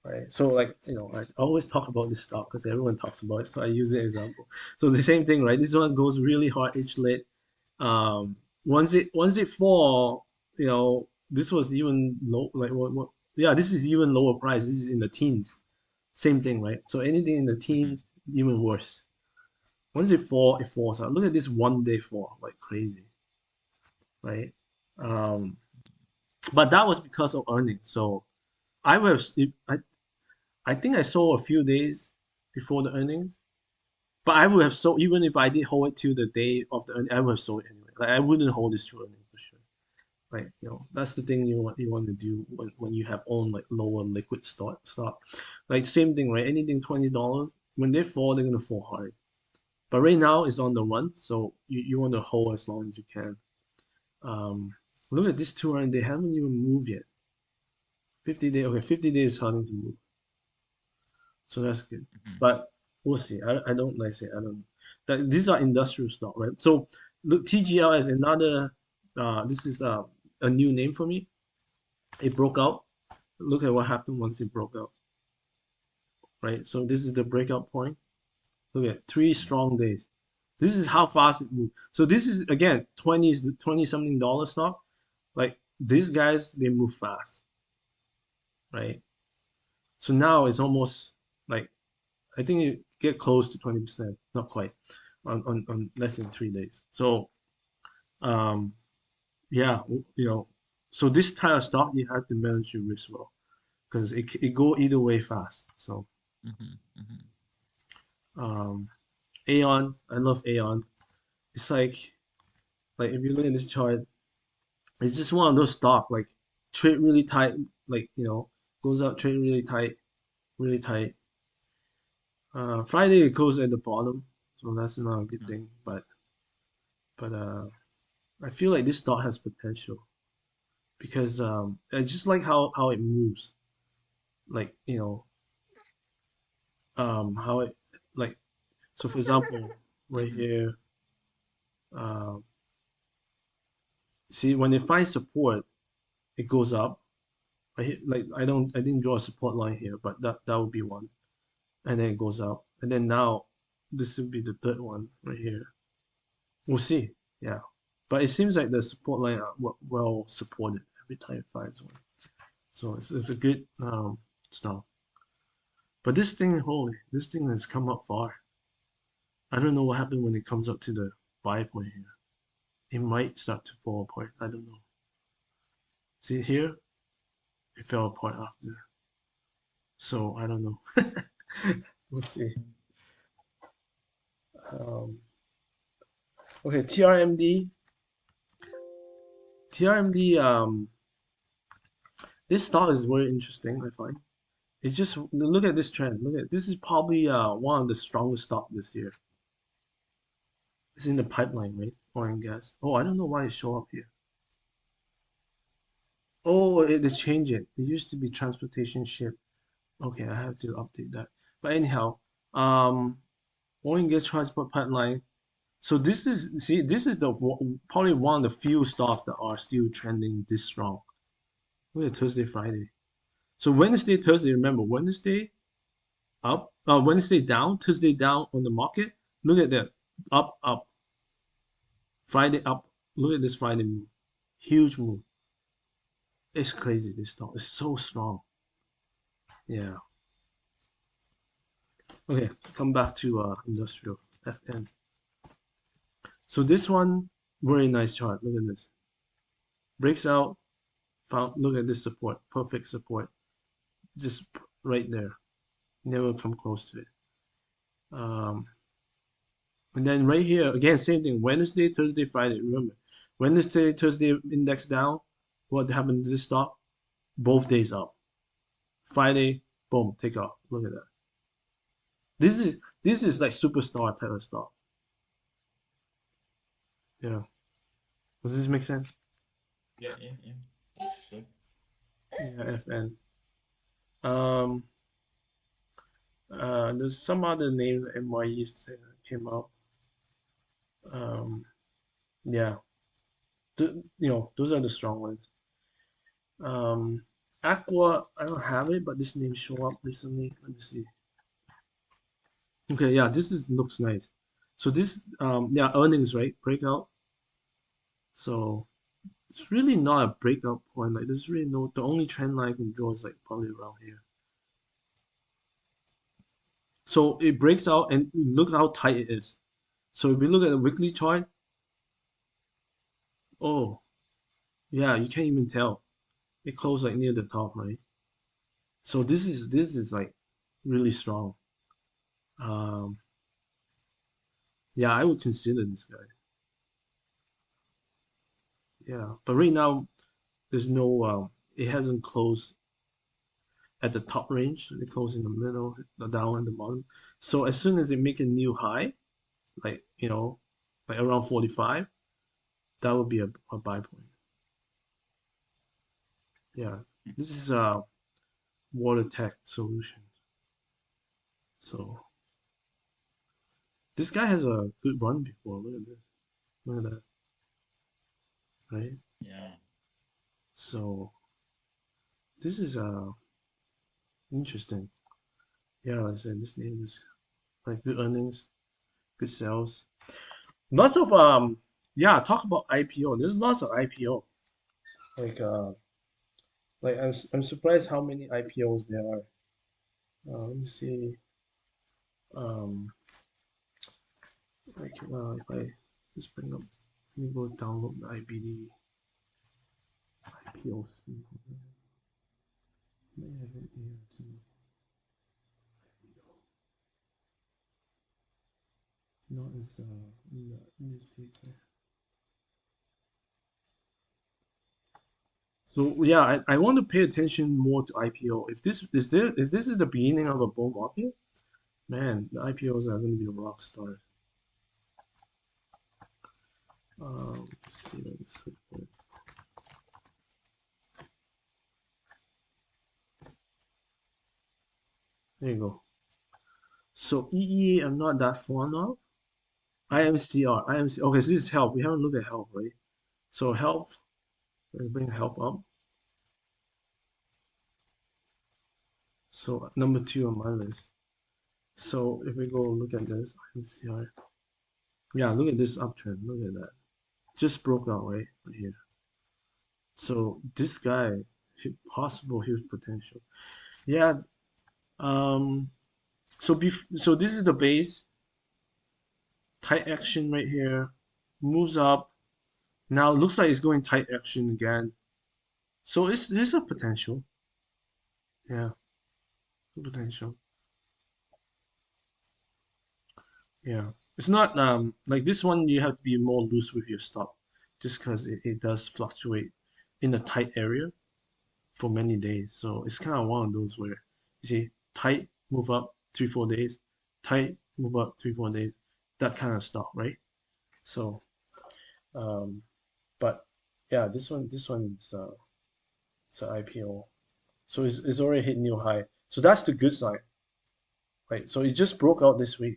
right? So like, I always talk about this stock because everyone talks about it, so I use it as an example. So the same thing, right? This one goes really hard each lit. Um, once it fall, this was even low. Like what? Yeah, this is even lower price. This is in the teens. Same thing, right? So anything in the Mm-hmm. teens, even worse. Once it fall, it falls out. Look at this 1 day fall, like crazy, right? Um, but that was because of earnings. So I was, if, I think I sold a few days before the earnings, but I would have sold even if I did hold it till the day of the earnings. I would have sold it anyway. Like I wouldn't hold this to earnings for sure. Like, that's the thing you want to do when you have own like lower liquid stock. Like same thing, right? Anything $20, when they fall, they're gonna fall hard. But right now it's on the run, so you want to hold as long as you can. Um, Look at this 200. They haven't even moved yet. 50 day. Okay, 50 days is starting to move, so that's good. Mm-hmm. But we'll see. I don't like say I don't know. That these are industrial stock, right? So look, TGL is another. This is a new name for me. It broke out. Look at what happened once it broke out, right? So this is the breakout point. Look at 3 strong days. This is how fast it moved. So this is again 20 something dollar stock. Like these guys, they move fast, right? So now it's almost like I think it get close to 20%, not quite, on less than 3 days. So um, yeah, so this type of stock you have to manage your risk well because it go either way fast. So Mm-hmm. Mm-hmm. um, Aeon, I love Aeon. It's like if you look at this chart, it's just one of those stock like trade really tight, like goes up, trade really tight, really tight. Friday it goes at the bottom, so that's not a good thing. But I feel like this stock has potential because I just like how it moves, like how it like so for example right Mm-hmm. here, see when it finds support, it goes up, I didn't draw a support line here, but that would be one, and then it goes up, and then now this would be the third one right here. We'll see, yeah, but it seems like the support line are well supported every time it finds one, so it's a good stop. But this thing, holy, this thing has come up far. I don't know what happened when it comes up to the buy point here. It might start to fall apart. I don't know. See here, it fell apart after. So I don't know. We'll see. Um, okay, TRMD. TRMD. This stock is very interesting. I find it's just look at this trend. Look at this is probably one of the strongest stock this year. It's in the pipeline, right? Oil and gas. Oh, I don't know why it show up here. Oh, they changed it. It used to be transportation ship. Okay, I have to update that. But anyhow, oil and gas transport pipeline. So this is see this is the probably one of the few stocks that are still trending this strong. Look at Thursday, Friday. So Wednesday, Thursday. Remember Wednesday up, Wednesday down, Thursday down on the market. Look at that, up, up. Friday up. Look at this Friday move, huge move. It's crazy. This stock is so strong. Yeah. Okay, come back to industrial FN. So this one, very nice chart. Look at this. Breaks out. Found. Look at this support. Perfect support. Just right there. Never come close to it. And then right here again, same thing. Wednesday, Thursday, Friday. Remember, Wednesday, Thursday index down. What happened to this stock? Both days up. Friday, boom, take off. Look at that. This is like superstar type of stock. Yeah. Does this make sense? Yeah. Interesting. Yeah, FN. Um, there's some other name that MY used to say that came up. Yeah, those are the strong ones. Aqua, I don't have it, but this name show up recently. Let me see. Okay, yeah, this is looks nice. So this, yeah, earnings, right? Breakout. So it's really not a breakout point. Like there's really no. The only trend line I can draw is like probably around here. So it breaks out and look how tight it is. So if we look at the weekly chart, oh yeah, you can't even tell. It closed like near the top, right? So this is like really strong. Um, yeah, I would consider this guy. Yeah, but right now there's no. It hasn't closed at the top range. It closed in the middle, the down and the bottom. So as soon as it make a new high, like like around 45, that would be a buy point. Yeah, this is water tech solutions. So this guy has a good run before. Look at this. Look at that, right? Yeah. So this is interesting. Yeah, like I said, this name is like good earnings, good sales. Lots of yeah, talk about IPO. There's lots of IPO. Like I'm surprised how many IPOs there are. Let me see. Um, like if I just bring up, let me go download the IBD IPO. May have it here too. Not as in the newspaper. So yeah, I want to pay attention more to IPO. If this is the beginning of a bull market, man, the IPOs are going to be a rock star. Let's see what this is. There you go. So EEA, I'm not that fond of. IMCR, IMC. Okay, so this is health. We haven't looked at health, right? So health, let me bring health up. So number 2 on my list. So if we go look at this, SMCI. Yeah, look at this uptrend. Look at that. Just broke out right here. So this guy, possible huge potential. Yeah. So this is the base. Tight action right here. Moves up. Now it looks like it's going tight action again. So there's a potential. Yeah, potential. Yeah. It's not like this one you have to be more loose with your stop just because it does fluctuate in a tight area for many days. So it's kind of one of those where you see tight, move up 3-4 days, tight, move up 3-4 days, that kind of stuff, right? So um but yeah, this one is it's an IPO. So it's already hit new high. So that's the good side, right? So it just broke out this week.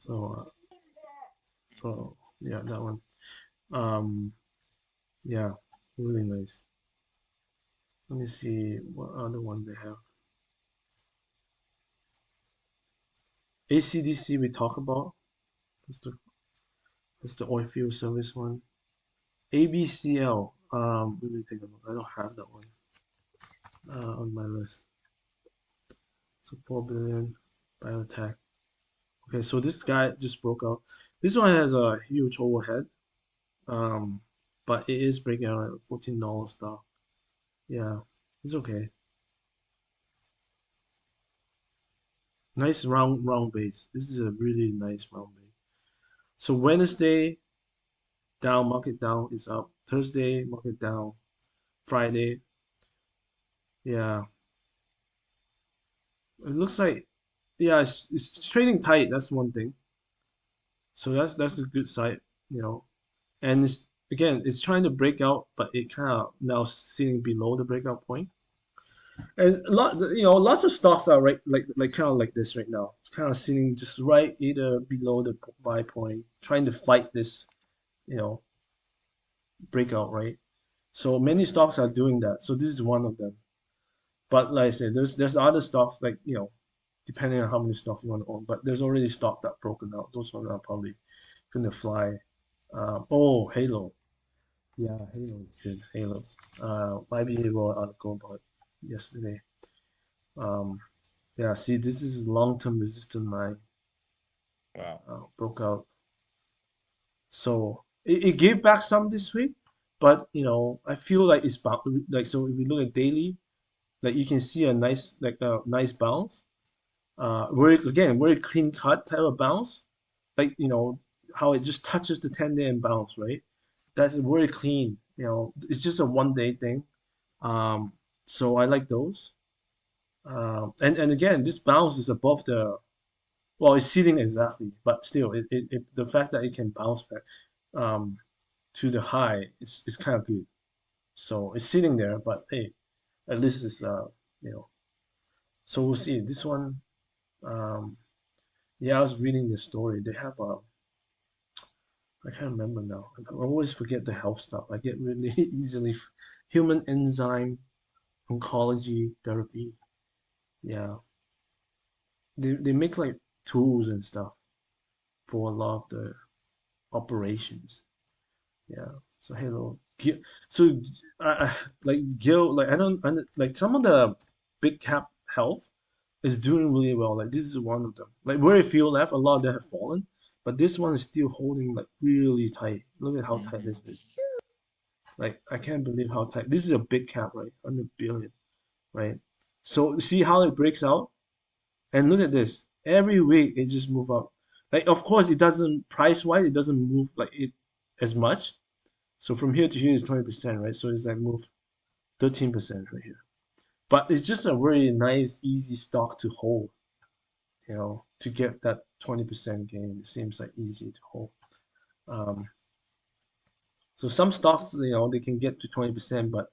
So so yeah, that one. Um yeah, really nice. Let me see what other one they have. ACDC we talk about. That's the oil field service one. ABCL. Let me take a look. I don't have that one on my list. So 4 billion biotech. Okay, so this guy just broke out. This one has a huge overhead. Um, but it is breaking out at $14 stock. Yeah, it's okay. Nice round base. This is a really nice round base. So Wednesday down, market down is up. Thursday market down. Friday, yeah. It looks like yeah, it's trading tight. That's one thing. So that's a good side, you know. And it's again, it's trying to break out, but it kind of now sitting below the breakout point. And lots of stocks are right like kind of like this right now. It's kind of sitting just right either below the buy point, trying to fight this, you know, breakout, right? So many stocks are doing that. So this is one of them. But like I said, there's other stocks like depending on how many stocks you want to own. But there's already stocks that broken out. Those ones are probably gonna fly. Oh, Halo. Yeah, Halo is good. Halo. YBA wrote an article about it yesterday. Um, yeah, see, this is long-term resistance line Wow. broke out. So it gave back some this week, but I feel like it's like so if we look at daily, like you can see a nice bounce. Very clean cut type of bounce, like how it just touches the 10-day and bounce, right? That's very clean. It's just a 1 day thing. Um, so I like those. And again, this bounce is above well, it's sitting exactly, but still, the fact that it can bounce back um, to the high is kind of good. So it's sitting there, but hey, at least it's you know. So we'll see. This one, um, yeah, I was reading the story. They have I can't remember now. I always forget the health stuff. I get really easily human enzyme oncology therapy. Yeah, they make like tools and stuff for a lot of the operations. Yeah. So hello. So like Gil, like like some of the big cap health is doing really well. Like this is one of them. Like very few left. A lot of them have fallen, but this one is still holding like really tight. Look at how tight Hmm. this is. Like I can't believe how tight. This is a big cap, right? 100 billion, right? So see how it breaks out, and look at this. Every week it just move up. Like of course it doesn't price wise it doesn't move like it as much. So from here to here is 20%, right? So it's like move 13% right here. But it's just a very nice, easy stock to hold, to get that 20% gain. It seems like easy to hold. Um, so some stocks, they can get to 20%, but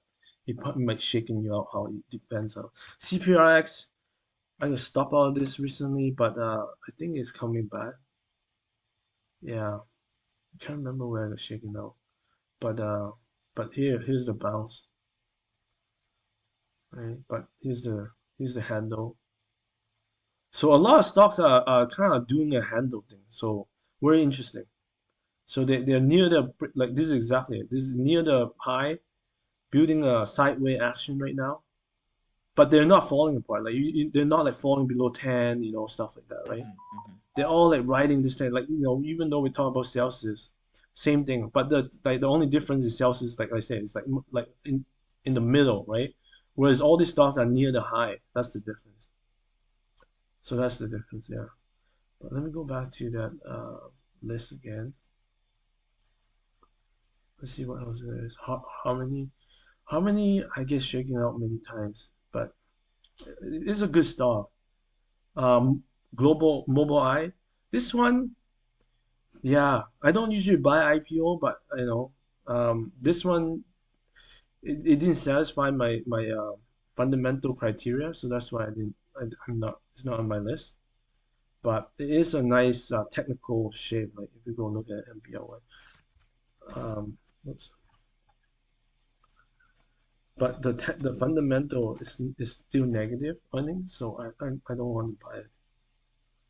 it probably might shaking you out how it depends on. CPRX, I just stopped out of this recently, but I think it's coming back. Yeah, I can't remember where it's shaking out. But here's the bounce. right? But here's the handle. So a lot of stocks are kind of doing a handle thing. So very interesting. So they're near the, like, this is exactly it. This is near the high, building a sideways action right now. But they're not falling apart. Like they're not like falling below 10, stuff like that, right? They're all like riding this thing. Like, even though we talk about Celsius, same thing. But the only difference is Celsius, like I said, it's like in the middle, right? Whereas all these stocks are near the high. That's the difference. So that's the difference, yeah. But let me go back to that list again. Let's see what else there is. Harmony, I guess, shaking out many times, but it's a good stock. Global Mobile Eye. This one, yeah, I don't usually buy IPO, but this one, it didn't satisfy my fundamental criteria, so that's why I'm not. It's not on my list. But it is a nice technical shape. Like if you go look at MPLY. Oops. But the fundamental is still negative earnings, so I don't want to buy it.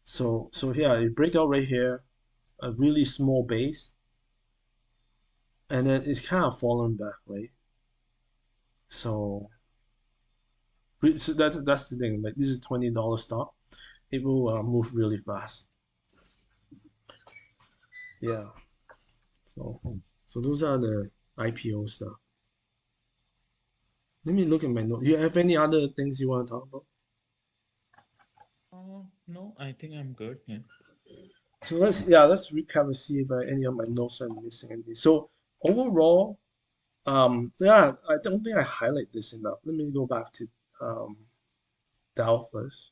So yeah, you break out right here, a really small base, and then it's kind of fallen back, right? So that's the thing. Like this is $20 stock, it will move really fast. Yeah. So those are the IPO stuff. Let me look at my notes. You have any other things you want to talk about? No, I think I'm good. Yeah. So let's recap and see if any of my notes are missing anything. So overall, yeah, I don't think I highlight this enough. Let me go back to Dow first.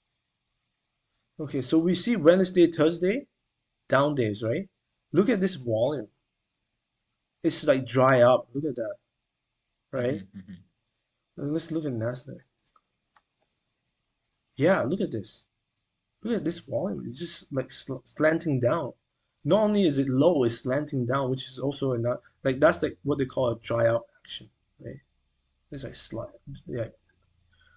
Okay, so we see Wednesday, Thursday, down days, right? Look at this volume. It's like dry up. Look at that, right? And let's look at Nasdaq. Yeah, look at this. Look at this volume. It's just like slanting down. Not only is it low, it's slanting down, which is also not like that's like what they call a dry out action, right? It's like slide. Yeah.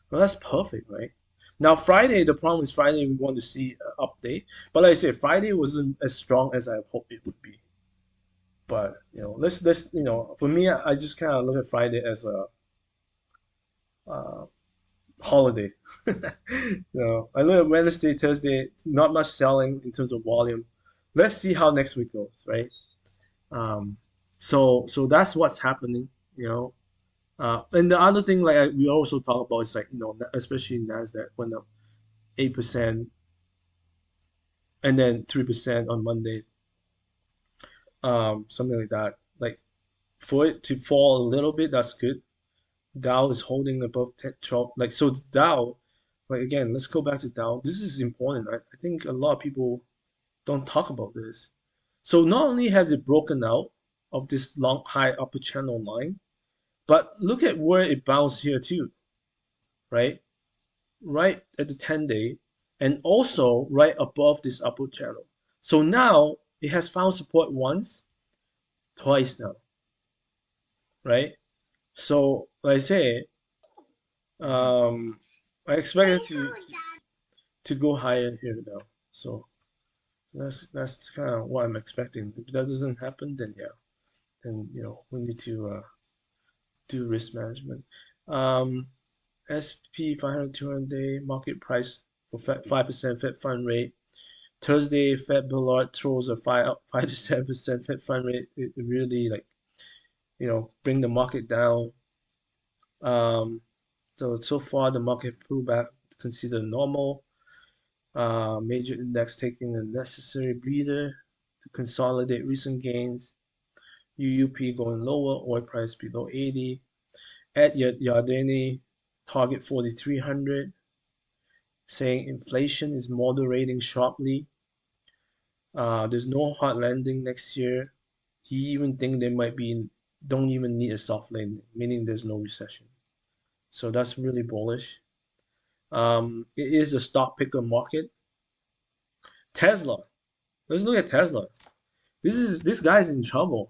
Well, that's perfect, right? Now Friday, the problem is Friday we want to see an update, but like I said, Friday wasn't as strong as I hoped it would be. But let's for me, I just kind of look at Friday as a uh, holiday. I look at Wednesday, Thursday, not much selling in terms of volume. Let's see how next week goes, right? Um, so that's what's happening, and the other thing, like we also talk about, is like especially Nasdaq went up 8%, and then 3% on Monday, something like that. Like for it to fall a little bit, that's good. Dow is holding above 10, 12. Like so, Dow. Like again, let's go back to Dow. This is important. I think a lot of people don't talk about this. So not only has it broken out of this long high upper channel line, but look at where it bounced here too, right? Right at the 10-day, and also right above this upper channel. So now it has found support once, twice now, right? So like I say, I expect it to go higher here now. So that's kind of what I'm expecting. If that doesn't happen, then yeah, then we need to do risk management. SP 500 200-day market price for 5% Fed fund rate. Thursday, Fed Bullard throws a 5 to 7% Fed fund rate. It really bring the market down. So far the market pullback considered normal. Major index taking a necessary breather to consolidate recent gains. UUP going lower, oil price below 80. At Yardeni, target 4,300, saying inflation is moderating sharply. There's no hard landing next year. He even think they don't even need a soft landing, meaning there's no recession. So that's really bullish. It is a stock picker market. Tesla. Let's look at Tesla. This guy's in trouble.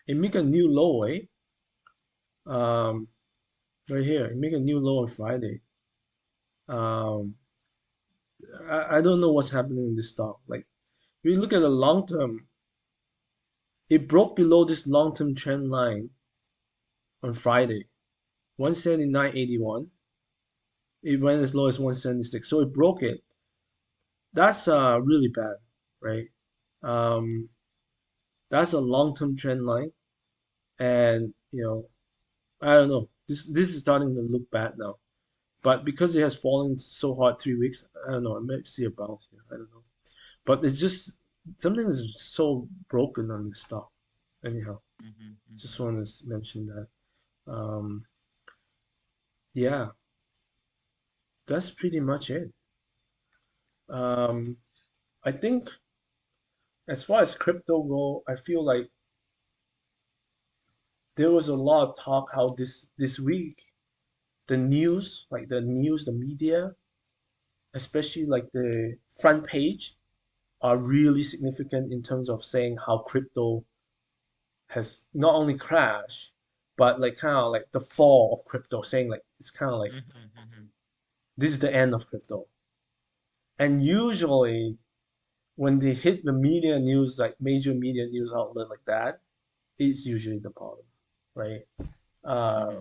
It make a new low, eh? right here. It make a new low on Friday. Um, I don't know what's happening in this stock. Like, if you look at the long term, it broke below this long term trend line on Friday, 179.81. It went as low as 176, so it broke it. That's really bad, right? Um, that's a long term trend line, and I don't know. This is starting to look bad now. But because it has fallen so hard 3 weeks, I don't know. I might see a bounce here. I don't know. But it's just something is so broken on this stock. Anyhow, just want to mention that. Um, yeah, that's pretty much it. Um, I think as far as crypto go, I feel like there was a lot of talk how this week the media, especially like the front page, are really significant in terms of saying how crypto has not only crashed, but like kind of like the fall of crypto, saying like it's kind of like this is the end of crypto. And usually when they hit the media news, like major media news outlet like that, it's usually the bottom, right? Uh,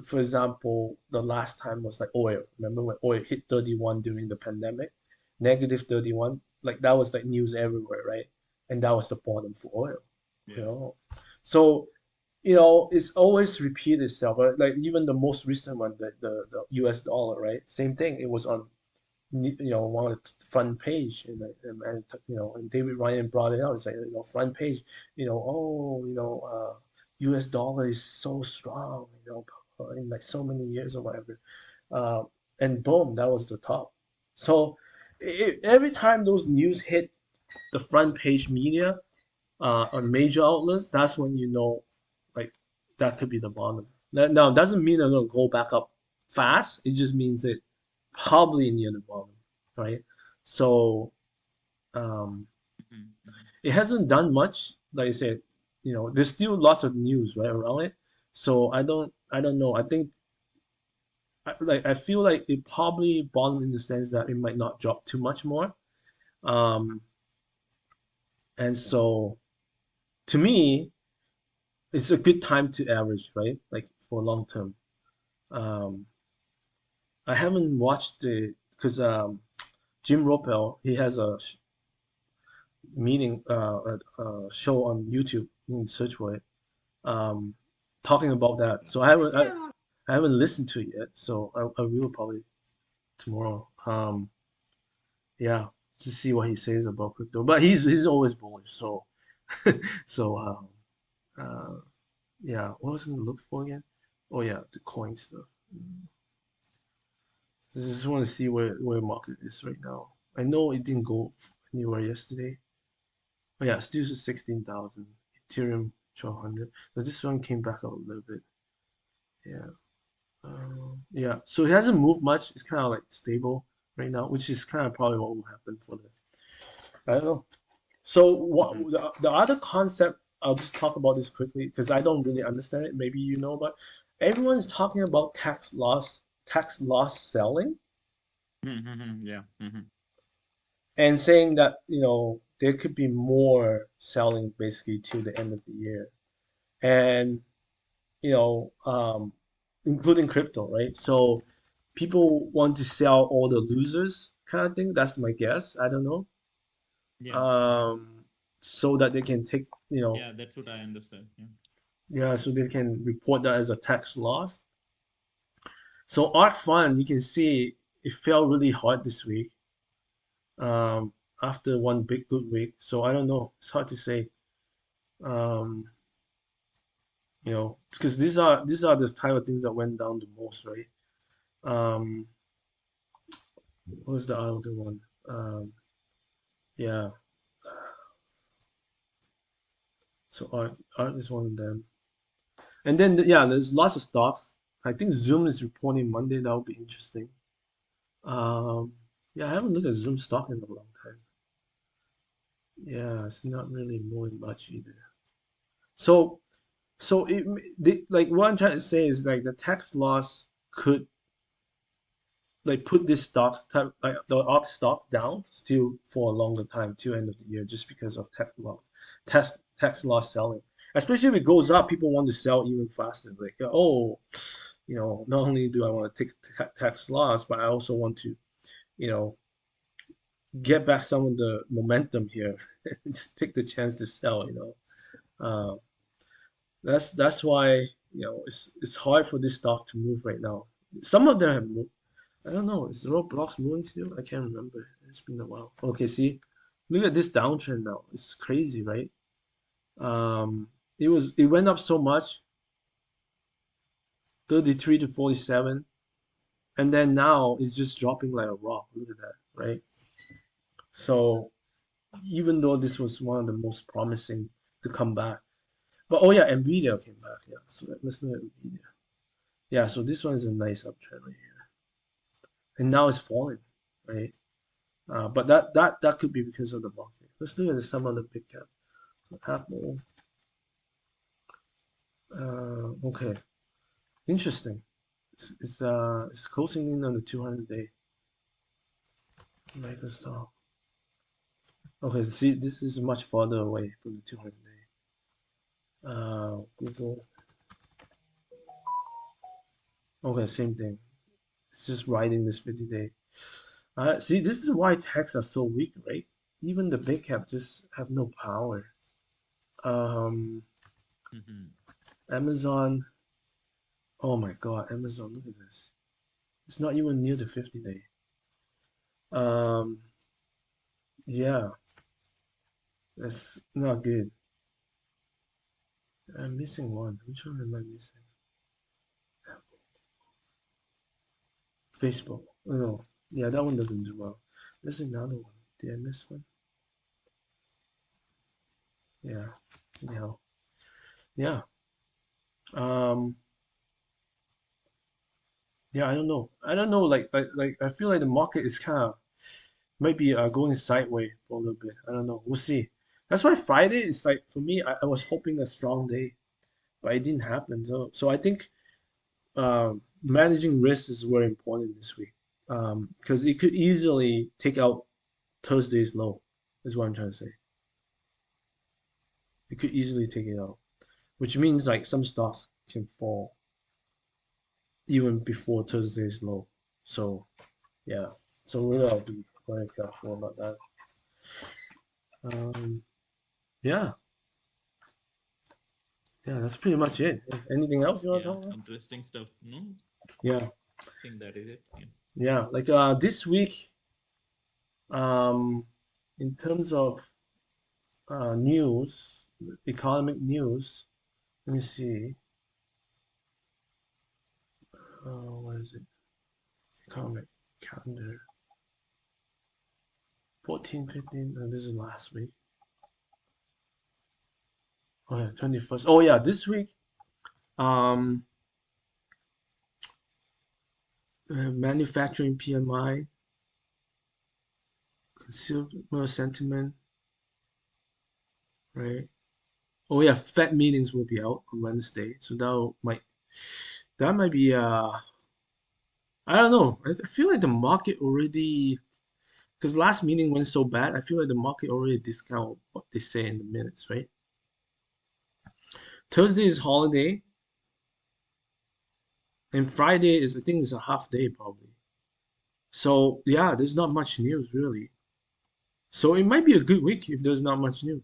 for example, the last time was like oil. Remember when oil hit 31 during the pandemic? Negative 31. Like that was like news everywhere, right? And that was the bottom for oil, you Yeah. know. So, it's always repeat itself. Like even the most recent one, the US dollar, right? Same thing. It was on one of the front page and David Ryan brought it out. It's like front page, US dollar is so strong, in like so many years or whatever. uh, and boom, that was the top. So every time those news hit the front page media on major outlets, that's when like that could be the bottom. Now it doesn't mean they're gonna go back up fast. It just means it probably near the bottom, right? So um, it hasn't done much. Like I said, there's still lots of news right around it. So I don't know. I think I feel like it probably bottomed in the sense that it might not drop too much more. Um, and so to me, it's a good time to average, right? Like for long term. Um, I haven't watched it because Jim Ropel, he has a meeting show on YouTube. You can search for it. Um, talking about that. So I haven't listened to it yet. So I will probably tomorrow. Yeah, to see what he says about crypto. But he's always bullish. So so uh, yeah. What was I gonna look for again? Oh yeah, the coin stuff. So I just want to see where market is right now. I know it didn't go anywhere yesterday. Oh yeah, still 16,000. Ethereum 1200. But this one came back up a little bit. Yeah. Yeah. So it hasn't moved much. It's kind of like stable right now, which is kind of probably what will happen for the. I don't know. So what the other concept? I'll just talk about this quickly because I don't really understand it. Maybe you know, but everyone's talking about tax loss selling, Yeah. and saying that there could be more selling basically till the end of the year, and you know um, including crypto, right? So people want to sell all the losers kind of thing. That's my guess. I don't know. Yeah. Um, so that they can take, Yeah, that's what I understand. Yeah. yeah, so they can report that as a tax loss. So ARK Fund, you can see it fell really hard this week. Um, after one big good week. So I don't know. It's hard to say. Um, because these are the type of things that went down the most, right? Um, what was the other one? Yeah. So art is one of them. And then yeah, there's lots of stocks. I think Zoom is reporting Monday. That will be interesting. Um, yeah, I haven't looked at Zoom stock in a long time. Yeah, it's not really moving much either. So So like what I'm trying to say is like the tax loss could like put this stocks type like the ARK stock down still for a longer time till end of the year just because of tax loss selling. Especially if it goes up, people want to sell even faster. Like, oh, not only do I want to take tax loss, but I also want to, you know, get back some of the momentum here and take the chance to sell. Uh, that's why it's hard for this stock to move right now. Some of them have moved. I don't know. Is Roblox moving still? I can't remember. It's been a while. Okay, see, look at this downtrend now. It's crazy, right? It went up so much, 33 to 47, and then now it's just dropping like a rock. Look at that, right? So even though this was one of the most promising to come back, but oh yeah, Nvidia came back. Yeah, so let's look at Nvidia. Yeah, so this one is a nice uptrend right here, and now it's falling, right? But that could be because of the market. Let's look at some of the big cap. Apple. Okay, interesting. It's closing in on the 200-day. Microsoft. Okay, see, this is much farther away from the 200-day. Google. Okay, same thing. It's just riding this 50-day. See, this is why techs are so weak, right? Even the big cap just have no power. Amazon. Oh my God, Amazon, look at this. It's not even near the 50-day. Yeah, that's not good. I'm missing one. Which one am I missing? Facebook. Oh no. Yeah, that one doesn't do well. There's another one. Did I miss one? Yeah. Yeah. Yeah. Um. Yeah. I don't know. I don't know. Like. I feel like the market is kind of might be going sideways for a little bit. I don't know. We'll see. That's why Friday is like for me. I was hoping a strong day, but it didn't happen. So I think managing risk is very important this week. Because it could easily take out Thursday's low, is what I'm trying to say. It could easily take it out, which means like some stocks can fall even before Thursday's low. So yeah, so really I'll be very careful about that. Um, yeah, yeah, that's pretty much it. Anything else you want to Yeah, talk about? interesting stuff. No, I Yeah, think that is it. Yeah. yeah. Like this week, um, in terms of news, economic news. Let me see. What is it? Economic calendar. 14, 15. This is last week. Oh yeah, 21st. Oh yeah, this week. Um, Manufacturing PMI, consumer sentiment, right? Oh yeah, Fed meetings will be out on Wednesday, so that might be I don't know. I feel like the market already because last meeting went so bad. I feel like the market already discount what they say in the minutes, right? Thursday is holiday, and Friday is I think it's a half day probably. So yeah, there's not much news really. So it might be a good week if there's not much news.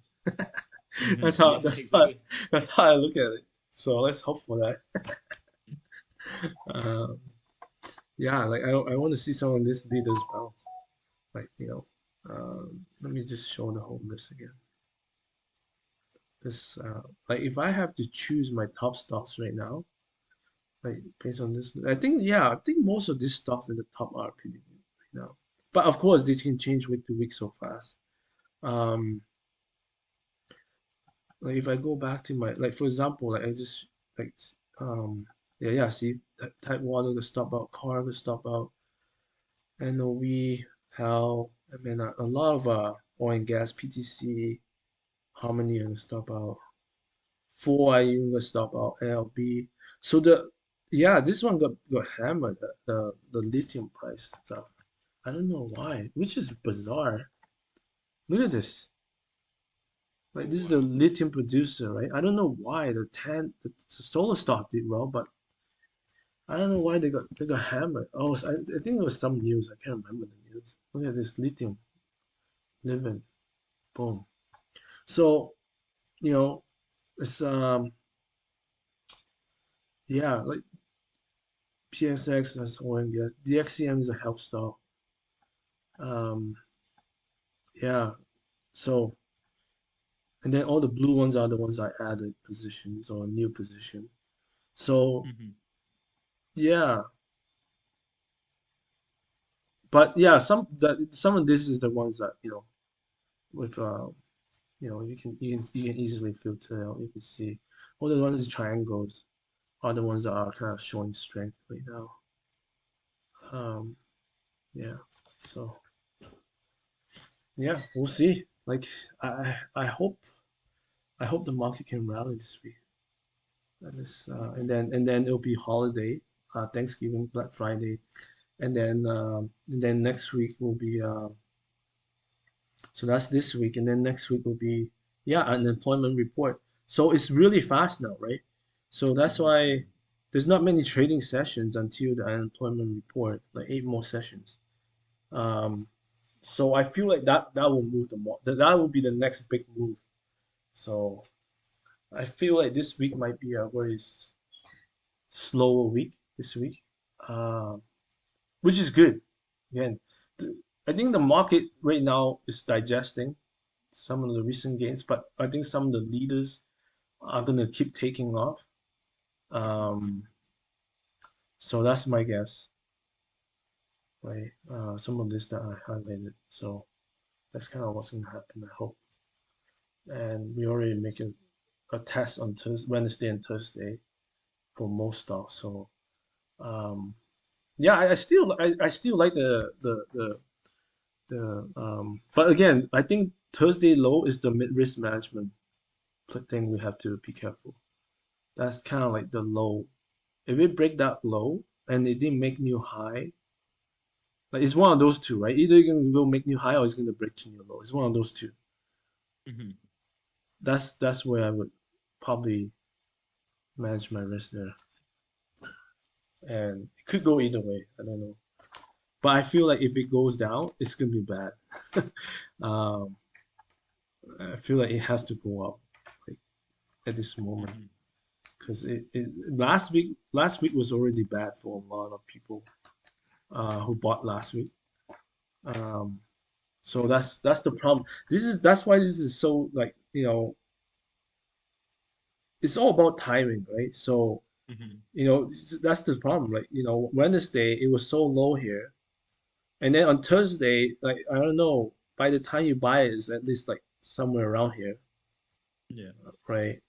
That's how Yeah, that's how exactly. that's how I look at it. So let's hope for that. Um, yeah, like I want to see some of these leaders bounce. Like let me just show the whole list again. This like if I have to choose my top stocks right now, like based on this, I think most of these stocks in the top are pretty good right now. But of course, this can change week to week so fast. Um, like if I go back to my like for example, like I just like um yeah, see type water to stop out, car to stop out, NOV, HAL, I mean a lot of oil and gas, PTC, Harmony to stop out, 4 I even gonna stop out ALB. So this one got hammered, the lithium price stuff. I don't know why, which is bizarre. Look at this. Like this is the lithium producer, right? I don't know why the solar stock did well, but I don't know why they got hammered. Oh, I think it was some news. I can't remember the news. Look at this lithium living, boom. So it's yeah, like PSX, that's oil and gas. DXCM is a health stock. Um, yeah. So and then all the blue ones are the ones I added positions or new position. So Mm-hmm. yeah, but yeah, some of this is the ones that with you can easily filter out. You can see all the ones triangles are the ones that are kind of showing strength right now. Um, yeah. So yeah, we'll see. Like I hope the market can rally this week. And then it'll be holiday, Thanksgiving, Black Friday, and then next week will be so that's this week, and then next week will be unemployment report. So it's really fast now, right? So that's Mm-hmm. why there's not many trading sessions until the unemployment report, like 8 more sessions. Um, so I feel like that will move the market. That will be the next big move. So I feel like this week might be a very slower week this week, um, which is good. Again, I think the market right now is digesting some of the recent gains, but I think some of the leaders are gonna keep taking off. Um, so that's my guess, right? Some of this that I highlighted. So that's kind of what's gonna happen, I hope. And we already make a test on Wednesday and Thursday for most stocks. So um, yeah, I still like but again, I think Thursday low is the risk management thing we have to be careful. That's kind of like the low. If it break that low and it didn't make new high, like it's one of those two, right? Either you're gonna go make new high or it's gonna break to new low. It's one of those two. Mm-hmm. That's where I would probably manage my risk there. And it could go either way. I don't know. But I feel like if it goes down, it's gonna be bad. um, I feel like it has to go up, like at this moment, Mm-hmm. because last week was already bad for a lot of people who bought last week. Um, so that's the problem. That's why this is so like it's all about timing, right? So Mm-hmm. that's the problem. Like Wednesday it was so low here, and then on Thursday, like I don't know, by the time you buy it, it's at least like somewhere around here, Yeah. right?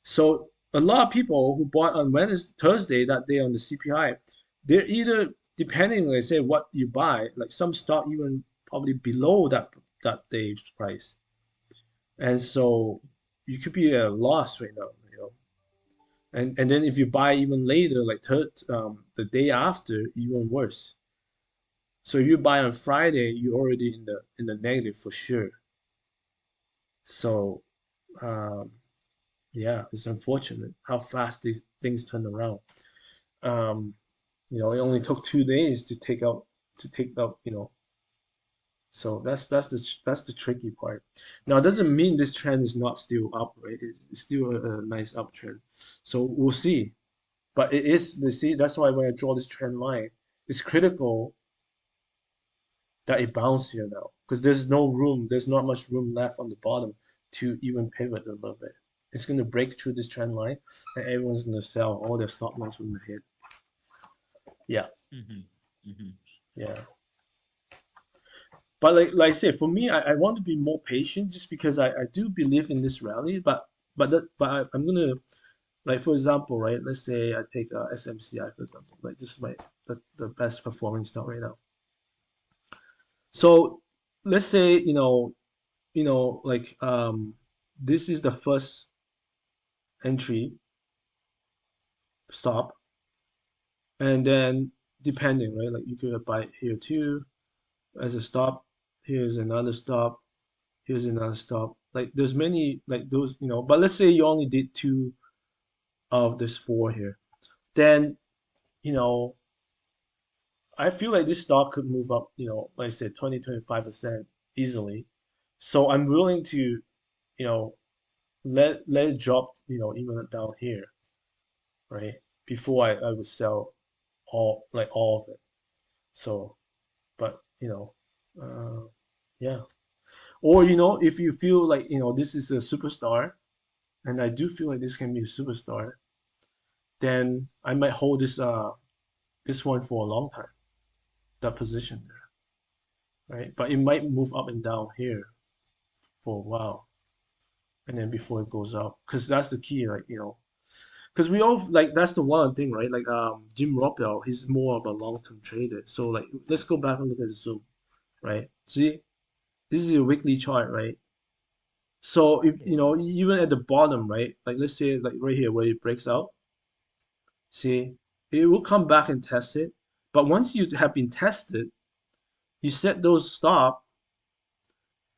So a lot of people who bought on Wednesday, Thursday that day on the CPI, they're either depending, like say, what you buy, like some stock even probably below that day's price, and so you could be at a loss right now. And then if you buy even later, like the day after, even worse. So if you buy on Friday, you're already in the negative for sure. So um, yeah, it's unfortunate how fast these things turn around. Um, it only took 2 days to take out. So that's the tricky part. Now, it doesn't mean this trend is not still up, right? It's still a nice uptrend. So we'll see. But it is, you see, that's why when I draw this trend line, it's critical that it bounce here now because there's not much room left on the bottom to even pivot a little bit. It's going to break through this trend line and everyone's going to sell all their stop loss from the hit. Yeah, Mm-hmm. Mm-hmm. yeah. But like I said, for me, I want to be more patient just because I do believe in this rally. I'm gonna, like, for example, right? Let's say I take SMCI for example, like this is the best performing stock right now. So let's say like this is the first entry, stop, and then depending, right? Like you could buy here too as a stop. Here's another stop. Here's another stop. Like there's many like those, but let's say you only did two of this four here. Then, you know, I feel like this stock could move up, like I said, 20, 25% easily. So I'm willing to, let it drop, even down here, right? Before I would sell all of it. So, but yeah. Or if you feel like this is a superstar, and I do feel like this can be a superstar, then I might hold this one for a long time, that position there, right? But it might move up and down here for a while, and then before it goes up, because that's the key, like because we all like that's the one thing, right? Like Jim Roppel, he's more of a long-term trader. So like let's go back and look at the Zoom, right? See, this is a weekly chart, right? So if even at the bottom, right? Like let's say like right here where it breaks out, see, it will come back and test it. But once you have been tested, you set those stop,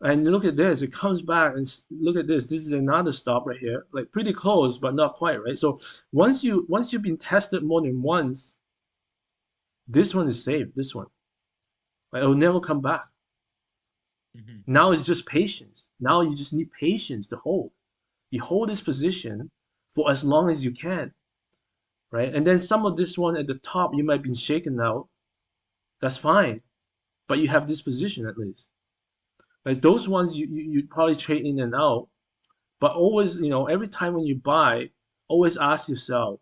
and look at this. It comes back and look at this. This is another stop right here, like pretty close, but not quite, right? So once you've been tested more than once, this one is safe. This one, like, it will never come back. Mhm. Now it's just patience. Now you just need patience to hold. You hold this position for as long as you can, right? And then some of this one at the top, you might be shaken out. That's fine, but you have this position at least. Like those ones, you probably trade in and out, but always, every time when you buy, always ask yourself,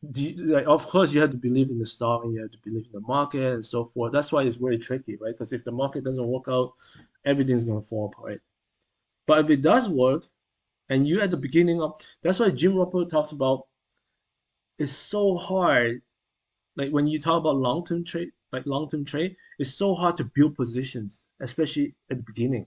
like, of course, you have to believe in the stock and you have to believe in the market and so forth. That's why it's very tricky, right? Because if the market doesn't work out, everything's going to fall apart. But if it does work, and you at the beginning of, that's why Jim Roper talks about it's so hard. Like when you talk about long-term trade, it's so hard to build positions, especially at the beginning.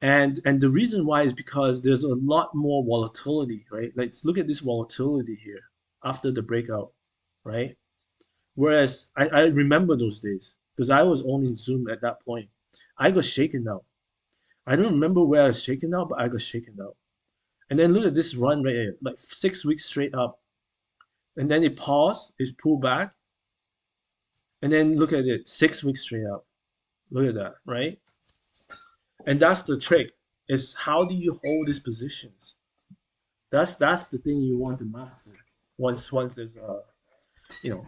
And the reason why is because there's a lot more volatility, right? Like look at this volatility here after the breakout, right? Whereas I remember those days because I was owning Zoom at that point. I got shaken out. I don't remember where I was shaken out, but I got shaken out. And then look at this run right here, like 6 weeks straight up. And then it paused, it pulled back. And then look at it, 6 weeks straight up. Look at that, right? And that's the trick. Is how do you hold these positions? That's the thing you want to master. Once there's you know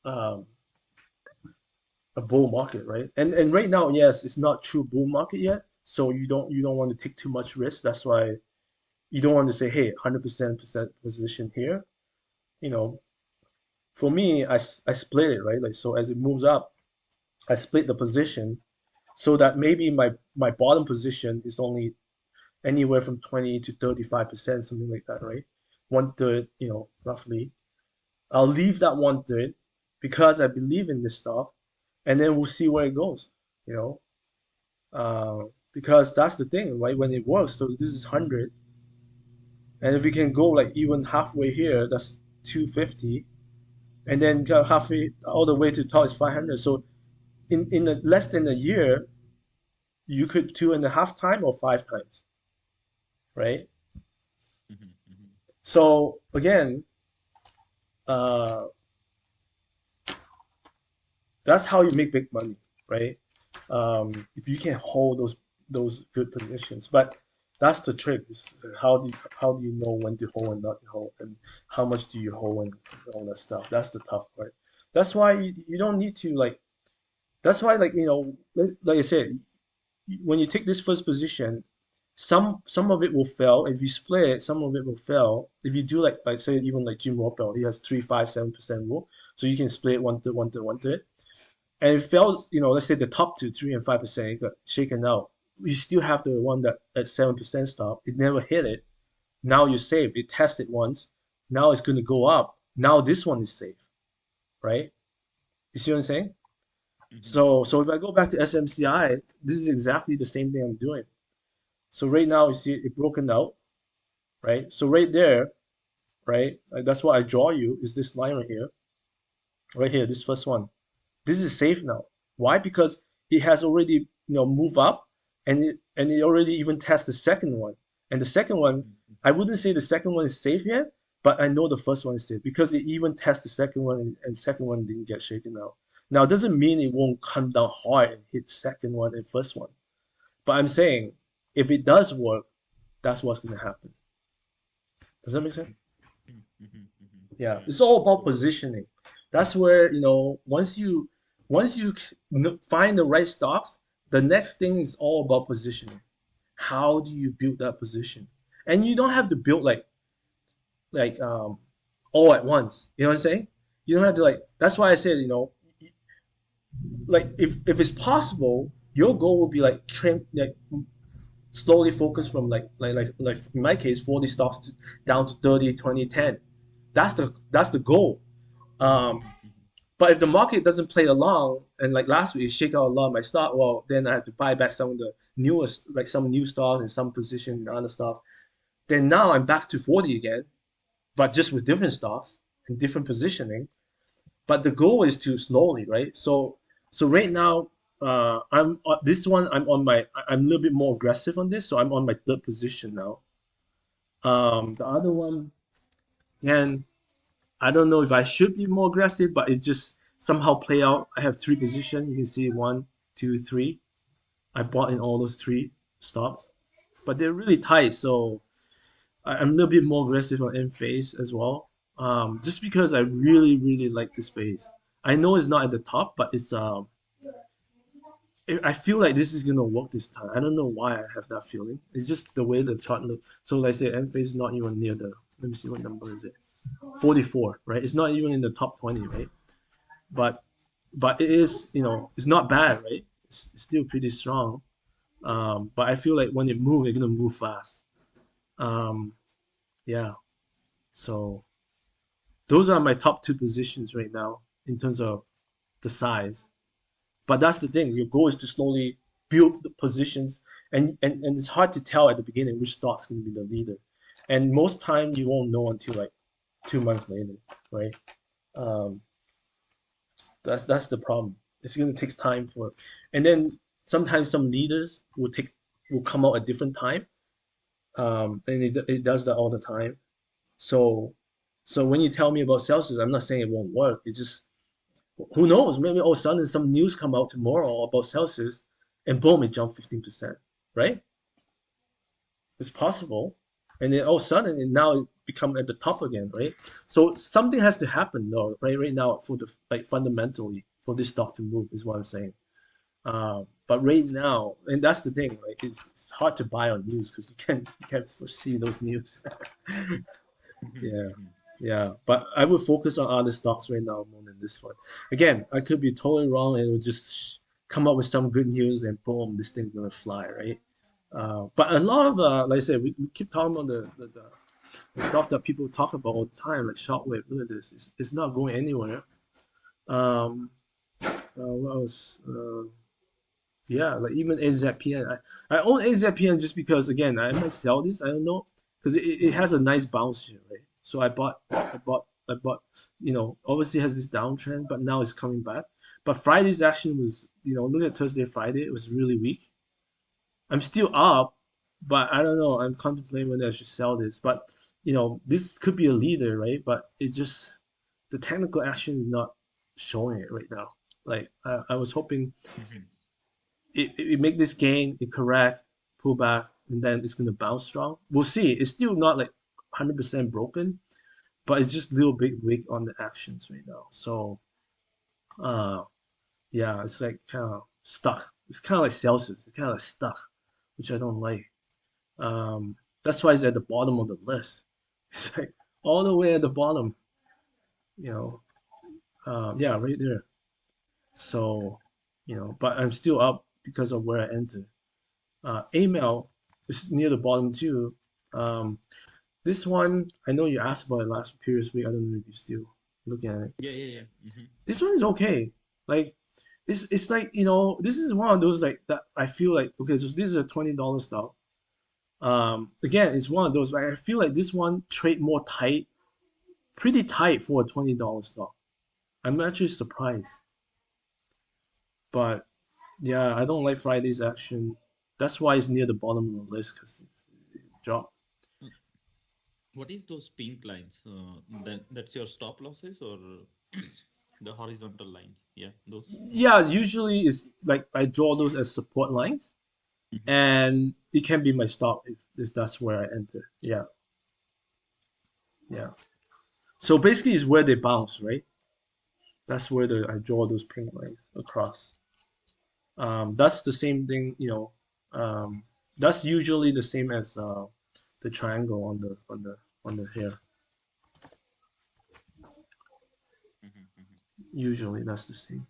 um, a bull market, right? And right now, yes, it's not true bull market yet. So you don't want to take too much risk. That's why you don't want to say, hey, 100% position here. You know, for me, I split it, right? Like so as it moves up, I split the position so that maybe my bottom position is only anywhere from 20 to 35%, something like that, right? One third, roughly. I'll leave that one third because I believe in this stock, and then we'll see where it goes, you know. Because that's the thing, right? When it works, so this is 100, and if we can go like even halfway here, that's 250, and then go halfway all the way to the top is 500. So in less than a year, you could 2.5 times or 5 times, right? Mhm. Mhm. So again, uh, that's how you make big money, right? If you can hold those good positions, but that's the trick. Is how do you know when to hold and not to hold, and how much do you hold and all that stuff. That's the tough part. That's why you don't need to like. That's why like I said, when you take this first position, some of it will fail. If you split it, some of it will fail. If you do like say even like Jim Roppel, he has 3, 5, 7% rule, so you can split one third, one third, one third, and it fails. Let's say the top two, 3 and 5% got shaken out. You still have the one that at 7% stop. It never hit it. Now you're safe. It tested once. Now it's going to go up. Now this one is safe, right? You see what I'm saying? Mhm. So if I go back to SMCI, this is exactly the same thing I'm doing. So right now you see it broken out. right? So right there, right, that's what I draw you is this line right here, this first one. This is safe now. Why? Because it has already moved up, and it already even test the second one. And the second one, I wouldn't say the second one is safe yet, but I know the first one is safe because it even test the second one, and second one didn't get shaken out. Now it doesn't mean it won't come down hard and hit second one and first one, but I'm saying if it does work, that's what's going to happen. Does that make sense? Yeah, Yeah. it's all about So positioning. That's where, once you find the right stocks, the next thing is all about positioning. How do you build that position? And you don't have to build like all at once. You know what I'm saying? You don't have to that's why I said, like if it's possible, your goal will be like trim like slowly focus from like in my case 40 stocks down to 30, 20, 10. That's the goal. Um, But if the market doesn't play along, and like last week, it shake out a lot of my stock, well, then I have to buy back some of the newest, like some new stocks and some position in other stocks. Then now I'm back to 40 again, but just with different stocks and different positioning. But the goal is to slowly, right? So right now, I'm this one. I'm a little bit more aggressive on this, so I'm on my third position now. The other one, and I don't know if I should be more aggressive, but it just somehow play out. I have three positions. You can see one, two, three. I bought in all those three stocks, but they're really tight. So I'm a little bit more aggressive on end phase as well. Just because I really, really like this space. I know it's not at the top, but I feel like this is gonna work this time. I don't know why I have that feeling. It's just the way the chart looks. So like I say, end phase is not even near the. Let me see what number is it. 44, right? It's not even in the top 20, right? But it is, it's not bad, right? It's still pretty strong. But I feel like when it moves, it's gonna move fast. Um, yeah. So those are my top two positions right now in terms of the size. But that's the thing. Your goal is to slowly build the positions, and it's hard to tell at the beginning which stock's gonna be the leader. And most time you won't know until like 2 months later, right? Um, that's the problem. It's gonna take time for, and then sometimes some leaders will come out at different time. And it does that all the time. So when you tell me about Celsius, I'm not saying it won't work. It's just who knows? Maybe all of a sudden some news come out tomorrow about Celsius, and boom, it jumped 15%. Right? It's possible, and then all of a sudden it now become at the top again. Right? So something has to happen though. Right now for the fundamentally for this stock to move is what I'm saying. But right now, and that's the thing, like it's hard to buy on news because you can't foresee those news. Yeah, yeah. But I would focus on other stocks right now more than this one. Again, I could be totally wrong, and it would just come up with some good news, and boom, this thing's gonna fly, right? But a lot of like I said, we keep talking about the stuff that people talk about all the time, like shortwave. Look at this; it's not going anywhere. Um, what else? Yeah, like even AZPN. I own AZPN just because again I might sell this. I don't know because it has a nice bounce here, right? So I bought. Obviously has this downtrend, but now it's coming back. But Friday's action was, look at Thursday, Friday, it was really weak. I'm still up, but I don't know. I'm contemplating whether I should sell this. But this could be a leader, right? But it just the technical action is not showing it right now. Like I was hoping it make this gain, it correct, pull back, and then it's gonna bounce strong. We'll see. It's still not like 100% broken, but it's just a little bit weak on the actions right now. So, uh, yeah, it's like kind of stuck. It's kind of like Celsius. It's kind of like stuck, which I don't like. Um, that's why it's at the bottom of the list. It's like all the way at the bottom. You know, yeah, right there. So, but I'm still up because of where I entered. Email is near the bottom too. Um, this one, I know you asked about it last previous week. I don't know if you're still looking at it. yeah. This one is okay. Like, it's like this is one of those like that I feel like okay. So this is a $20 stock. Again, it's one of those. Like, I feel like this one trade more tight, pretty tight for a $20 stock. I'm actually surprised, but yeah, I don't like Friday's action. That's why it's near the bottom of the list because it dropped. What is those pink lines? That's your stop losses or the horizontal lines? Yeah, those. Yeah, usually it's like I draw those as support lines, Mhm. and it can be my stop if that's where I enter. Yeah, yeah. So basically, it's where they bounce, right? That's where I draw those pink lines across. That's the same thing, that's usually the same as the triangle on the here. Mhm, mhm. Usually that's the same.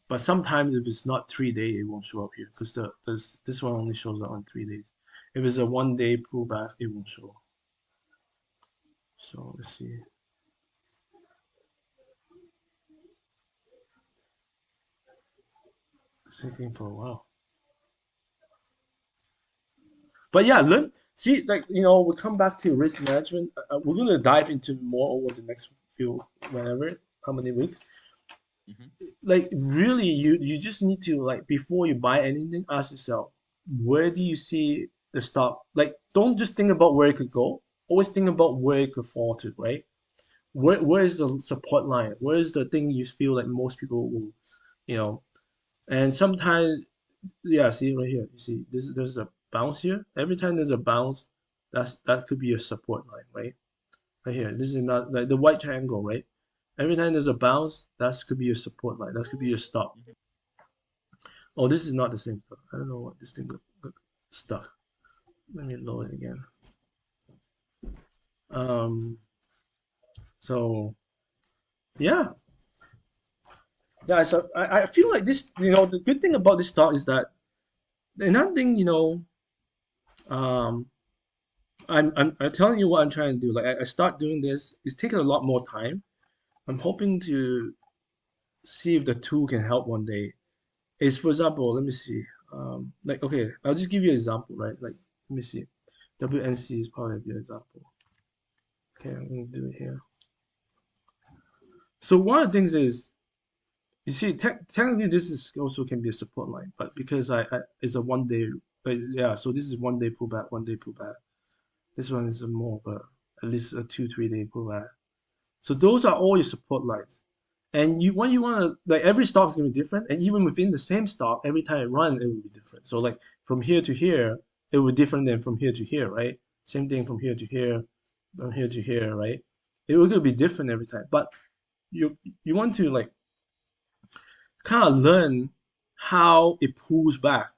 But sometimes if it's not 3 day, it won't show up here because this one only shows up on 3 days. If it's a 1 day pullback, it won't show. So let's see. It's taking for a while. But yeah, see, like, we come back to risk management. We're gonna dive into more over the next few, how many weeks. Mhm. Like, really, you just need to, like, before you buy anything, ask yourself, where do you see the stock? Like, don't just think about where it could go. Always think about where it could fall to, right? Where is the support line? Where is the thing you feel like most people will, you know? And sometimes, yeah, see right here. You see, there's a bounce here. Every time there's a bounce, that could be a support line, right? Right here. This is not like the white triangle, right? Every time there's a bounce, that could be your support line. That could be your stop. Mhm. Oh, this is not the same stuff. I don't know what this thing got stuck. Let me load it again. Um, so yeah, yeah. So I feel like this. The good thing about this stock is that another thing. Um, I'm telling you what I'm trying to do. Like, I start doing this. It's taking a lot more time. I'm hoping to see if the tool can help one day. Is, for example, let me see. Like, okay, I'll just give you an example, right? Like, let me see. WNC is probably a good example. Okay, I'm gonna do it here. So one of the things is, you see, technically this is also can be a support line, but because it's a 1 day, yeah. So this is 1 day pullback, 1 day pullback. This one is a more of a at least a 2 3 day pullback. So those are all your support lines. And when you want to, like, every stock is going to be different, and even within the same stock, every time it runs, it will be different. So, like, from here to here, it will be different than from here to here, right? Same thing from here to here, from here to here, right? It will be different every time. But you want to, like, kind of learn how it pulls back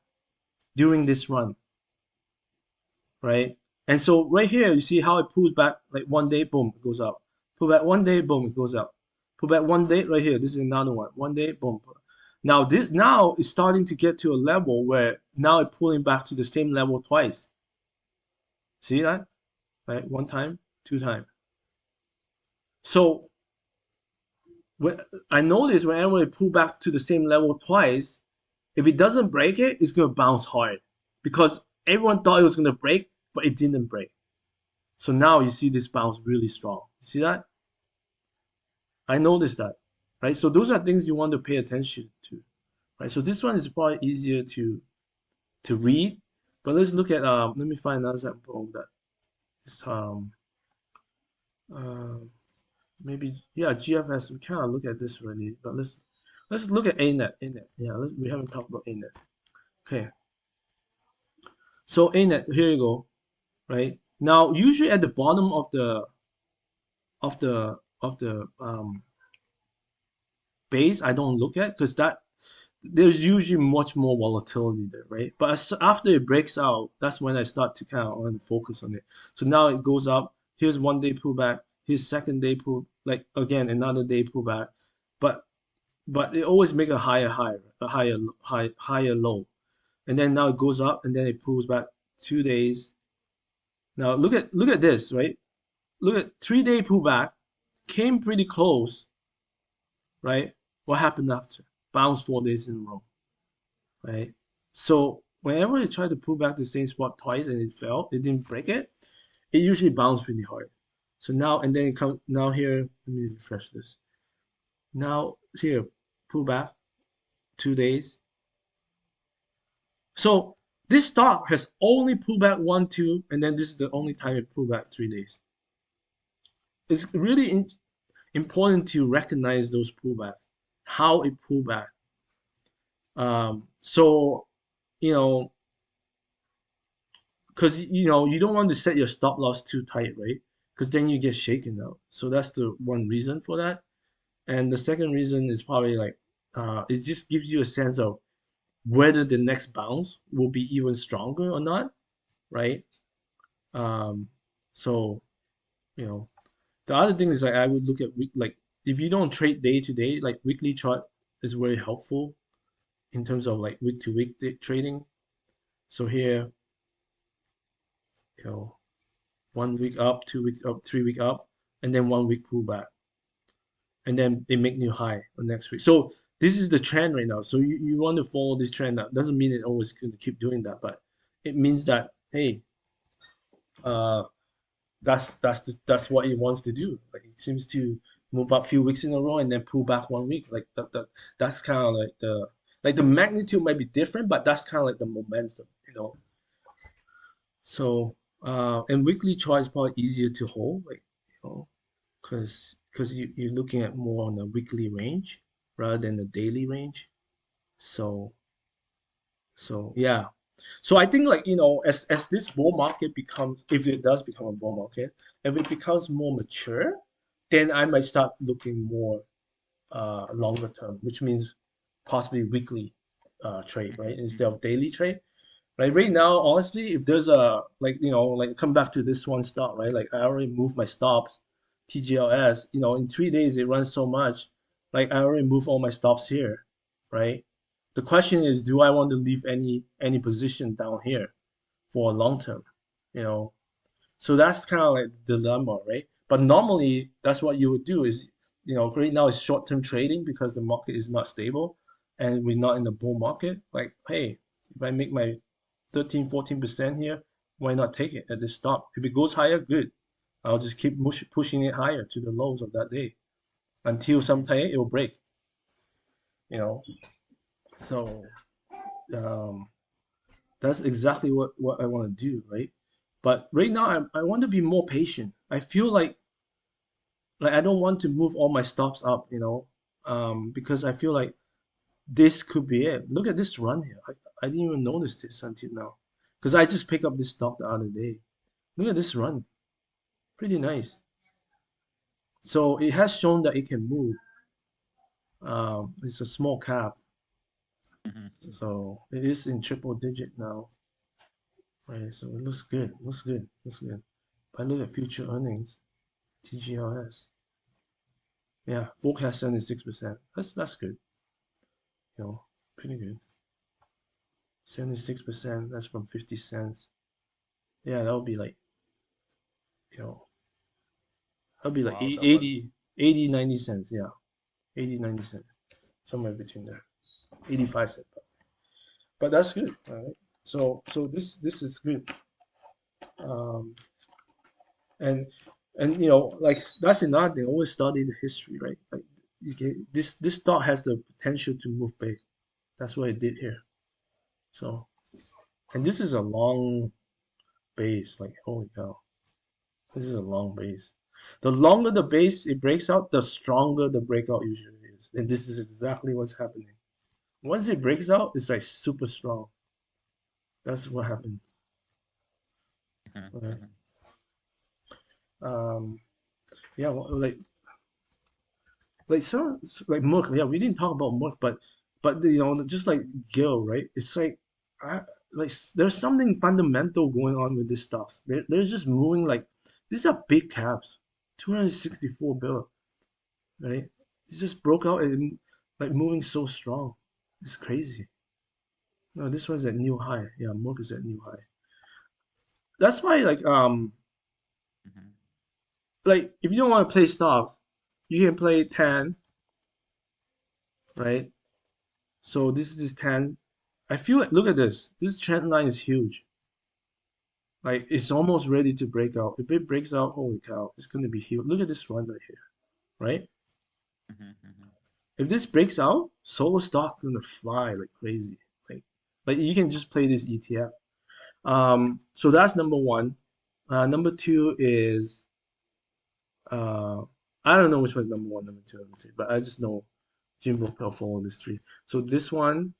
during this run, right? And so right here, you see how it pulls back, like, 1 day, boom, it goes up. Pull back 1 day, boom, it goes up. Pull back 1 day, right here. This is another one. 1 day, boom. Now it's starting to get to a level where now it's pulling back to the same level twice. See that? Right? One time, two time. So when I notice whenever it pull back to the same level twice, if it doesn't break it, it's gonna bounce hard because everyone thought it was gonna break, but it didn't break. So now you see this bounce really strong. You see that? I noticed that, right? So those are things you want to pay attention to, right? So this one is probably easier to read, but let's look at let me find another example that is uh, maybe, yeah, GFS. We kind of look at this already, but let's look at ANET. ANET, yeah, we haven't talked about ANET. Okay, so ANET, here you go, right? Now, usually at the bottom of the base, I don't look at because there's usually much more volatility there, right? But after it breaks out, that's when I start to kind of want to focus on it. So now it goes up. Here's 1 day pullback. Here's second day pull, like, again, another day pullback. But it always make a higher low, and then now it goes up and then it pulls back 2 days. Now look at this, right? Look at 3 day pullback, came pretty close, right? What happened after? Bounce 4 days in a row, right? So whenever it tried to pull back the same spot twice and it fell, it didn't break it, it usually bounced really hard. So now, and then it comes, now here, let me refresh this. Now here, pull back, 2 days. So this stock has only pulled back 1, 2, and then this is the only time it pulled back 3 days. It's really important to recognize those pullbacks, how it pulled back. So, you know, because you don't want to set your stop loss too tight, right? Because then you get shaken out. So that's the one reason for that. And the second reason is probably like it just gives you a sense of whether the next bounce will be even stronger or not, right? So the other thing is like I would look at like if you don't trade day to day, like weekly chart is very helpful in terms of like week to week trading. So here, 1 week up, 2 weeks up, 3 week up, and then 1 week pullback, and then they make new high on next week. So this is the trend right now. So you want to follow this trend. That doesn't mean it always going to keep doing that, but it means that hey, that's what it wants to do. Like it seems to move up a few weeks in a row and then pull back 1 week. Like that's kind of like the magnitude might be different, but that's kind of like the momentum. So and weekly chart is probably easier to hold, like because you're looking at more on a weekly range rather than the daily range. So yeah. So I think like as this bull market becomes, if it does become a bull market, if it becomes more mature, then I might start looking more longer term, which means possibly weekly trade, right? Instead of daily trade. Right, right now, honestly, if there's a like come back to this one stop, right? Like I already moved my stops, TGLS. In 3 days it runs so much, like I already moved all my stops here, right? The question is, do I want to leave any position down here for a long term? You know, so that's kind of like the dilemma, right? But normally, that's what you would do is, right now it's short-term trading because the market is not stable and we're not in the bull market. Like, hey, if I make my 13, 14% here, why not take it at this stop? If it goes higher, good. I'll just keep pushing it higher to the lows of that day until sometime it will break, you know. So um, that's exactly what I want to do, right? But right now, I want to be more patient. I feel like I don't want to move all my stops up, because I feel like this could be it. Look at this run here. I didn't even notice this until now, because I just picked up this stock the other day. Look at this run, pretty nice. So it has shown that it can move. It's a small cap, so it is in triple digit now. Right, so it looks good. Looks good. Looks good. If I look at future earnings, TGLS. Yeah, forecast 76%. That's good. Pretty good. 76%, that's from 50 cents. Yeah, that would be like, that would be like Wow, 80, 90 cents. Yeah, 80, 90 cents. Somewhere between there. 85 cents. But that's good. All right. So this is good. Um, and like that's another thing. Always study the history, right? Like this stock has the potential to move big. That's what it did here. So, and this is a long base. Like holy cow, this is a long base. The longer the base it breaks out, the stronger the breakout usually is. And this is exactly what's happening. Once it breaks out, it's like super strong. That's what happened. Okay. Um, yeah, well, like so like Merck. Yeah, we didn't talk about Merck, but just like Gil, right? It's like like there's something fundamental going on with this stocks. They're just moving like these are big caps, 264 bill, right? It just broke out and like moving so strong. It's crazy. No, this one's at new high. Yeah, Merck is at new high. That's why like if you don't want to play stocks, you can play 10, right? So this is 10. I feel like, look at this. This trend line is huge. Like it's almost ready to break out. If it breaks out, holy cow, it's gonna be huge. Look at this one right here, right? If this breaks out, solo stock gonna fly like crazy. Like you can just play this ETF. So that's number one. Number two is uh, I don't know which one's number one, number two, number three, but I just know Jimbo Pelfo these three. So this one,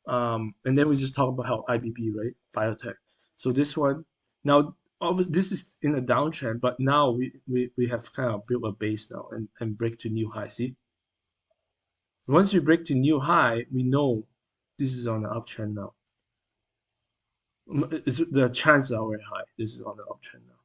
and then we just talk about how IBB, right? Biotech. So this one, now this is in a downtrend, but now we have kind of built a base now and break to new high. See, once we break to new high, we know this is on the uptrend now. The chances are very high. This is on the uptrend now.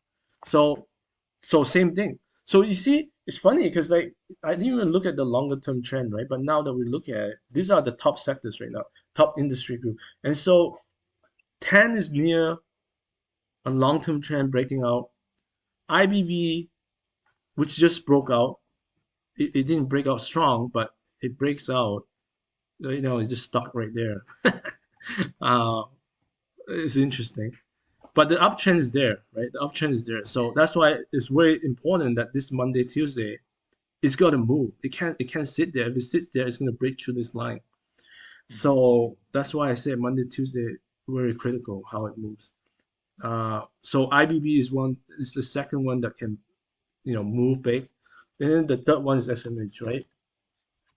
So same thing. So you see, it's funny because like I didn't even look at the longer term trend, right? But now that we look at it, these are the top sectors right now, top industry group. And so 10 is near a long term trend breaking out. IBB, which just broke out, it didn't break out strong, but it breaks out. You know, it's just stuck right there. uh, it's interesting. But the uptrend is there, right? The uptrend is there. So that's why it's very important that this Monday, Tuesday, it's got to move. It can't sit there. If it sits there, it's gonna break through this line. So that's why I say Monday, Tuesday, very critical how it moves. So IBB is the second one that can move big. And then the third one is SMH, right?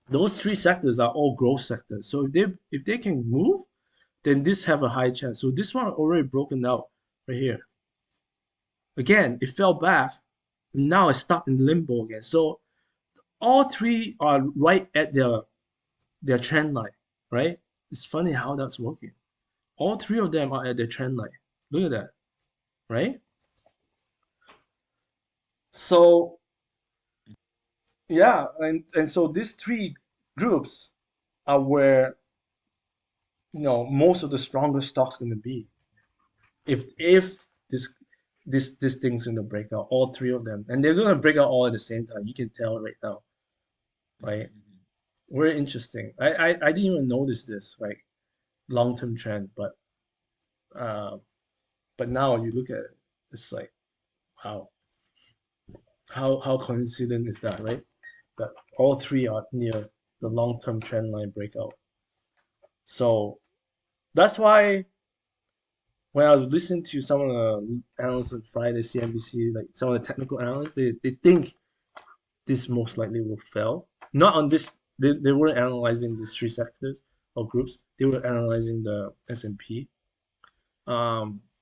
Those three sectors are all growth sectors. So if they can move, then this have a high chance. So this one already broken out right here. Again, it fell back. Now it's stuck in limbo again. So all three are right at their trend line, right? It's funny how that's working. All three of them are at their trend line. Look at that, right? So yeah, and so these three groups are where most of the strongest stocks going to be. If this thing's going to break out, all three of them, and they're going to break out all at the same time. You can tell right now, right? Very interesting. I didn't even notice this like long-term trend, uh, but now you look at it, it's like wow, how coincident is that, right? That all three are near the long-term trend line breakout. So that's why when I was listening to some of the analysts on Friday, CNBC, like some of the technical analysts, they think this most likely will fail. Not on this. They weren't analyzing these three sectors or groups. They were analyzing the S&P.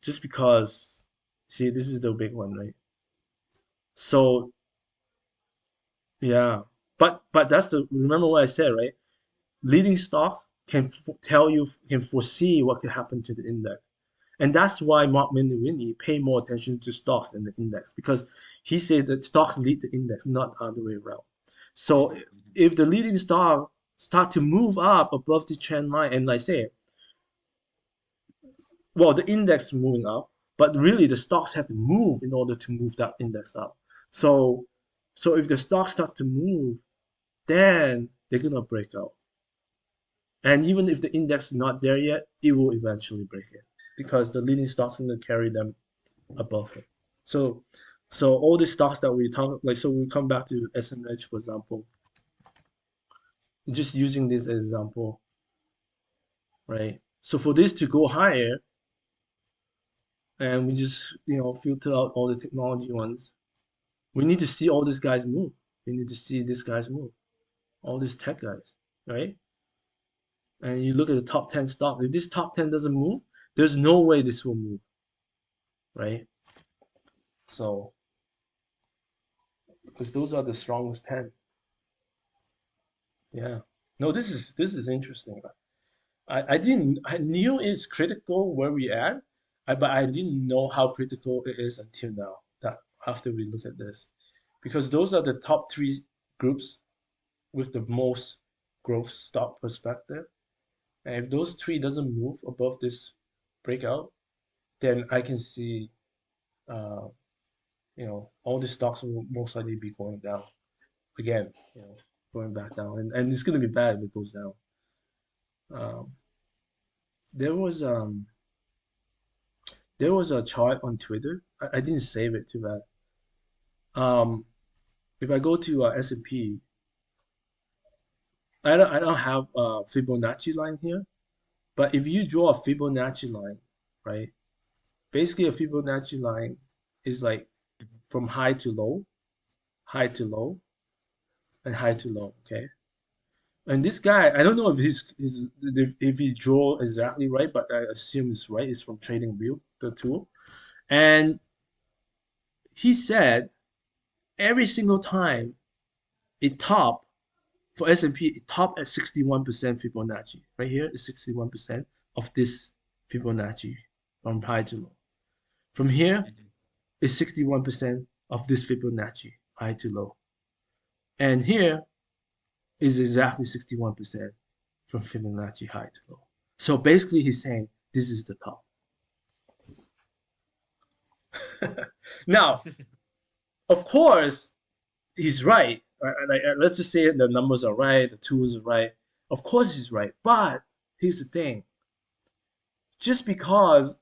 Just because, see, this is the big one, right? So yeah, but that's the remember what I said, right? Leading stocks can foresee what could happen to the index. And that's why Mark Minervini pay more attention to stocks than the index because he said that stocks lead the index, not the other way around. So if the leading stock start to move up above the trend line, and like I say, well, the index is moving up, but really the stocks have to move in order to move that index up. So if the stocks start to move, then they're gonna break out. And even if the index is not there yet, it will eventually break it because the leading stocks are gonna carry them above it. So all the stocks that we talk like so we come back to SMH for example. Just using this as example, right? So for this to go higher, and we just filter out all the technology ones, we need to see all these guys move. We need to see these guys move, all these tech guys, right? And you look at the top 10 stock. If this top 10 doesn't move, there's no way this will move, right? So because those are the strongest 10. Yeah. No, this is interesting. I knew it's critical where we at, but I didn't know how critical it is until now. That after we look at this, because those are the top three groups with the most growth stock perspective, and if those three doesn't move above this breakout, then I can see, uh, all the stocks will most likely be going down again. Going back down, and it's gonna be bad if it goes down. Um, there was there was a chart on Twitter. I didn't save it too bad. If I go to S&P, I don't have a Fibonacci line here, but if you draw a Fibonacci line, right? Basically, a Fibonacci line is like from high to low, and high to low. Okay. And this guy, I don't know if if he draw exactly right, but I assume it's right. It's from TradingView, the tool, and he said every single time it top for S&P, it top at 61% Fibonacci. Right here is 61% of this Fibonacci from high to low. From here is 61% of this Fibonacci high to low, and here is exactly 61% from Fibonacci high to low. So basically, he's saying this is the top. Now, of course, he's right. Let's just say the numbers are right, the tools are right. Of course, he's right. But here's the thing: just because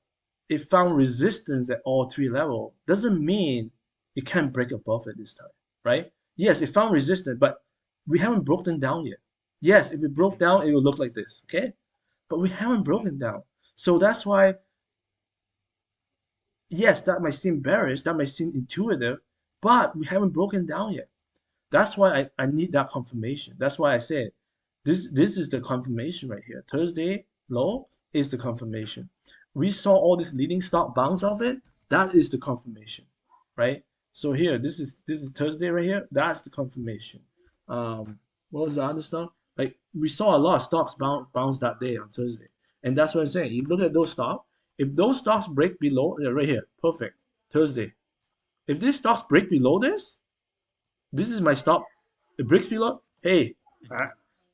it found resistance at all three levels doesn't mean it can't break above it this time, right? Yes, it found resistance, but we haven't broken down yet. Yes, if it broke down, it will look like this, okay? But we haven't broken down. So that's why, yes, that might seem bearish, that might seem intuitive, but we haven't broken down yet. That's why I need that confirmation. That's why I said this is the confirmation right here. Thursday low is the confirmation. We saw all this leading stock bounce off it. That is the confirmation, right? So here, this is Thursday right here. That's the confirmation. What was the other stuff? Like we saw a lot of stocks bounce that day on Thursday, and that's what I'm saying. You look at those stocks. If those stocks break below, right here, perfect. Thursday. If these stocks break below this is my stop. It breaks below. Hey,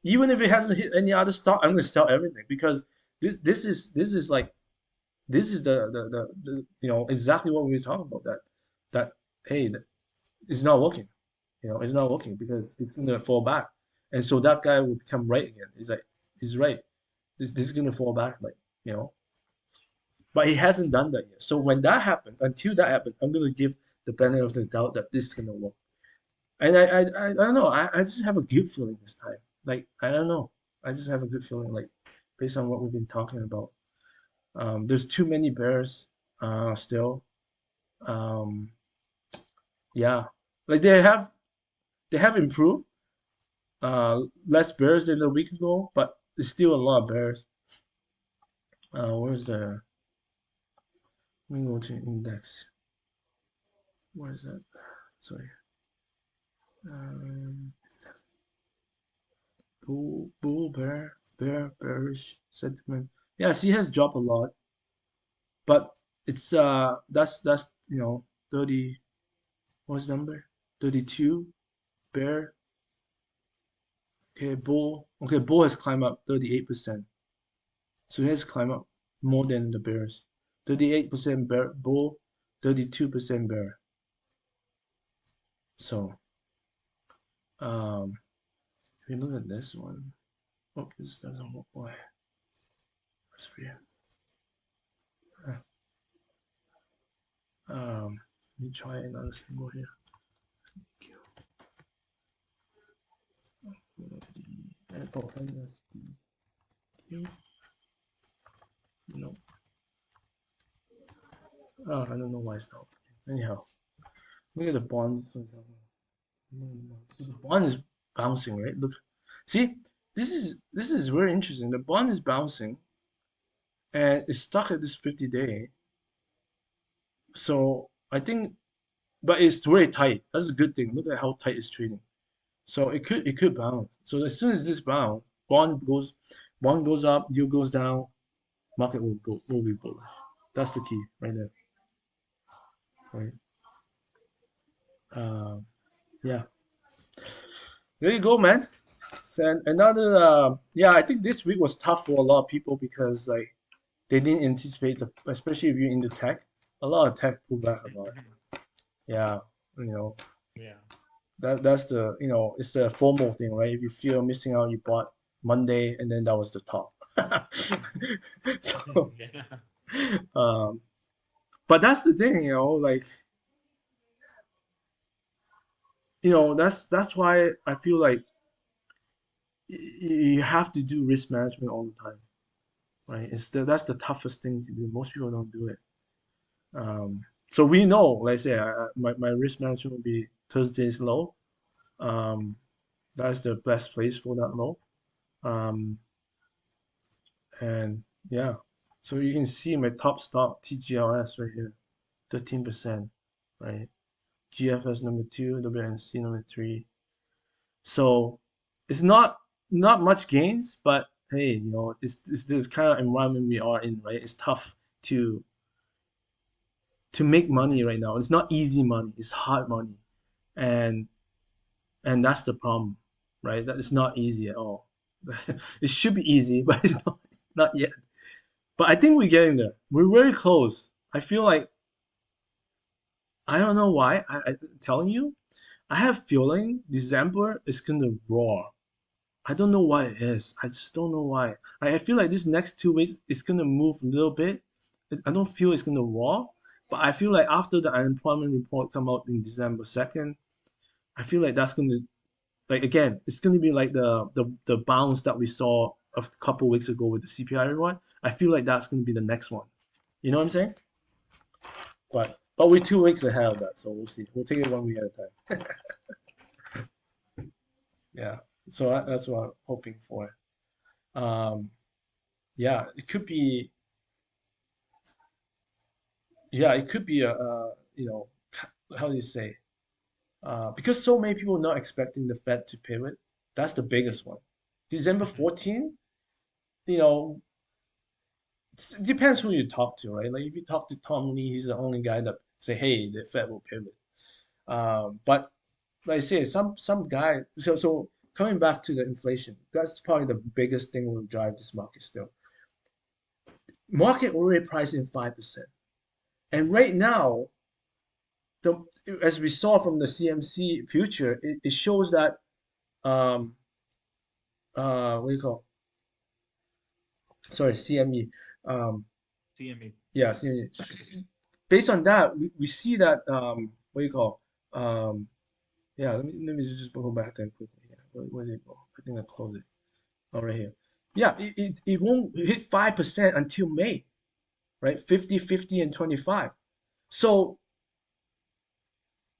even if it hasn't hit any other stock, I'm gonna sell everything because this is the you know exactly what we were talking about that hey it's not working. You know it's not working because it's gonna fall back, and so that guy will become right again. He's like he's right. This is gonna fall back like you know, but he hasn't done that yet. So when that happens, until that happens, I'm gonna give the benefit of the doubt that this is gonna work. And I don't know. I just have a good feeling this time. Like I don't know. I just have a good feeling. Like based on what we've been talking about. There's too many bears still. Um, yeah, like they have improved. Less bears than a week ago, but there's still a lot of bears. Where's the? Let me go to index. Where is that? Sorry. Um, bearish sentiment. Yeah, he has dropped a lot, but it's that's you know 30. What's the number? 32 bear. Okay, bull. Okay, bull has climbed up 38%. So he has climbed up more than the bears. 38% bear bull, 32% bear. So if you look at this one, oh, this doesn't work. Why? That's weird. Let me try another symbol here. Oh, no. Oh, I don't know why it's not. Anyhow, look at the bond. So the bond is bouncing, right? Look, see, this is very interesting. The bond is bouncing, and it's stuck at this 50-day. So I think, but it's very tight. That's a good thing. Look at how tight it's trading. So it could bounce. So as soon as this bounce, bond goes up, yield goes down, market will be bullish. That's the key right there. Right. Yeah. There you go, man. So another yeah, I think this week was tough for a lot of people because like they didn't anticipate especially if you're into tech. A lot of tech pulled back a lot. Yeah, you know. Yeah. That's the you know it's the FOMO thing, right? If you feel missing out, you bought Monday, and then that was the top. So, Yeah. but that's the thing, like, that's why I feel like you have to do risk management all the time, right? That's the toughest thing to do. Most people don't do it. So we know, like I say, my risk management will be Thursday's low. Um, that's the best place for that low. Um, and yeah, so you can see my top stock TGLS right here, 13%, right? GFS number 2, WNC number 3. So it's not much gains, but hey, it's this kind of environment we are in, right? It's tough to make money right now. It's not easy money, it's hard money. And that's the problem, right? That it's not easy at all. It should be easy, but it's not yet. But I think we're getting there. We're very close. I feel like I don't know why. I'm telling you, I have feeling December is gonna roar. I don't know why it is. I just don't know why. I feel like this next 2 weeks it's gonna move a little bit. I don't feel it's gonna roar, but I feel like after the unemployment report come out in December 2nd, I feel like that's gonna, like, again, it's gonna be like the bounce that we saw a couple weeks ago with the CPI report. I feel like that's gonna be the next one. You know what I'm saying? But we're 2 weeks ahead of that, so we'll see. We'll take it one week at a time. Yeah. So that's what I'm hoping for. Um, yeah, it could be. Yeah, it could be how do you say? Because so many people are not expecting the Fed to pivot. That's the biggest one. December 14, you know, it depends who you talk to, right? Like if you talk to Tom Lee, he's the only guy that say, "Hey, the Fed will pivot." But like I say, some guy. So coming back to the inflation, that's probably the biggest thing will drive this market still. Market already priced in 5%, and right now, the as we saw from the CMC future, it shows that um what do you call? Sorry, CME. Um, CME. yeah, CME. Based on that, we see that what do you call? Um, yeah, let me just go back there quickly. Yeah, where did it go? I think I closed it. Oh, right here. Yeah, it won't hit 5% until May, right? 50, 50, and 25. So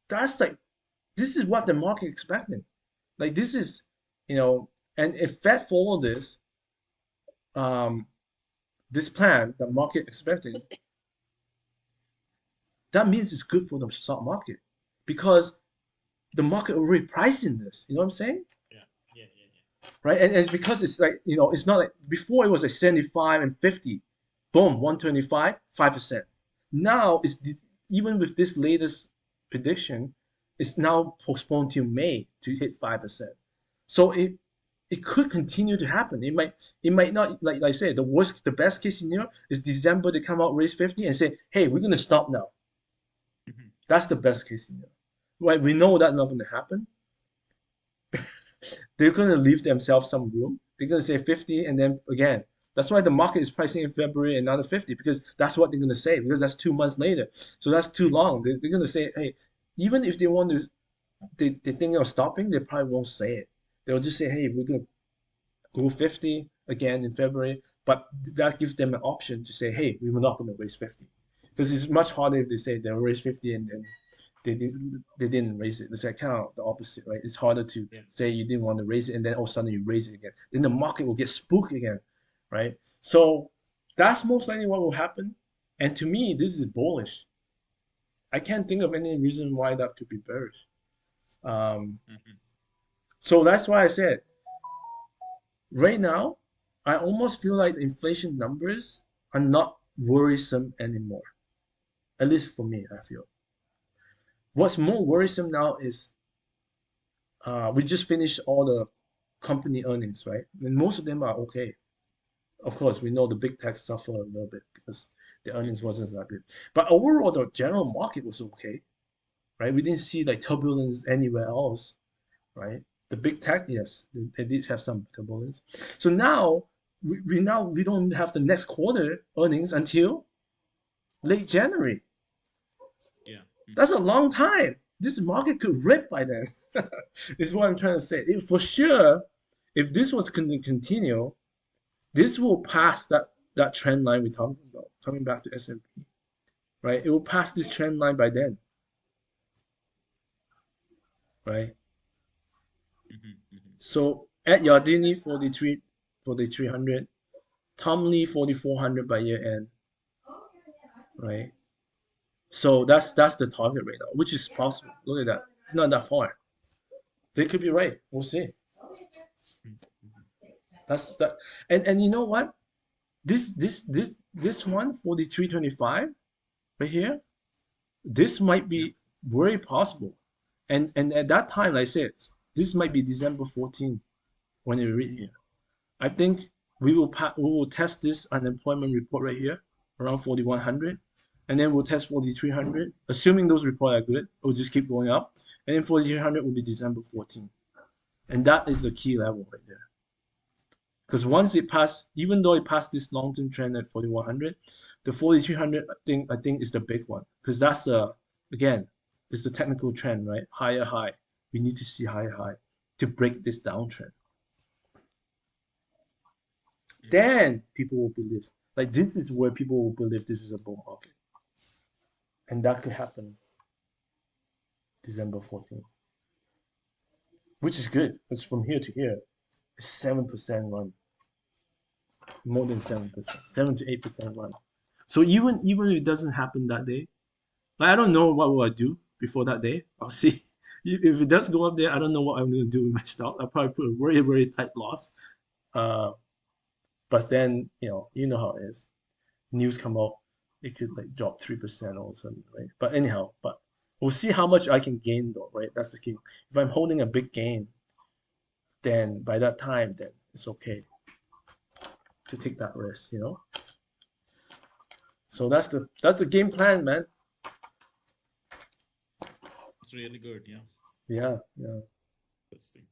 that's like, this is what the market expecting. Like this is, and if Fed follow um, this plan the market expecting, that means it's good for the stock market because the market already pricing this. You know what I'm saying? Yeah, yeah, yeah, yeah. Right? And it's because it's like, it's not like before it was like 75 and 50, boom, 125, 5%. Now it's even with this latest prediction, it's now postponed to May to hit 5%. So it could continue to happen. It might not, like I said, the best case scenario is December they come out raise 50 and say, hey, we're gonna stop now. Mhm. That's the best case scenario. Right? We know that's not gonna happen. They're gonna leave themselves some room. They're gonna say 50 and then again. That's why the market is pricing in February another 50 because that's what they're gonna say because that's 2 months later. So that's too long. They're gonna say, hey, even if they want to, they think of stopping, they probably won't say it. They'll just say, hey, we're gonna go 50 again in February, but that gives them an option to say, hey, we were not going to raise 50. Because it's much harder if they say they'll raise 50 and then they didn't raise it. It's like kind of the opposite, right? It's harder to Yeah. say you didn't want to raise it and then all of a sudden you raise it again. Then the market will get spooked again, right? So that's most likely what will happen. And to me, this is bullish. I can't think of any reason why that could be bearish. Um, Mhm. so that's why I said right now, I almost feel like the inflation numbers are not worrisome anymore. At least for me, I feel. What's more worrisome now is we just finished all the company earnings, right? And most of them are okay. Of course, we know the big techs suffer a little bit because the Yeah. earnings wasn't that good. But overall, the general market was okay, right? We didn't see like turbulence anywhere else, right? The big tech, yes, they did have some turbulence. So now we don't have the next quarter earnings until late January. Yeah. That's a long time. This market could rip by then. Is what I'm trying to say. For sure, if this was going to continue, this will pass that trend line we're talking about. Coming back to S&P, right? It will pass this trend line by then, right? So at Yardini 4,300, Tom Lee 4,400 by year end, right? So that's the target right now, which is possible. Look at that. It's not that far. They could be right. We'll see. That's that. And you know what? This one 43.25 right here. This might be very possible. And at that time, like I said, this might be December 14 when you read here. I think we will test this unemployment report right here around 4,100, and then we'll test 4,300. Assuming those reports are good, we'll just keep going up, and then 4,300 will be December 14, and that is the key level right there. Because once it passed, even though it passed this long-term trend at 4,100, the 4,300 I think is the big one, because that's again, it's the technical trend, right? Higher high. We need to see higher high to break this downtrend. Then people will believe. Like this is where people will believe this is a bull market. And that could happen December 14th. Which is good. Because from here to here, it's 7% run. More than 7%. 7 to 8% run. So even if it doesn't happen that day, like I don't know what will I do before that day. I'll see. If it does go up there, I don't know what I'm going to do with my stock. I'll probably put a very, very tight loss. But then, you know how it is. News come out, it could like drop 3% all of a sudden, right? But anyhow, but we'll see how much I can gain though, right? That's the key. If I'm holding a big gain, then by that time, then it's okay to take that risk, you know? So that's the game plan, man. It's really good, yeah. Yeah. Interesting.